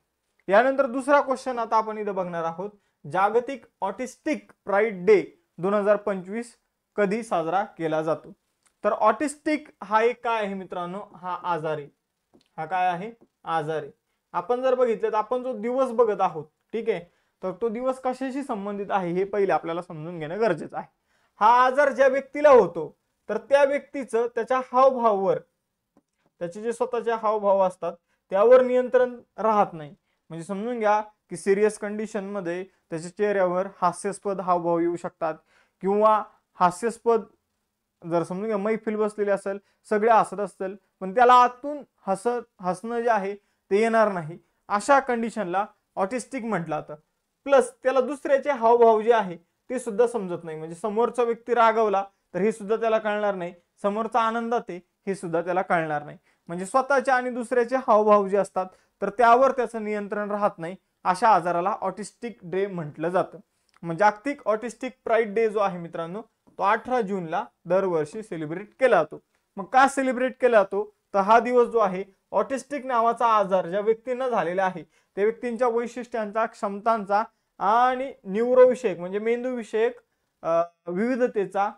A: यानंतर दुसरा क्वेश्चन आता आपण इथं बघणार आहोत, जागतिक ऑटिस्टिक प्राईड डे 2025 कधी साजरा केला जातो. तर ऑटिस्टिक हा एक काय आहे मित्रांनो, हा आजार आहे. हा काय आहे, आजार आहे. आपण जर बघितलं तर आपण जो दिवस बघत आहोत, ठीक आहे, तर तो दिवस कशाशी संबंधित आहे हे पहिले आपल्याला समजून घेणं गरजेचं आहे. हा आजार ज्या व्यक्तीला होतो तर त्या व्यक्तीचं त्याच्या हावभावावर, त्याचे जे स्वतःचे हावभाव असतात त्यावर नियंत्रण राहत नाही. म्हणजे समजून घ्या की सिरियस कंडिशन मध्ये त्याच्या चेहऱ्यावर हास्यास्पद हावभाव येऊ शकतात, किंवा हास्यास्पद जर समजून घ्या मैफिल बसलेली असेल, सगळे हसत असतील पण त्याला आतून हसणं जे आहे ते येणार नाही, अशा कंडिशनला ऑटिस्टिक म्हटलं जातं. प्लस त्याला दुसऱ्याचे हावभाव जे आहे ते सुद्धा समजत नाही. म्हणजे समोरचा व्यक्ती रागवला तर हे सुद्धा त्याला कळणार नाही, समोरचा आनंदात आहे हे सुद्धा त्याला कळणार नाही. म्हणजे स्वतःचे आणि दुसऱ्याचे हावभाव जे असतात तर त्यावर त्याचं नियंत्रण राहत नाही. अशा आजाराला ऑटिस्टिक डे म्हटलं जातं. म्हणजे जागतिक ऑटिस्टिक प्राईड डे जो आहे मित्रांनो, तो 18 जूनला दरवर्षी सेलिब्रेट केला जातो. मग का सेलिब्रेट केला जातो, तर हा दिवस जो आहे ऑटिस्टिक नावाचा आजार ज्या व्यक्तींना झालेला आहे त्या व्यक्तींच्या वैशिष्ट्यांचा, क्षमतांचा आणि न्यूरोविषयक म्हणजे मेंदूविषयक विविधतेचा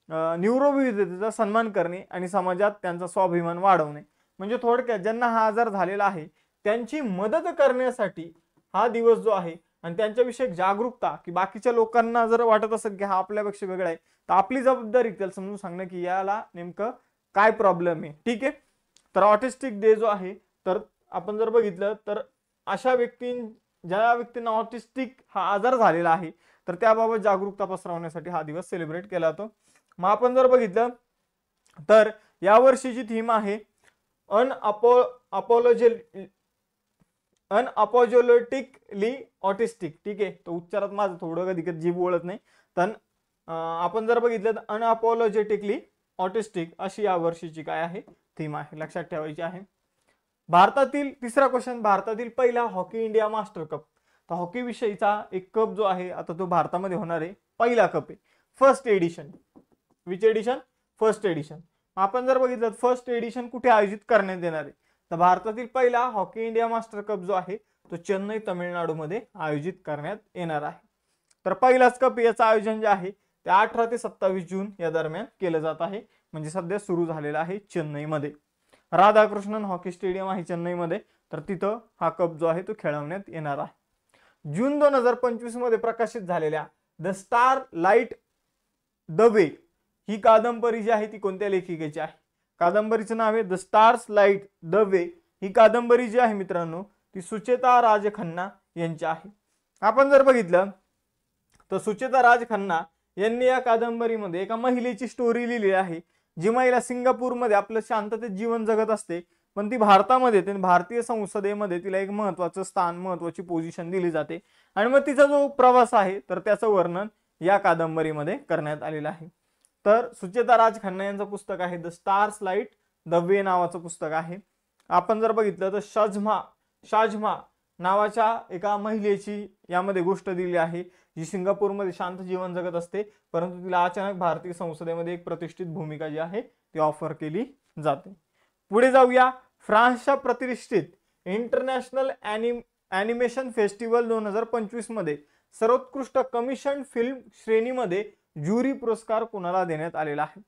A: न्यूरोविविधतेचा सन्मान करणे आणि समाजात त्यांचा स्वाभिमान वाढवणे. म्हणजे थोडक्यात ज्यांना हा आजार झालेला आहे त्यांची मदत करण्यासाठी हा दिवस जो आहे आणि त्यांच्याविषयक जागरूकता, की बाकीच्या लोकांना जर वाटत असेल की हा आपल्यापेक्षा वेगळा आहे तर आपली जबाबदारी त्याला समजून सांगणं की याला नेमकं काय प्रॉब्लेम आहे. ठीक आहे, तर ऑटिस्टिक डे जो आहे तर आपण जर बघितलं तर अशा ज्या व्यक्तींना ऑटिस्टिक हा आजार झालेला आहे तर त्याबाबत जागरूकता पसरवण्यासाठी हा दिवस सेलिब्रेट केला जातो. मग आपण जर बघितलं तर यावर्षीची थीम आहे अनअपोलोजेटिकली ऑटिस्टिक. ठीक आहे, तो उच्चारात माझं थोडं कधी कधी जीभ वळत नाही. तर आपण जर बघितलं तर अनअपोलोजेटिकली ऑटिस्टिक अशी या वर्षीची काय आहे थीम आहे, लक्षात ठेवायची आहे. भारतातील तिसरा क्वेश्चन, भारतातील पहिला हॉकी इंडिया मास्टर कप. तर हॉकी विषयीचा एक कप जो आहे आता तो भारतामध्ये होणार आहे, पहिला कप आहे, first edition. Which edition, first edition. आपण जर बघितलं फर्स्ट एडिशन कुठे आयोजित करण्यात येणार आहे, तर भारतातील पहिला हॉकी इंडिया मास्टर कप जो आहे तो चेन्नई तामिळनाडूमध्ये आयोजित करण्यात येणार आहे. तर पहिलाच कप याचं आयोजन जे आहे ते 18 ते 27 जून या दरम्यान केलं जात आहे. म्हणजे सध्या सुरू झालेला आहे चेन्नईमध्ये. राधाकृष्णन हॉकी स्टेडियम आहे चेन्नईमध्ये, तर तिथं हा कप जो आहे तो खेळवण्यात येणार आहे. जून 2025 मध्ये प्रकाशित झालेल्या the star light the way ही कादंबरी जी आहे ती कोणत्या लेखिकेची आहे? कादंबरीचं नाव आहे the stars light the way. ही कादंबरी जी आहे मित्रांनो ती सुचेता राज खन्ना यांची आहे. आपण जर बघितलं तर सुचेता राज खन्ना यांनी या कादंबरीमध्ये एका महिलेची स्टोरी लिहिली आहे, जी महिला सिंगापूरमध्ये आपलं शांततेत जीवन जगत असते, पण ती भारतामध्ये येते, भारतीय संसदेमध्ये तिला एक महत्वाचं स्थान, महत्वाची पोझिशन दिली जाते. आणि मग तिचा जो प्रवास आहे तर त्याचं वर्णन या कादंबरीमध्ये करण्यात आलेलं आहे. तर सुचेता राज खन्ना यांचं पुस्तक आहे द स्टार्स लाईट द वे नावाचं पुस्तक आहे. आपण जर बघितलं तर शाजमा नावाच्या एका महिलेची यामध्ये गोष्ट दिली आहे, जी सिंगापूरमध्ये शांत जीवन जगत असते, परंतु तिला अचानक भारतीय संसदेमध्ये एक प्रतिष्ठित भूमिका जी आहे ती ऑफर केली जाते. पुढे जाऊया. फ्रान्सच्या प्रतिष्ठित इंटरनॅशनल ॲनिमेशन फेस्टिवल 2025 मध्ये सर्वोत्कृष्ट कमिशन फिल्म श्रेणीमध्ये ज्युरी पुरस्कार कोणाला देण्यात आलेला आहे?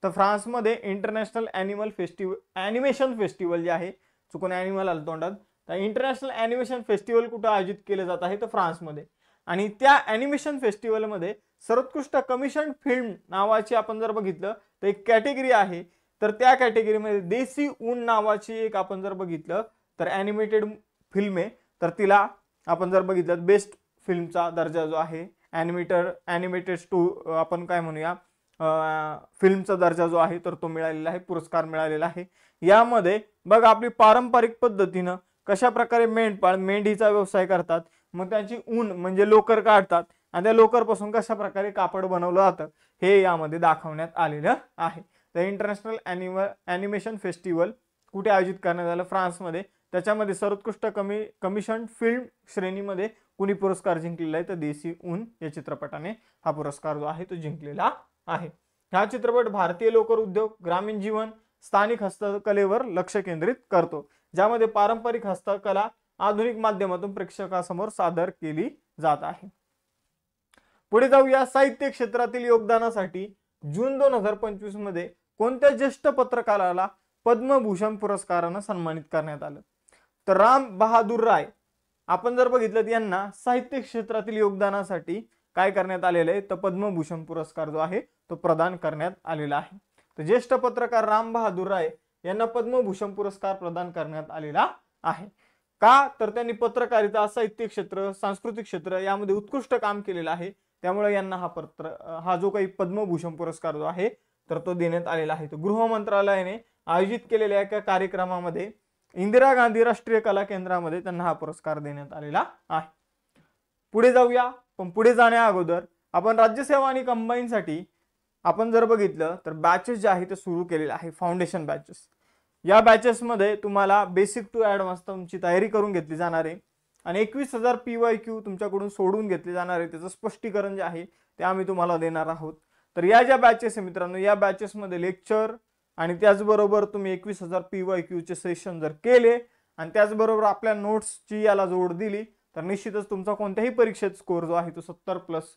A: तर फ्रान्समध्ये इंटरनॅशनल ॲनिमेशन फेस्टिवल जे आहे, चुकून ॲनिमल आलं तोंडात, तर इंटरनॅशनल ॲनिमेशन फेस्टिवल कुठं आयोजित केले जात आहे? तर फ्रान्समध्ये. आणि त्या ॲनिमेशन फेस्टिवलमध्ये सर्वोत्कृष्ट कमिशन फिल्म नावाची आपण जर बघितलं तर एक कॅटेगरी आहे. तर त्या कॅटेगरीमध्ये देसी ऊन नावाची एक आपण जर बघितलं तर ॲनिमेटेड फिल्म आहे, तर तिला आपण जर बघितलं बेस्ट फिल्मचा दर्जा जो आहे, ॲनिमेटेड आपण काय म्हणूया फिल्मचा दर्जा जो आहे तर तो मिळालेला आहे, पुरस्कार मिळालेला आहे. यामध्ये बघ आपली पारंपरिक पद्धतीनं कशा प्रकारे मेंढीचा व्यवसाय करतात, मग त्यांची ऊन म्हणजे लोकर काढतात आणि त्या लोकरपासून कशा प्रकारे कापड बनवलं जातं हे यामध्ये दाखवण्यात आलेलं आहे. तर इंटरनॅशनल ॲनिमेशन फेस्टिवल कुठे आयोजित करण्यात आलं? फ्रान्समध्ये. त्याच्यामध्ये सर्वोत्कृष्ट कमिशन फिल्म श्रेणीमध्ये कुणी पुरस्कार जिंकलेला आहे? तर देसी ऊन या चित्रपटाने हा पुरस्कार जो आहे तो जिंकलेला आहे. हा चित्रपट भारतीय लोकर उद्योग, ग्रामीण जीवन, स्थानिक हस्तकलेवर लक्ष केंद्रित करतो, ज्यामध्ये पारंपरिक हस्तकला आधुनिक माध्यमातून प्रेक्षकासमोर सादर केली जात आहे. पुढे जाऊया. साहित्य क्षेत्रातील योगदानासाठी जून 2025 मध्ये कोणत्या ज्येष्ठ पत्रकाराला पद्मभूषण पुरस्काराने सन्मानित करण्यात आलं? तर राम बहादूर राय आपण जर बघितलं तर यांना साहित्य क्षेत्रातील योगदानासाठी काय करण्यात आलेलं आहे? तर पद्मभूषण पुरस्कार जो आहे तो प्रदान करण्यात आलेला आहे. तर ज्येष्ठ पत्रकार राम बहादूर राय यांना पद्मभूषण पुरस्कार प्रदान करण्यात आलेला आहे. का? तर त्यांनी पत्रकारिता, साहित्य क्षेत्र, सांस्कृतिक क्षेत्र यामध्ये उत्कृष्ट काम केलेलं आहे, त्यामुळे यांना हा जो काही पद्मभूषण पुरस्कार जो आहे तर तो देण्यात आलेला आहे. तो गृह मंत्रालयाने आयोजित केलेल्या एका कार्यक्रमामध्ये इंदिरा गांधी राष्ट्रीय कला केंद्रामध्ये त्यांना हा पुरस्कार देण्यात आलेला आहे. पुढे जाऊया. पण पुढे जाण्या अगोदर आपण राज्यसेवा आणि कंबाईनसाठी आपण जर बघितलं तर बॅचेस जे आहे ते सुरू केलेले आहे, फाउंडेशन बॅचेस. या बॅचेसमध्ये तुम्हाला बेसिक टू ॲडव्हान्स तुमची तयारी करून घेतली जाणार आहे आणि 21,000 PYQ तुमच्याकडून सोडून घेतले जाणार आहे. त्याचं स्पष्टीकरण जे आहे ते आम्ही तुम्हाला देणार आहोत. तर या ज्या बॅचेस आहे मित्रांनो, या बॅचेसमध्ये लेक्चर आणि त्याचबरोबर तुम्ही 21,000 PYQ चे सेशन जर केले आणि त्याचबरोबर आपल्या नोट्सची याला जोड दिली तर निश्चितच तुमचा कोणत्याही परीक्षेत स्कोर जो आहे तो 70+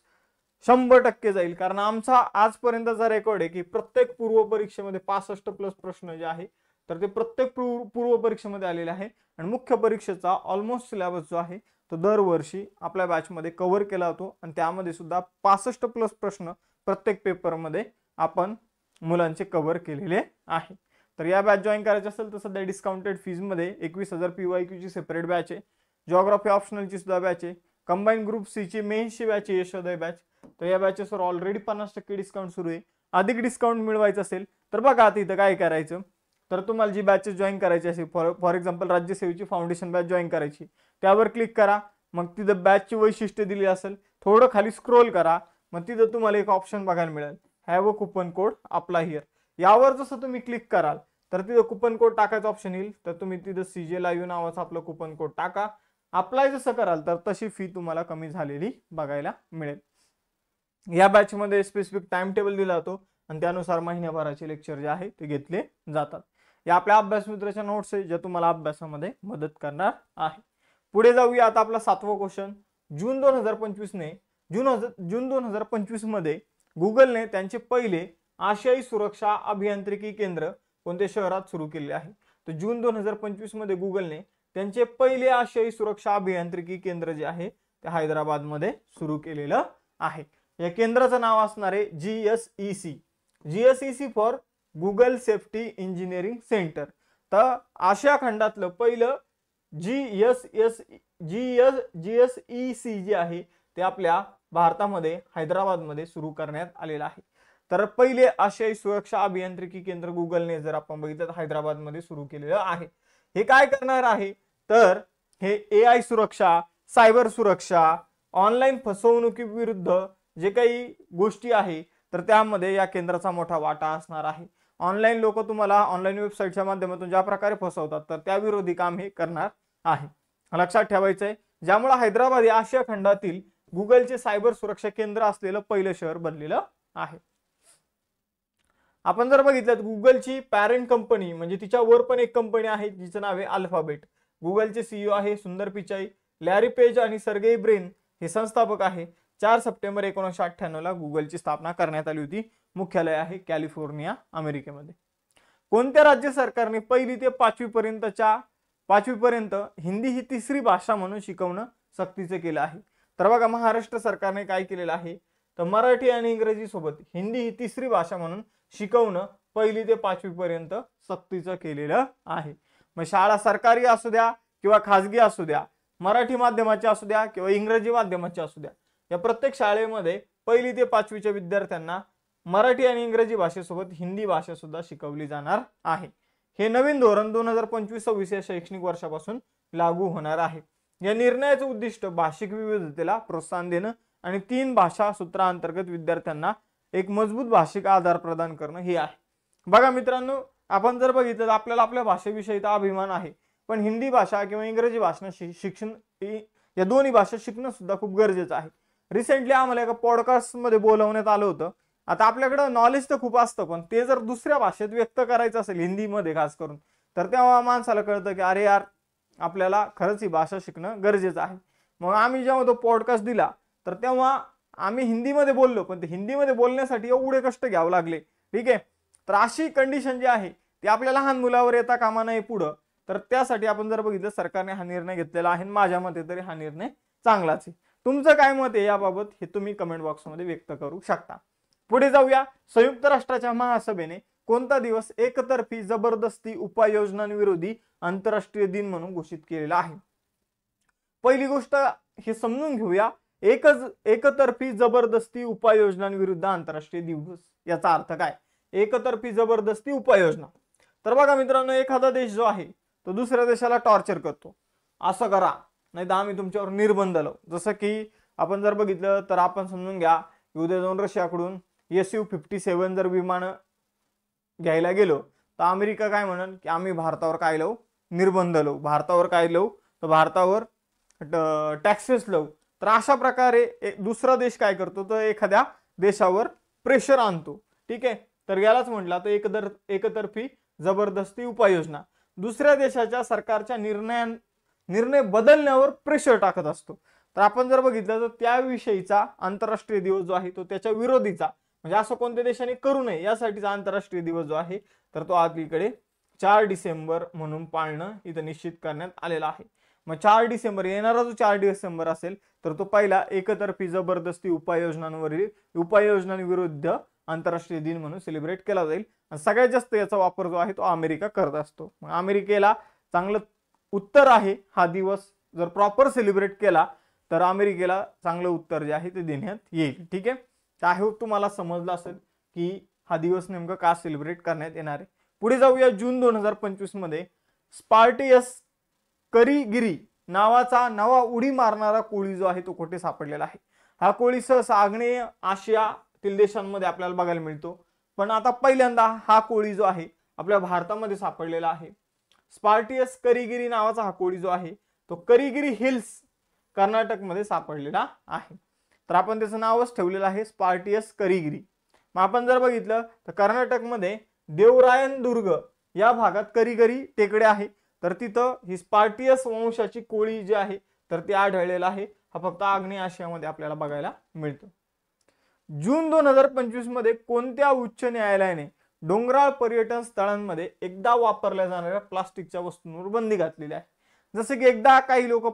A: 100% जाईल. कारण आमचा आजपर्यंतचा रेकॉर्ड आहे की प्रत्येक पूर्व परीक्षेमध्ये 65+ प्रश्न जे आहे तर ते प्रत्येक पूर्व परीक्षेमध्ये आलेले आहे आणि मुख्य परीक्षेचा ऑलमोस्ट सिलेबस जो आहे तो दरवर्षी आपल्या बॅचमध्ये कव्हर केला जातो आणि त्यामध्ये सुद्धा 65+ प्रश्न प्रत्येक पेपरमध्ये आपण मुलांचे कव्हर केलेले आहे. तर या बॅच जॉईन करायचे असेल तर सध्या डिस्काउंटेड फीजमध्ये 21,000 PYQ ची सेपरेट बॅच आहे, जिओग्राफी ऑप्शनलची सुद्धा बॅच आहे, कंबाईन ग्रुप सी ची मेन्सची बॅच आहे यशोदय बॅच. तर या बॅचेसवर ऑलरेडी 50% डिस्काउंट सुरू आहे. अधिक डिस्काउंट मिळवायचं असेल तर बघा आता इथं काय करायचं, तर तुम्हाला जी बॅचेस जॉईन करायची असेल फॉर एक्झाम्पल राज्यसेवेची फाउंडेशन बॅच जॉईन करायची, त्यावर क्लिक करा. मग तिथं बॅचची वैशिष्ट्य दिली असेल, थोडं खाली स्क्रोल करा, मग तिथं तुम्हाला एक ऑप्शन बघायला मिळेल, have a coupon code apply here. यावर जसं तुम्ही क्लिक कराल तर तिथं कुपन कोड टाकायचा ऑप्शन येईल. तर तुम्ही तिथं CJ लाईव्ह नावाचं आपलं कुपन कोड टाका. अप्लाय जसं कराल तर तशी फी तुम्हाला कमी झालेली बघायला मिळेल. या बॅचमध्ये स्पेसिफिक टाइम टेबल दिला जातो आणि त्यानुसार महिन्याभराचे लेक्चर जे आहे ते घेतले जातात. या आपल्या अभ्यास मित्राच्या नोट्स आहे ज्या तुम्हाला अभ्यासामध्ये मदत करणार आहे. पुढे जाऊया. आता आपला 7वा क्वेश्चन. जून 2025 मध्ये गुगलने त्यांचे पहिले आशियाई सुरक्षा अभियांत्रिकी केंद्र कोणत्या शहरात सुरू केले आहे? तर जून 2025 मध्ये गुगलने त्यांचे पहिले आशियाई सुरक्षा अभियांत्रिकी केंद्र जे आहे ते हैदराबाद मध्ये सुरू केलेलं आहे. या केंद्राचं नाव असणार आहे GSEC for Google safety engineering centre. तर आशिया खंडातलं पहिलं GSEC जे आहे ते आपल्या भारतामध्ये हैदराबादमध्ये सुरू करण्यात आलेलं आहे. तर पहिले आशियाई सुरक्षा अभियांत्रिकी केंद्र गुगलने जर आपण बघितलं तर हैदराबादमध्ये सुरू केलेलं आहे. हे काय करणार आहे तर हे AI सुरक्षा, सायबर सुरक्षा, ऑनलाईन फसवणुकीविरुद्ध जे काही गोष्टी आहे तर त्यामध्ये या केंद्राचा मोठा वाटा असणार आहे. ऑनलाईन लोक तुम्हाला ऑनलाईन वेबसाईटच्या माध्यमातून ज्या प्रकारे फसवतात तर त्याविरोधी काम हे करणार आहे. लक्षात ठेवायचं आहे. ज्यामुळे हैदराबाद हे आशिया खंडातील गुगलचे सायबर सुरक्षा केंद्र असलेलं पहिलं शहर बनलेलं आहे. आपण जर बघितलं गुगलची पॅरेंट कंपनी म्हणजे तिच्या वर पण एक कंपनी आहे जिचं नाव आहे अल्फाबेट. गुगलचे CEO आहे सुंदर पिचाई. लॅरी पेज आणि सर्गेई ब्रिन हे संस्थापक आहे. 4 सप्टेंबर 1998 ला गुगलची स्थापना करण्यात आली होती. मुख्यालय आहे कॅलिफोर्निया, अमेरिकेमध्ये. कोणत्या राज्य सरकारने 1ली ते 5वी पर्यंत हिंदी ही तिसरी भाषा म्हणून शिकवणं सक्तीचं केलं आहे? तर बघा महाराष्ट्र सरकारने काय केलेलं आहे तर मराठी आणि इंग्रजी सोबत हिंदी ही तिसरी भाषा म्हणून शिकवणं 1ली ते 5वी पर्यंत सक्तीचं केलेलं आहे. मग शाळा सरकारी असू द्या किंवा खाजगी असू द्या, मराठी माध्यमाची असू द्या किंवा इंग्रजी माध्यमाची असू द्या, या प्रत्येक शाळेमध्ये 1ली ते 5वीच्या विद्यार्थ्यांना मराठी आणि इंग्रजी भाषेसोबत हिंदी भाषा सुद्धा शिकवली जाणार आहे. हे नवीन धोरण 2025-26 या शैक्षणिक वर्षापासून लागू होणार आहे. या निर्णयाचं उद्दिष्ट भाषिक विविधतेला प्रोत्साहन देणं आणि 3 भाषा सूत्रांतर्गत विद्यार्थ्यांना एक मजबूत भाषिक आधार प्रदान करणं हे आहे. बघा मित्रांनो, आपण जर बघितलं तर आपल्याला आपल्या भाषेविषयीचा अभिमान आहे, पण हिंदी भाषा किंवा इंग्रजी भाषा शिक्षण या दोन्ही भाषा शिकणं सुद्धा खूप गरजेचं आहे. रिसेंटली आम्हाला एका पॉडकास्ट मध्ये बोलवण्यात आलं होतं. आता आपल्याकडे नॉलेज तर खूप असतं, पण ते जर दुसऱ्या भाषेत व्यक्त करायचं असेल हिंदीमध्ये खास करून, तर तेव्हा माणसाला कळतं की अरे यार आपल्याला खरंच ही भाषा शिकणं गरजेचं आहे. मग आम्ही जेव्हा तो पॉडकास्ट दिला तर तेव्हा आम्ही हिंदीमध्ये बोललो, पण ते हिंदीमध्ये बोलण्यासाठी एवढे कष्ट घ्यावे लागले. ठीक आहे, तर अशी कंडिशन जी आहे ती आपल्या लहान मुलावर येता कामा नये पुढं. तर त्यासाठी आपण जर बघितलं सरकारने हा निर्णय घेतलेला आहे. माझ्या मते तरी हा निर्णय चांगलाच आहे. तुमचं काय मत आहे याबाबत हे तुम्ही कमेंट बॉक्समध्ये व्यक्त करू शकता. पुढे जाऊया. संयुक्त राष्ट्राच्या महासभेने कोणता दिवस एकतर्फी जबरदस्ती उपाययोजनांविरोधी आंतरराष्ट्रीय दिन म्हणून घोषित केलेला आहे? पहिली गोष्ट हे समजून घेऊया, एकतर्फी जबरदस्ती उपाययोजनांविरुद्ध आंतरराष्ट्रीय दिवस याचा अर्थ काय? एकतर्फी जबरदस्ती उपाययोजना. तर बघा मित्रांनो, एखादा देश जो आहे तो दुसऱ्या देशाला टॉर्चर करतो, असं करा नाही तर आम्ही तुमच्यावर निर्बंध लावू. जसं की आपण जर बघितलं तर आपण समजून घ्या, उद्या जाऊन रशियाकडून Su-57 जर विमान घ्यायला गेलो तर अमेरिका काय म्हणेल की आम्ही भारतावर काय लावू? निर्बंध लावू. भारतावर काय लावू तर भारतावर टॅक्सेस लावू. तर अशा प्रकारे दुसरा देश काय करतो तर एखाद्या देशावर प्रेशर आणतो. ठीक आहे, तर यालाच म्हटलं तर एकतर्फी जबरदस्ती उपाययोजना. दुसऱ्या देशाच्या सरकारच्या निर्णय बदलण्यावर प्रेशर टाकत असतो. तर आपण जर बघितलं तर त्याविषयीचा आंतरराष्ट्रीय दिवस जो आहे तो त्याच्या विरोधीचा, म्हणजे असं कोणत्या देशाने करू नये यासाठीचा आंतरराष्ट्रीय दिवस जो आहे तर तो अलीकडे 4 डिसेंबर म्हणून पाळणं इथं निश्चित करण्यात आलेला आहे. मग 4 डिसेंबर येणारा जो 4 डिसेंबर असेल तर तो पहिला एकतर्फी जबरदस्ती उपाययोजनांविरुद्ध आंतरराष्ट्रीय दिन म्हणून सेलिब्रेट केला जाईल. आणि सगळ्यात जास्त याचा वापर जो आहे तो अमेरिका करत असतो. मग अमेरिकेला चांगलं उत्तर आहे हा दिवस जर प्रॉपर सेलिब्रेट केला तर अमेरिकेला चांगलं उत्तर जे आहे ते देण्यात येईल. ठीक आहे, तर आय होप तुम्हाला समजलं असेल की हा दिवस नेमका का सेलिब्रेट करण्यात येणार आहे. पुढे जाऊया. जून 2025 मध्ये स्पार्टियस करिगिरी नावाचा नवा उडी मारणारा कोळी जो आहे तो कुठे सापडलेला आहे? हा कोळी सहसा आग्नेय आशियातील देशांमध्ये आपल्याला बघायला मिळतो, पण आता पहिल्यांदा हा कोळी जो आहे आपल्या भारतामध्ये सापडलेला आहे. स्पार्टियस करिगिरी नावाचा हा कोळी जो आहे तो करिगिरी हिल्स कर्नाटकमध्ये सापडलेला आहे. तर आपण त्याचं नावच ठेवलेलं आहे स्पार्टियस करिगिरी. मग आपण जर बघितलं तर कर्नाटकमध्ये देवरायन दुर्ग या भागात करिगिरी टेकडे आहे. तर तिथं ही स्पार्टियस वंशाची कोळी जी आहे तर ती आढळलेला आहे. हा फक्त आग्नेय आशियामध्ये आपल्याला बघायला मिळतो. जून 2025 मध्ये कोणत्या उच्च न्यायालयाने डोंगराळ पर्यटन स्थळांमध्ये एकदा वापरल्या जाणाऱ्या प्लास्टिकच्या वस्तूंवर बंदी घातलेली आहे? जसे की एकदा काही लोक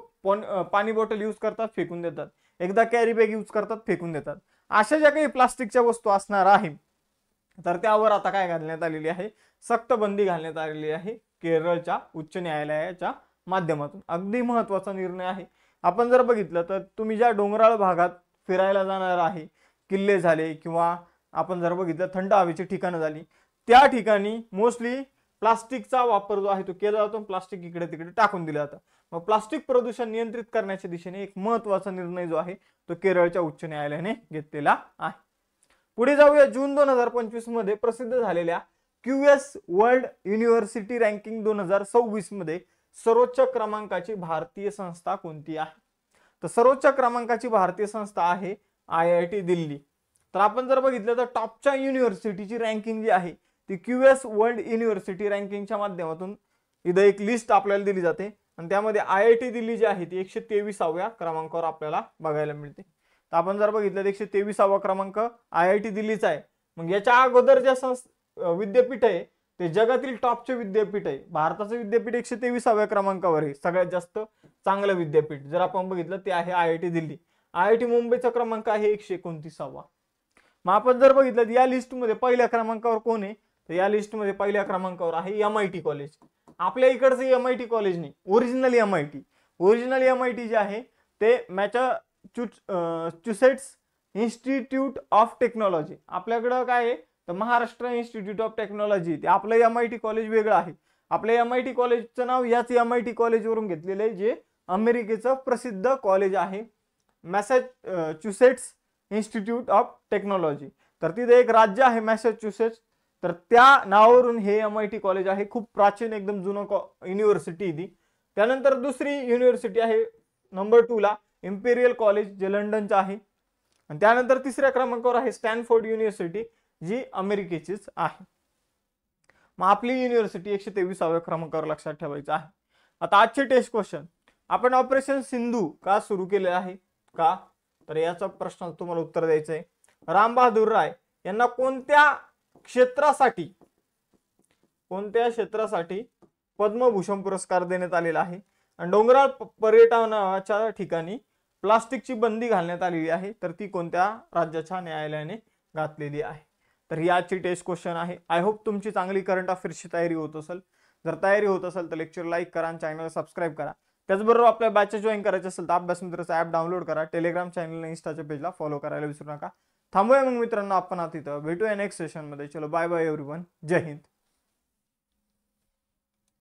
A: पाणी बॉटल यूज करतात फेकून देतात, एकदा कॅरी बॅग यूज करतात फेकून देतात. अशा ज्या काही प्लास्टिकच्या वस्तू असणार आहे तर त्यावर आता काय घालण्यात आलेली आहे? सक्त बंदी घालण्यात आलेली आहे केरळच्या उच्च न्यायालयाच्या माध्यमातून. अगदी महत्त्वाचा निर्णय आहे. आपण जर बघितलं तर तुम्ही ज्या डोंगराळ भागात फिरायला जाणार आहे, किल्ले झाले किंवा आपण जर बघितलं थंड हवेची ठिकाणं झाली, त्या ठिकाणी मोस्टली प्लास्टिकचा वापर जो आहे तो केला जातो, प्लास्टिक इकडे तिकडे टाकून दिलं जातं. मग प्लास्टिक प्रदूषण नियंत्रित करण्याच्या दिशेने एक महत्त्वाचा निर्णय जो आहे तो केरळच्या उच्च न्यायालयाने घेतलेला आहे. पुढे जाऊया. जून 2025 मध्ये प्रसिद्ध झालेल्या QS वर्ल्ड युनिव्हर्सिटी रँकिंग 2026 मध्ये सर्वोच्च क्रमांकाची भारतीय संस्था कोणती आहे? तर सर्वोच्च क्रमांकाची भारतीय संस्था आहे IIT दिल्ली. तर आपण जर बघितलं तर टॉपच्या युनिव्हर्सिटीची रँकिंग जी आहे ती QS वर्ल्ड युनिव्हर्सिटी रँकिंगच्या माध्यमातून इथं एक लिस्ट आपल्याला दिली जाते आणि त्यामध्ये IIT दिल्ली जी आहे ती 123व्या क्रमांकावर आपल्याला बघायला मिळते. तर आपण जर बघितलं तर 123वा क्रमांक IIT दिल्लीचा आहे. मग याच्या अगोदर ज्या विद्यापीठ आहे ते जगातील टॉपचे विद्यापीठ आहे. भारताचं विद्यापीठ 123व्या क्रमांकावर आहे, सगळ्यात जास्त चांगलं विद्यापीठ जर आपण बघितलं ते आहे IIT दिल्ली. IIT मुंबईचा क्रमांक आहे 129वा. मग आपण जर बघितलं या लिस्टमध्ये पहिल्या क्रमांकावर कोण आहे, तर या लिस्टमध्ये पहिल्या क्रमांकावर आहे MIT कॉलेज. आपल्या इकडचं MIT कॉलेज नाही, ओरिजिनल MIT. ओरिजिनल MIT जे आहे ते मॅसॅच्युसेट्स इन्स्टिट्यूट ऑफ टेक्नॉलॉजी. आपल्याकडं काय आहे तर महाराष्ट्र इन्स्टिट्यूट ऑफ टेक्नॉलॉजी. ते आपलं MIT कॉलेज वेगळं आहे. आपल्या MIT कॉलेजचं नाव याच MIT कॉलेजवरून घेतलेलं आहे, जे अमेरिकेचं प्रसिद्ध कॉलेज आहे मॅसॅच्युसेट्स इन्स्टिट्यूट ऑफ टेक्नॉलॉजी. तर तिथे एक राज्य आहे मॅसॅच्युसेट्स, तर त्या नावावरून हे MIT कॉलेज आहे. खूप प्राचीन एकदम जुनं युनिव्हर्सिटी ती. त्यानंतर दुसरी युनिव्हर्सिटी आहे नंबर 2 ला इम्पेरियल कॉलेज, जे लंडनचं आहे. आणि त्यानंतर तिसऱ्या क्रमांकावर आहे स्टॅनफोर्ड युनिव्हर्सिटी, जी अमेरिकेचीच आहे. मग आपली युनिव्हर्सिटी 123व्या क्रमांकावर लक्षात ठेवायचं आहे. आता आजचे टेस्ट क्वेश्चन. आपण ऑपरेशन सिंधू का सुरू केले आहे का, तर याचा प्रश्न तुम्हाला उत्तर द्यायचं आहे. राम बहादूर राय यांना कोणत्या क्षेत्रासाठी पद्मभूषण पुरस्कार देण्यात आलेला आहे? आणि डोंगराळ पर्यटनाच्या ठिकाणी प्लास्टिकची बंदी घालण्यात आलेली आहे, तर ती कोणत्या राज्याच्या न्यायालयाने घातलेली आहे? तर ही आजची टेस्ट क्वेश्चन आहे. आय होप तुमची चांगली करंट अफेअर्सची तयारी होत असेल. जर तयारी होत असेल तर लेक्चर लाईक करा आणि चॅनल सबस्क्राईब करा. त्याचबरोबर आपल्या बॅचेस जॉईन करायचे असेल तर अभ्यास मित्राचं ॲप डाउनलोड करा. टेलिग्राम चॅनल आणि इंस्टाच्या पेजला फॉलो करायला विसरू नका. थांबूया मग मित्रांनो आपण आता इथं भेटूया नेक्स्ट सेशनमध्ये. चलो बाय बाय एव्हरीवन. जय हिंद.